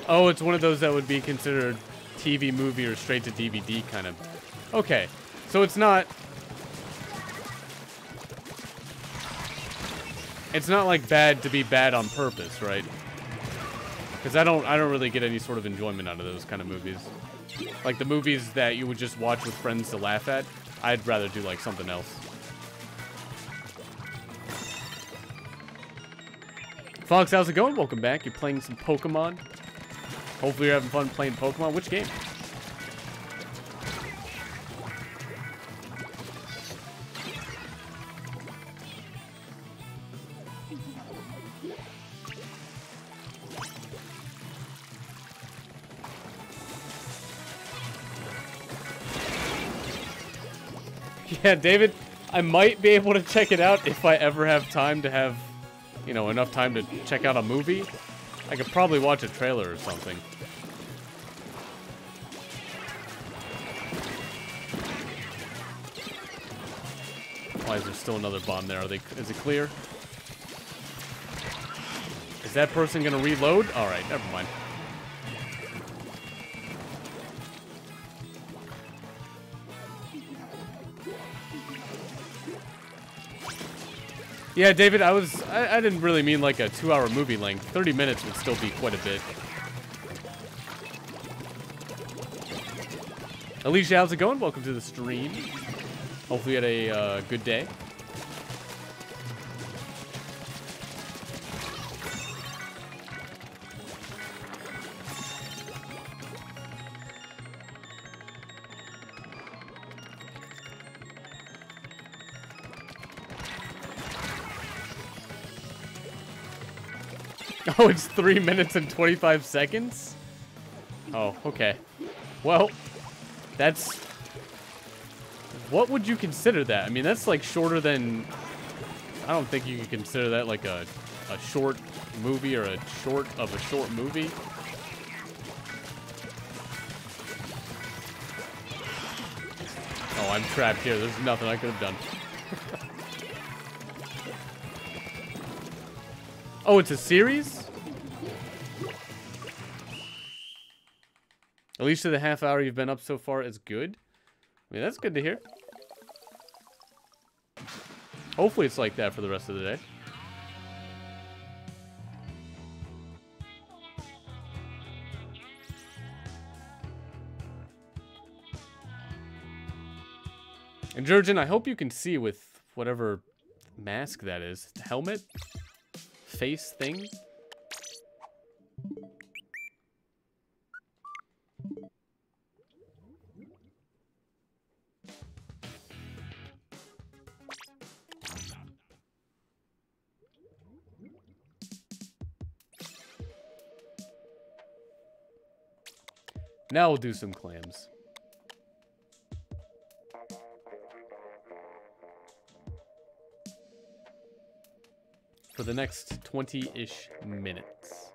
A: Oh, it's one of those that would be considered TV, movie, or straight to DVD kind of. Okay, so it's not... It's not like bad to be bad on purpose, right? Because I don't really get any sort of enjoyment out of those kind of movies. Like the movies that you would just watch with friends to laugh at, I'd rather do like something else. Fox, how's it going? Welcome back. You're playing some Pokemon. Hopefully you're having fun playing Pokemon. Which game? Yeah, David, I might be able to check it out if I ever have time to have, you know, enough time to check out a movie. I could probably watch a trailer or something. Why is there still another bomb there? Is it clear? Is that person gonna reload? Alright, never mind. Yeah, David, I didn't really mean like a 2-hour movie length. 30 minutes would still be quite a bit. Alicia, how's it going? Welcome to the stream. Hopefully you had a good day. Oh, it's 3 minutes and 25 seconds? Oh, okay. Well, that's... What would you consider that? I mean, that's like shorter than... I don't think you could consider that like a short movie or a short of a short movie. Oh, I'm trapped here. There's nothing I could have done. Oh, it's a series? At least to the half hour you've been up so far is good. I mean, that's good to hear. Hopefully it's like that for the rest of the day. And Jurgen, I hope you can see with whatever mask that is. The helmet? Face thing? Now we'll do some clams. For the next 20-ish minutes.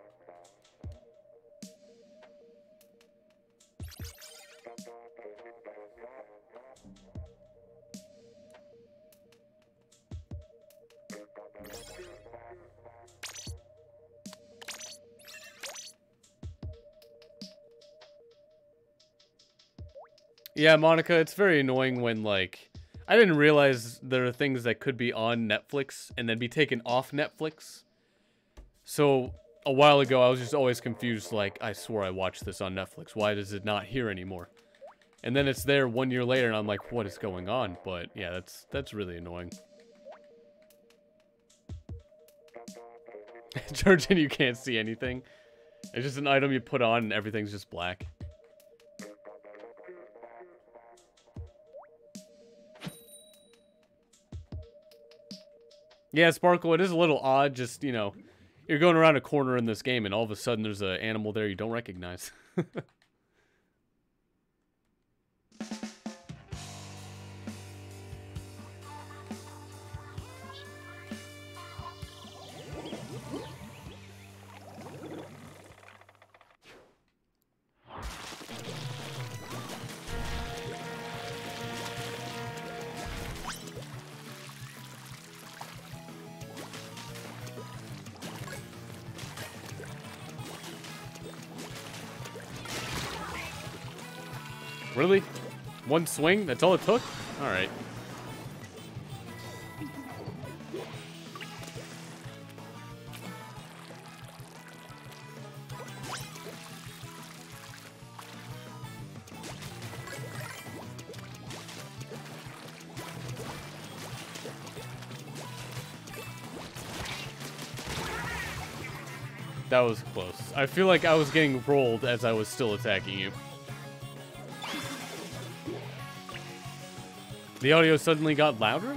A: Yeah, Monica, it's very annoying when, like, I didn't realize there are things that could be on Netflix and then be taken off Netflix. So, a while ago, I was just always confused, like, I swore I watched this on Netflix. Why is it not here anymore? And then it's there 1 year later, and I'm like, what is going on? But, yeah, that's really annoying. Georgian, you can't see anything. It's just an item you put on and everything's just black. Yeah, Sparkle, it is a little odd, just, you know, you're going around a corner in this game and all of a sudden there's an animal there you don't recognize. Really? One swing? That's all it took? Alright. That was close. I feel like I was getting rolled as I was still attacking you. The audio suddenly got louder?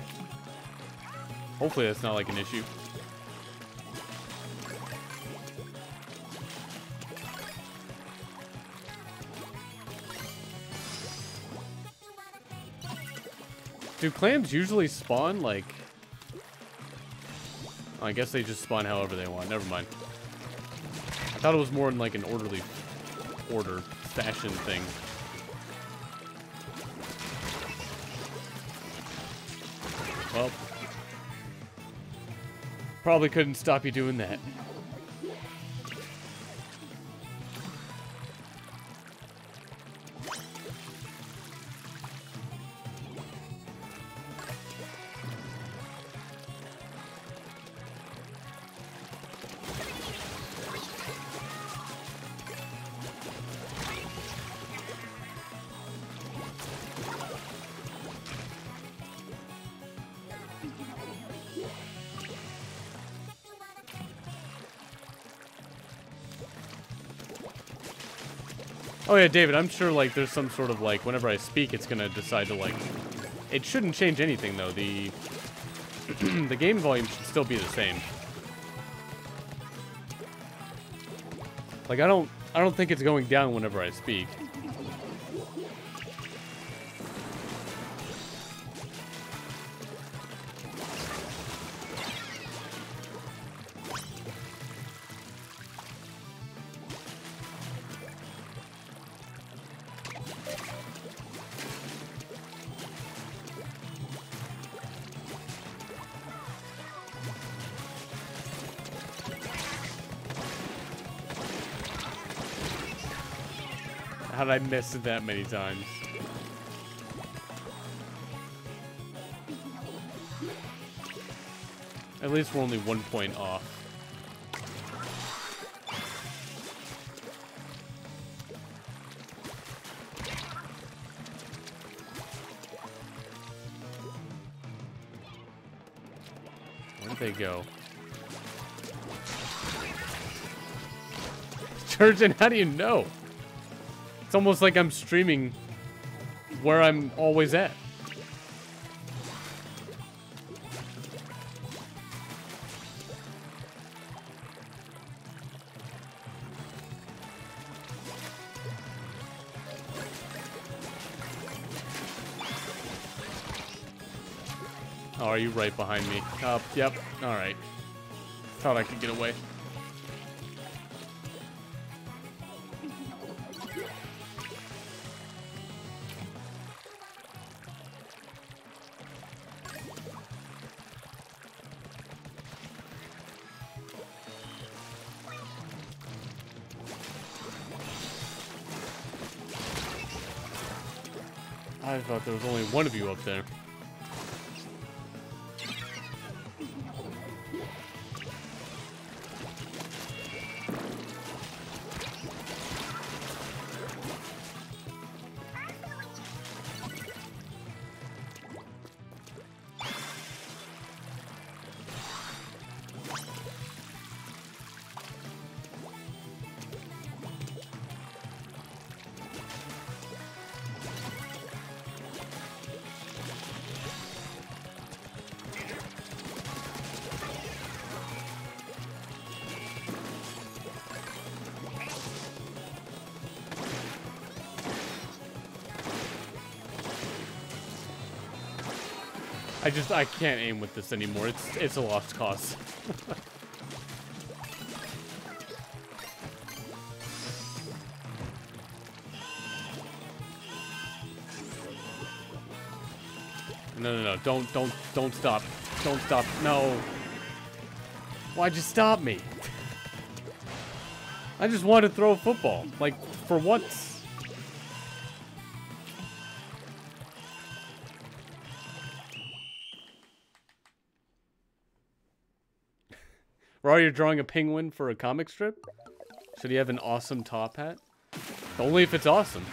A: Hopefully that's not like an issue. Do clams usually spawn like... Oh, I guess they just spawn however they want. Never mind. I thought it was more in like an orderly order fashion thing. Well, probably couldn't stop you doing that. Oh yeah, David, I'm sure like there's some sort of like whenever I speak it's gonna decide to like it shouldn't change anything though. The the game volume should still be the same. Like I don't think it's going down whenever I speak. How did I miss it that many times? At least we're only 1 point off. Where did they go? Churchin, how do you know? It's almost like I'm streaming where I'm always at. Oh, are you right behind me? Yep. Alright. Thought I could get away. I thought there was only one of you up there. I can't aim with this anymore. It's a lost cause. No. Don't stop. Don't stop. No. Why'd you stop me? I just wanted to throw a football. Like, for once. Raw, you're drawing a penguin for a comic strip? Should he have an awesome top hat? Only if it's awesome.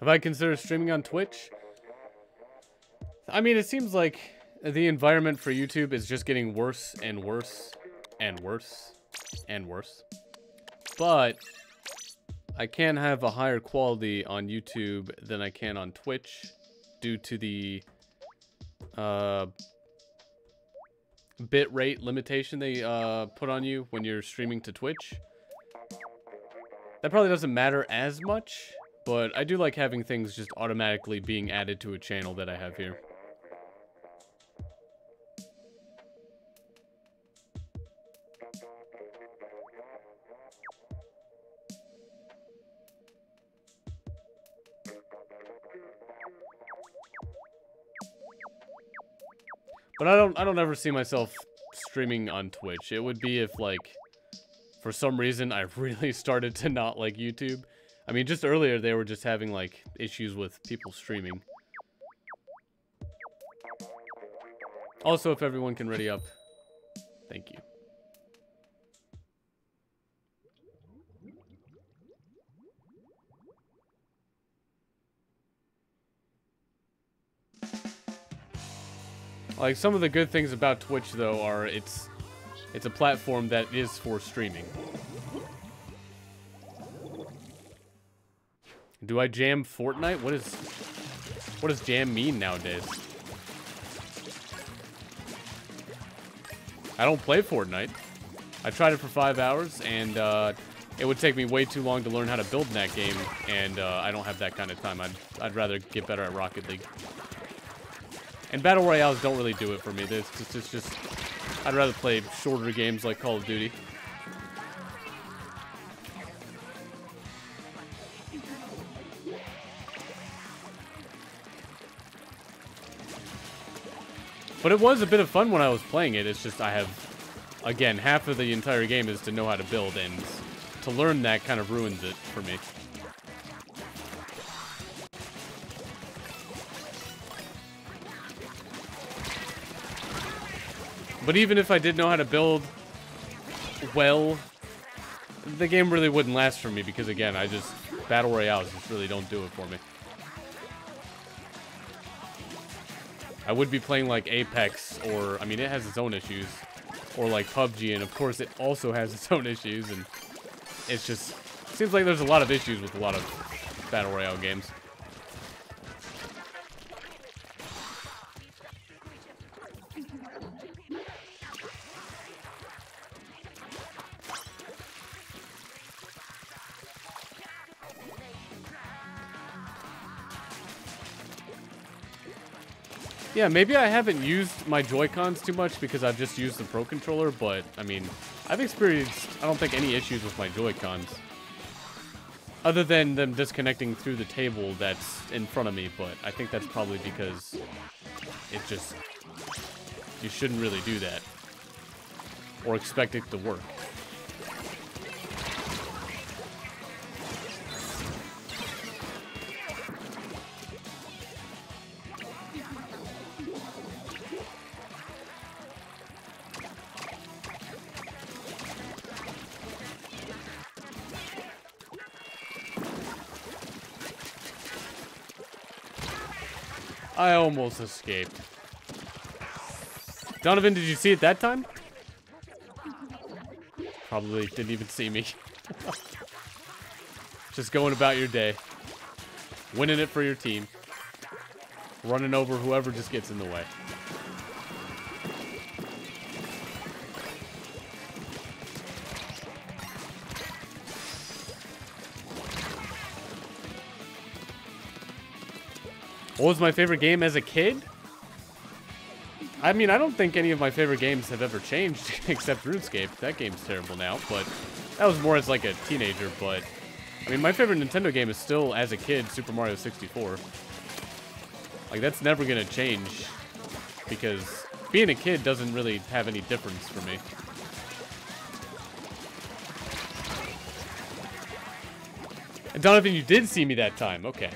A: Have I considered streaming on Twitch? I mean, it seems like the environment for YouTube is just getting worse and worse and worse and worse. But I can have a higher quality on YouTube than I can on Twitch due to the bit rate limitation they put on you when you're streaming to Twitch. That probably doesn't matter as much, but I do like having things just automatically being added to a channel that I have here. But I don't ever see myself streaming on Twitch. It would be if, like, for some reason I really started to not like YouTube. I mean, just earlier they were just having, like, issues with people streaming. Also, if everyone can ready up. Thank you. Like, some of the good things about Twitch, though, are it's a platform that is for streaming. Do I jam Fortnite? What does jam mean nowadays? I don't play Fortnite. I tried it for 5 hours, and it would take me way too long to learn how to build in that game, and I don't have that kind of time. I'd rather get better at Rocket League. And Battle Royales don't really do it for me. It's just I'd rather play shorter games like Call of Duty. But it was a bit of fun when I was playing it. It's just I have, again, half of the entire game is to know how to build, and to learn that kind of ruins it for me. But even if I did know how to build well, the game really wouldn't last for me because, again, Battle Royales just really don't do it for me. I would be playing like Apex, or, I mean, it has its own issues, or like PUBG, and of course it also has its own issues, and it's just, seems like there's a lot of issues with a lot of Battle Royale games. Yeah, maybe I haven't used my Joy-Cons too much because I've just used the Pro Controller, but, I mean, I've experienced, I don't think, any issues with my Joy-Cons. Other than them disconnecting through the table that's in front of me, but I think that's probably because it just, you shouldn't really do that. Or expect it to work. I almost escaped. Donovan, did you see it that time? Probably didn't even see me. Just going about your day. Winning it for your team. Running over whoever just gets in the way. What was my favorite game as a kid? I mean, I don't think any of my favorite games have ever changed, except RuneScape. That game's terrible now, but that was more as like a teenager, but... I mean, my favorite Nintendo game is still, as a kid, Super Mario 64. Like, that's never gonna change, because being a kid doesn't really have any difference for me. And Donovan, you did see me that time. Okay.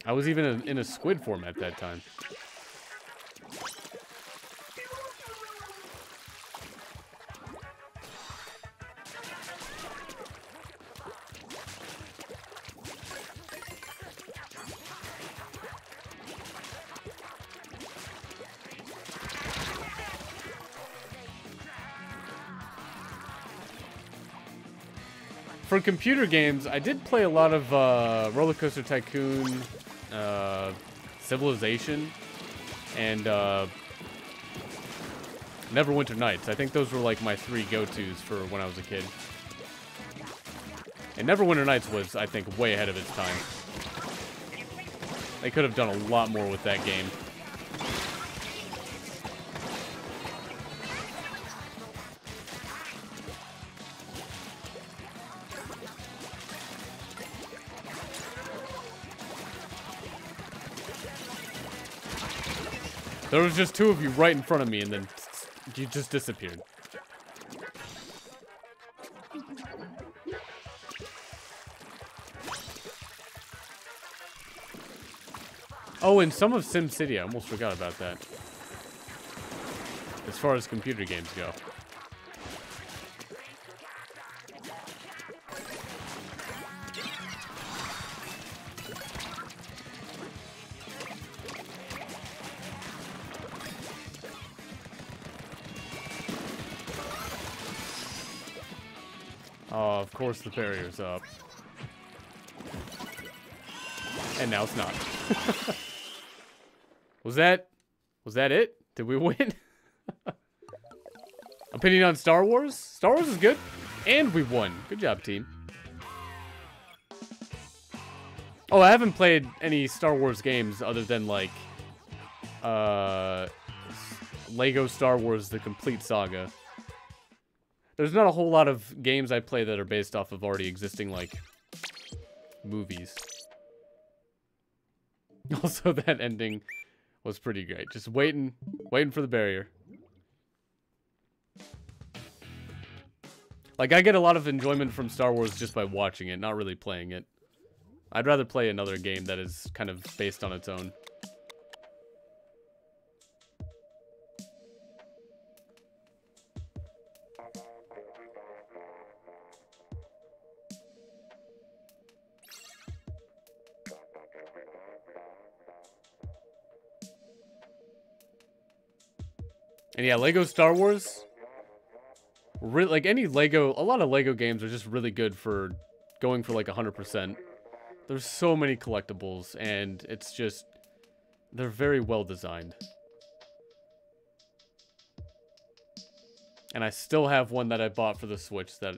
A: I was even in a squid form at that time. For computer games, I did play a lot of Roller Coaster Tycoon, Civilization, and Neverwinter Nights. I think those were like my 3 go-tos for when I was a kid. And Neverwinter Nights was, I think, way ahead of its time. They could have done a lot more with that game. There was just 2 of you right in front of me, and then you just disappeared. Oh, and some of SimCity. I almost forgot about that. As far as computer games go. Oh, of course the barrier's up. And now it's not. Was that it? Did we win? Opinion on Star Wars? Star Wars is good. And we won. Good job, team. Oh, I haven't played any Star Wars games other than, like, Lego Star Wars The Complete Saga. There's not a whole lot of games I play that are based off of already existing, like, movies. Also, that ending was pretty great. Just waiting for the barrier. Like, I get a lot of enjoyment from Star Wars just by watching it, not really playing it. I'd rather play another game that is kind of based on its own. And yeah, Lego Star Wars, like any Lego, a lot of Lego games are just really good for going for like 100%. There's so many collectibles, and it's just, they're very well designed. And I still have one that I bought for the Switch that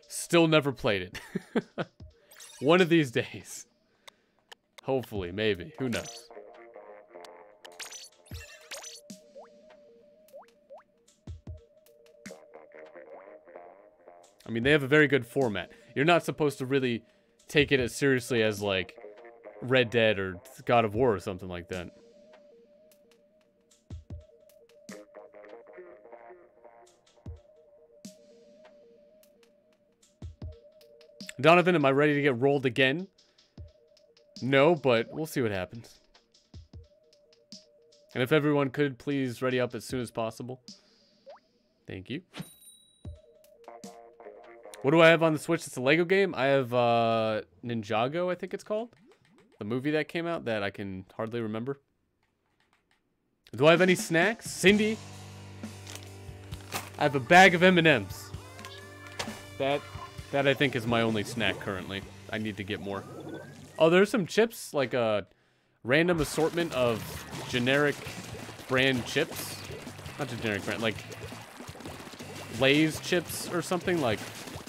A: still never played it. One of these days. Hopefully, maybe, who knows. I mean, they have a very good format. You're not supposed to really take it as seriously as, like, Red Dead or God of War or something like that. Donovan, am I ready to get rolled again? No, but we'll see what happens. And if everyone could please ready up as soon as possible. Thank you. What do I have on the Switch? It's a Lego game. I have Ninjago, I think it's called. The movie that came out that I can hardly remember. Do I have any snacks? Cindy? I have a bag of M&Ms. That I think is my only snack currently. I need to get more. Oh, there's some chips, like a random assortment of generic brand chips. Not generic brand, like Lay's chips or something, like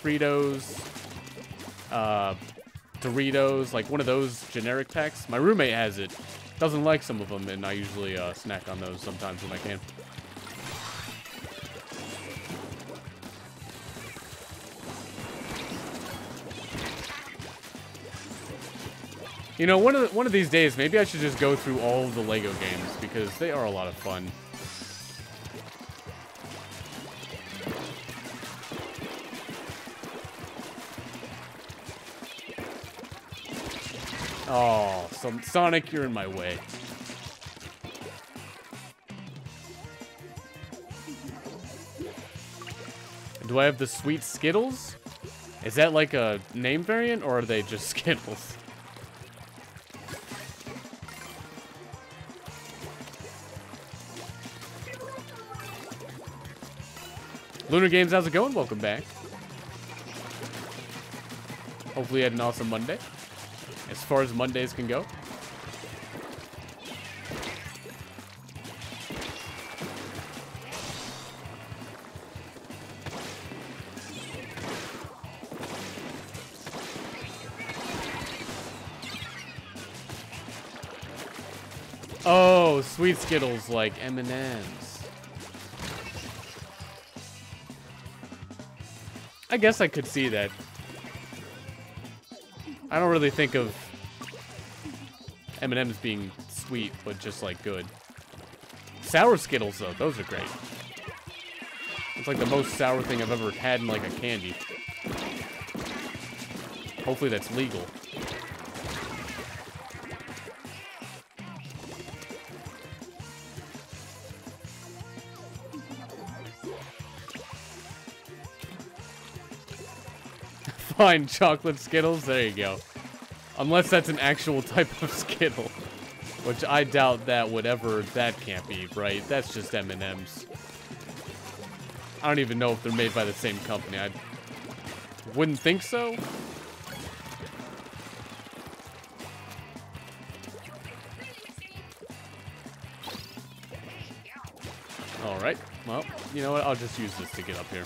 A: Fritos, Doritos, like one of those generic packs. My roommate has it. Doesn't like some of them, and I usually snack on those sometimes when I can. You know, one of these days, maybe I should just go through all of the Lego games, because they are a lot of fun. Oh, Sonic, you're in my way. Do I have the sweet Skittles? Is that like a name variant, or are they just Skittles? Lunar Games, how's it going? Welcome back. Hopefully you had an awesome Monday. As far as Mondays can go. Oh, sweet Skittles like M&Ms. I guess I could see that. I don't really think of M&M's being sweet, but just like good. Sour Skittles though, those are great. It's like the most sour thing I've ever had in like a candy. Hopefully that's legal. Fine, chocolate Skittles, there you go. Unless that's an actual type of Skittle. Which I doubt that that can't be, right? That's just M&M's. I don't even know if they're made by the same company. I wouldn't think so. Alright, well, you know what? I'll just use this to get up here.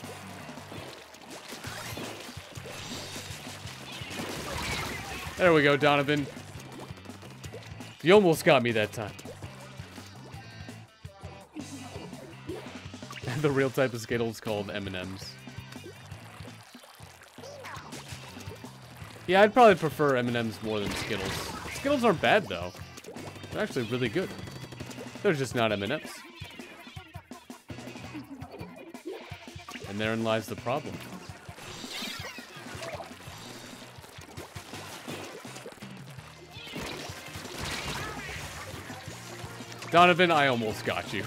A: There we go, Donovan. You almost got me that time. The real type of Skittles called M&M's. Yeah, I'd probably prefer M&M's more than Skittles. Skittles aren't bad, though. They're actually really good. They're just not M&M's. And therein lies the problem. Donovan, I almost got you.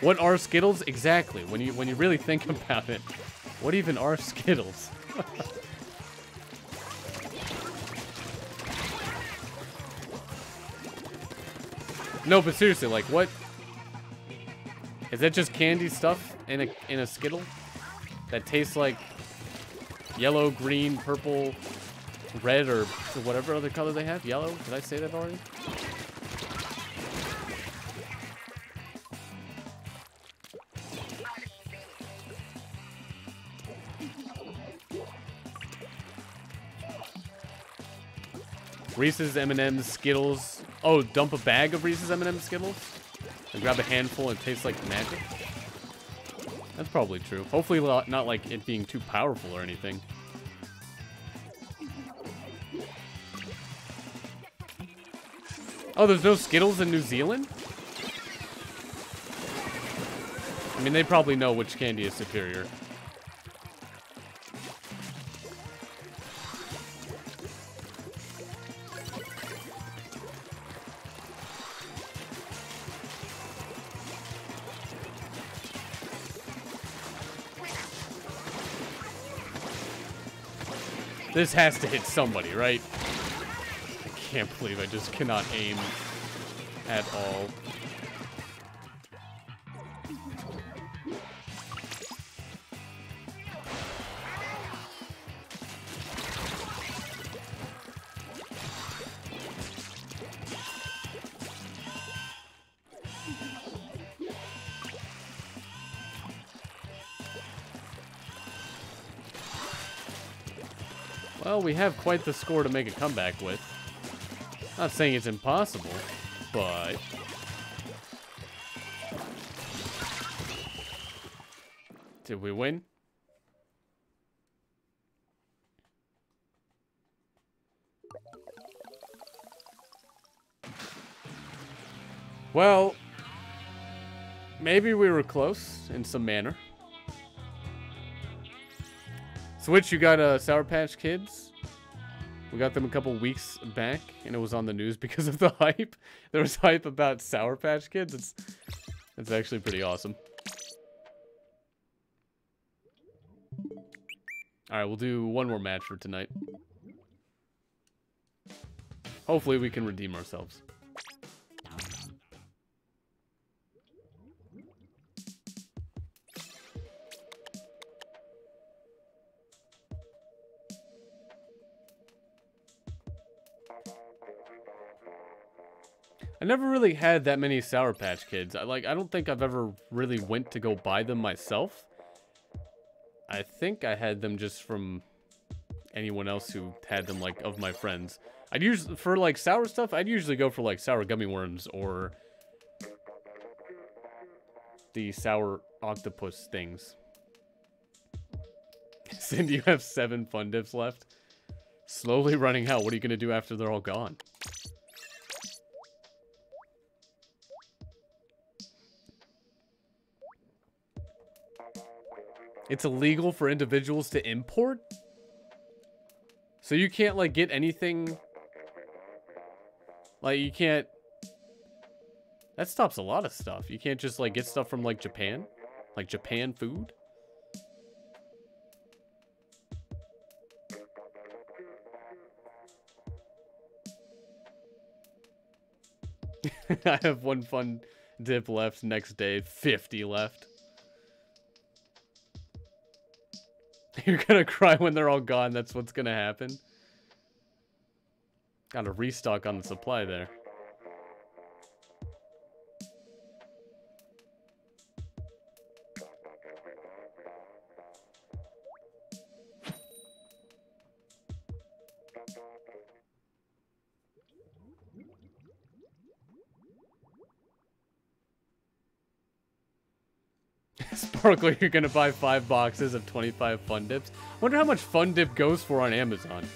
A: What are Skittles? Exactly. When you really think about it, what even are Skittles? No, but seriously, like, what? Is that just candy stuff in a Skittle that tastes like yellow, green, purple, red, or whatever other color they have? Yellow? Did I say that already? Reese's, M&M's, Skittles. Oh, dump a bag of Reese's, M&M's, Skittles? And grab a handful and it tastes like magic? That's probably true. Hopefully not like it being too powerful or anything. Oh, there's no Skittles in New Zealand? I mean, they probably know which candy is superior. This has to hit somebody, right? can't believe I just cannot aim at all. Well, we have quite the score to make a comeback with. Not saying it's impossible, but... Did we win? Well, maybe we were close in some manner. Switch, you got Sour Patch Kids. We got them a couple weeks back, and it was on the news because of the hype. There was hype about Sour Patch Kids. It's actually pretty awesome. Alright, we'll do one more match for tonight. Hopefully we can redeem ourselves. I never really had that many Sour Patch Kids. I don't think I've ever really went to go buy them myself. I think I had them just from anyone else who had them, like, of my friends. I'd usually, for like sour stuff, I'd usually go for like sour gummy worms or the sour octopus things. Cindy, you have 7 fun dips left. Slowly running out. What are you gonna do after they're all gone? It's illegal for individuals to import? So you can't, like, get anything... Like, you can't... That stops a lot of stuff. You can't just, like, get stuff from, like, Japan? Like, Japan food? I have 1 fun dip left. Next day, 50 left. You're gonna cry when they're all gone. That's what's gonna happen. Got a restock on the supply there. Sparkler, you're gonna buy 5 boxes of 25 fun dips. Wonder how much fun dip goes for on Amazon.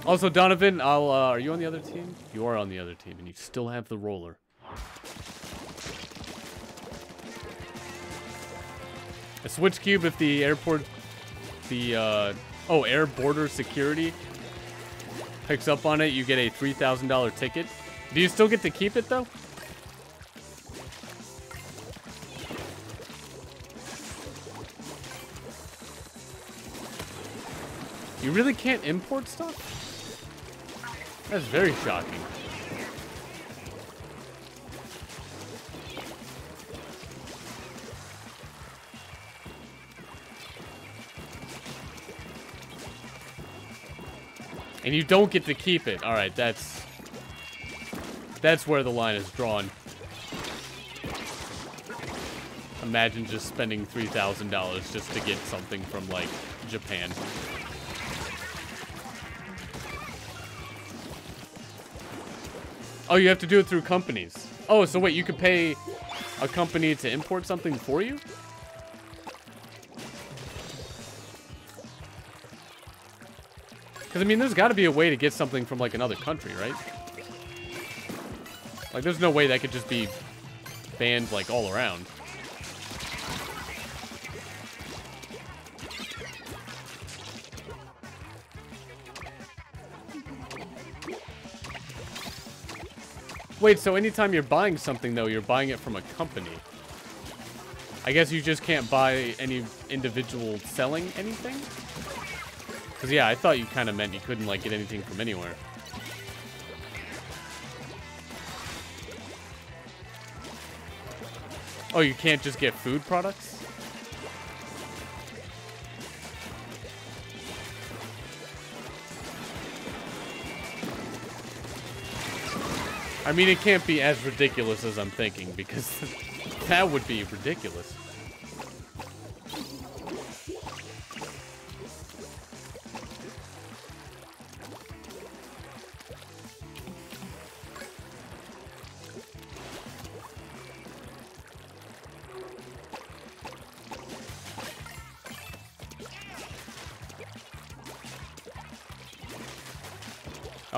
A: Also, Donovan, are you on the other team? You are on the other team, and you still have the roller. A switch cube if the airport, air border security picks up on it, you get a $3,000 ticket. Do you still get to keep it, though? You really can't import stuff? That's very shocking. And you don't get to keep it. Alright, that's where the line is drawn. Imagine just spending $3,000 just to get something from, like, Japan. Oh, you have to do it through companies. Oh, so wait, you could pay a company to import something for you? Because, I mean, there's got to be a way to get something from, like, another country, right? Like, there's no way that could just be banned, like, all around. Wait, so anytime you're buying something, though, you're buying it from a company. I guess you just can't buy any individual selling anything? Because, yeah, I thought you kind of meant you couldn't, like, get anything from anywhere. Oh, you can't just get food products? I mean, it can't be as ridiculous as I'm thinking, because that would be ridiculous.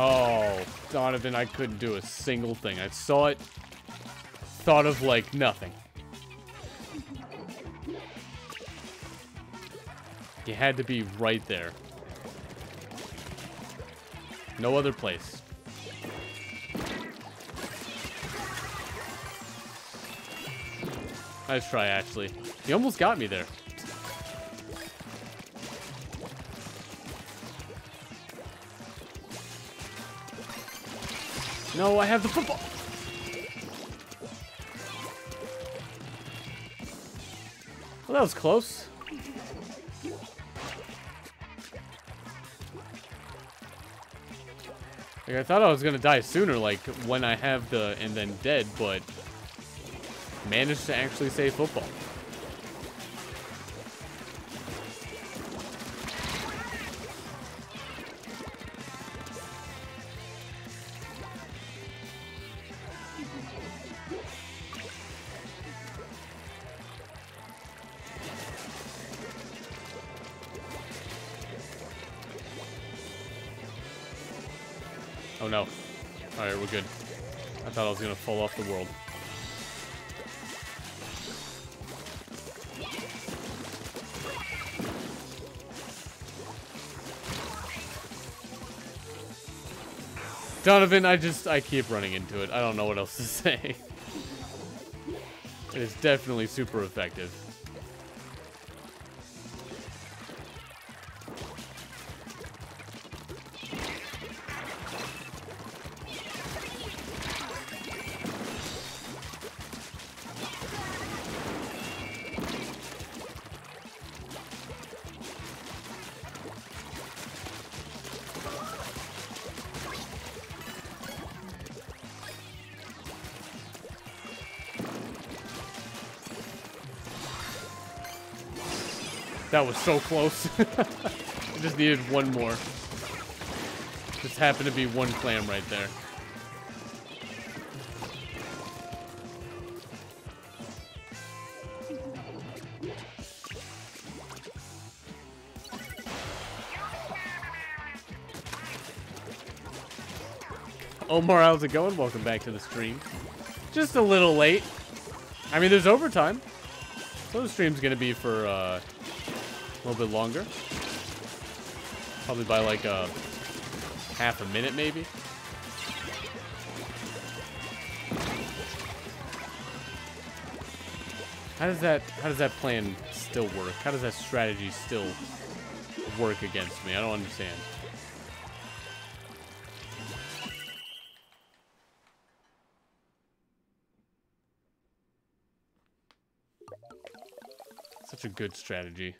A: Oh, Donovan, I couldn't do a single thing. I saw it, thought of, like, nothing. You had to be right there. No other place. Nice try, Ashley. You almost got me there. No, I have the football. Well, that was close. Like, I thought I was gonna die sooner, like, when I have the and then dead, but managed to actually save football. Oh no. Alright, we're good. I thought I was gonna fall off the world. Donovan, I keep running into it. I don't know what else to say. It is definitely super effective. That was so close. I just needed one more. Just happened to be one clam right there. Omar, how's it going? Welcome back to the stream. Just a little late. I mean, there's overtime. So the stream's gonna be for a little bit longer. Probably by like half a minute, maybe. How does that plan still work? How does that strategy still work against me? I don't understand. Such a good strategy.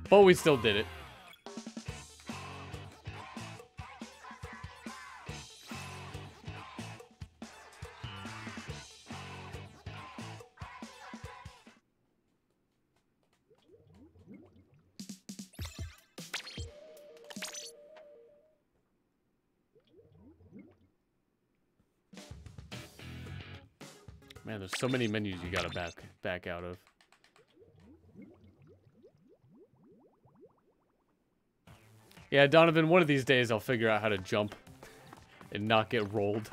A: But we still did it. Man, there's so many menus you gotta back out of. Yeah, Donovan, one of these days I'll figure out how to jump and not get rolled.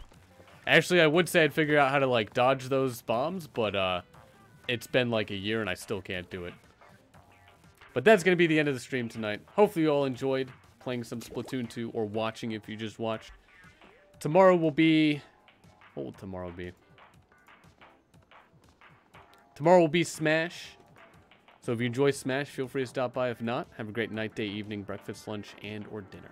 A: Actually, I would say I'd figure out how to, like, dodge those bombs, but, it's been, like, a year and I still can't do it. But that's gonna be the end of the stream tonight. Hopefully you all enjoyed playing some Splatoon 2 or watching if you just watched. Tomorrow will be... What will tomorrow be? Tomorrow will be Smash. So if you enjoy Smash, feel free to stop by. If not, have a great night, day, evening, breakfast, lunch, and or dinner.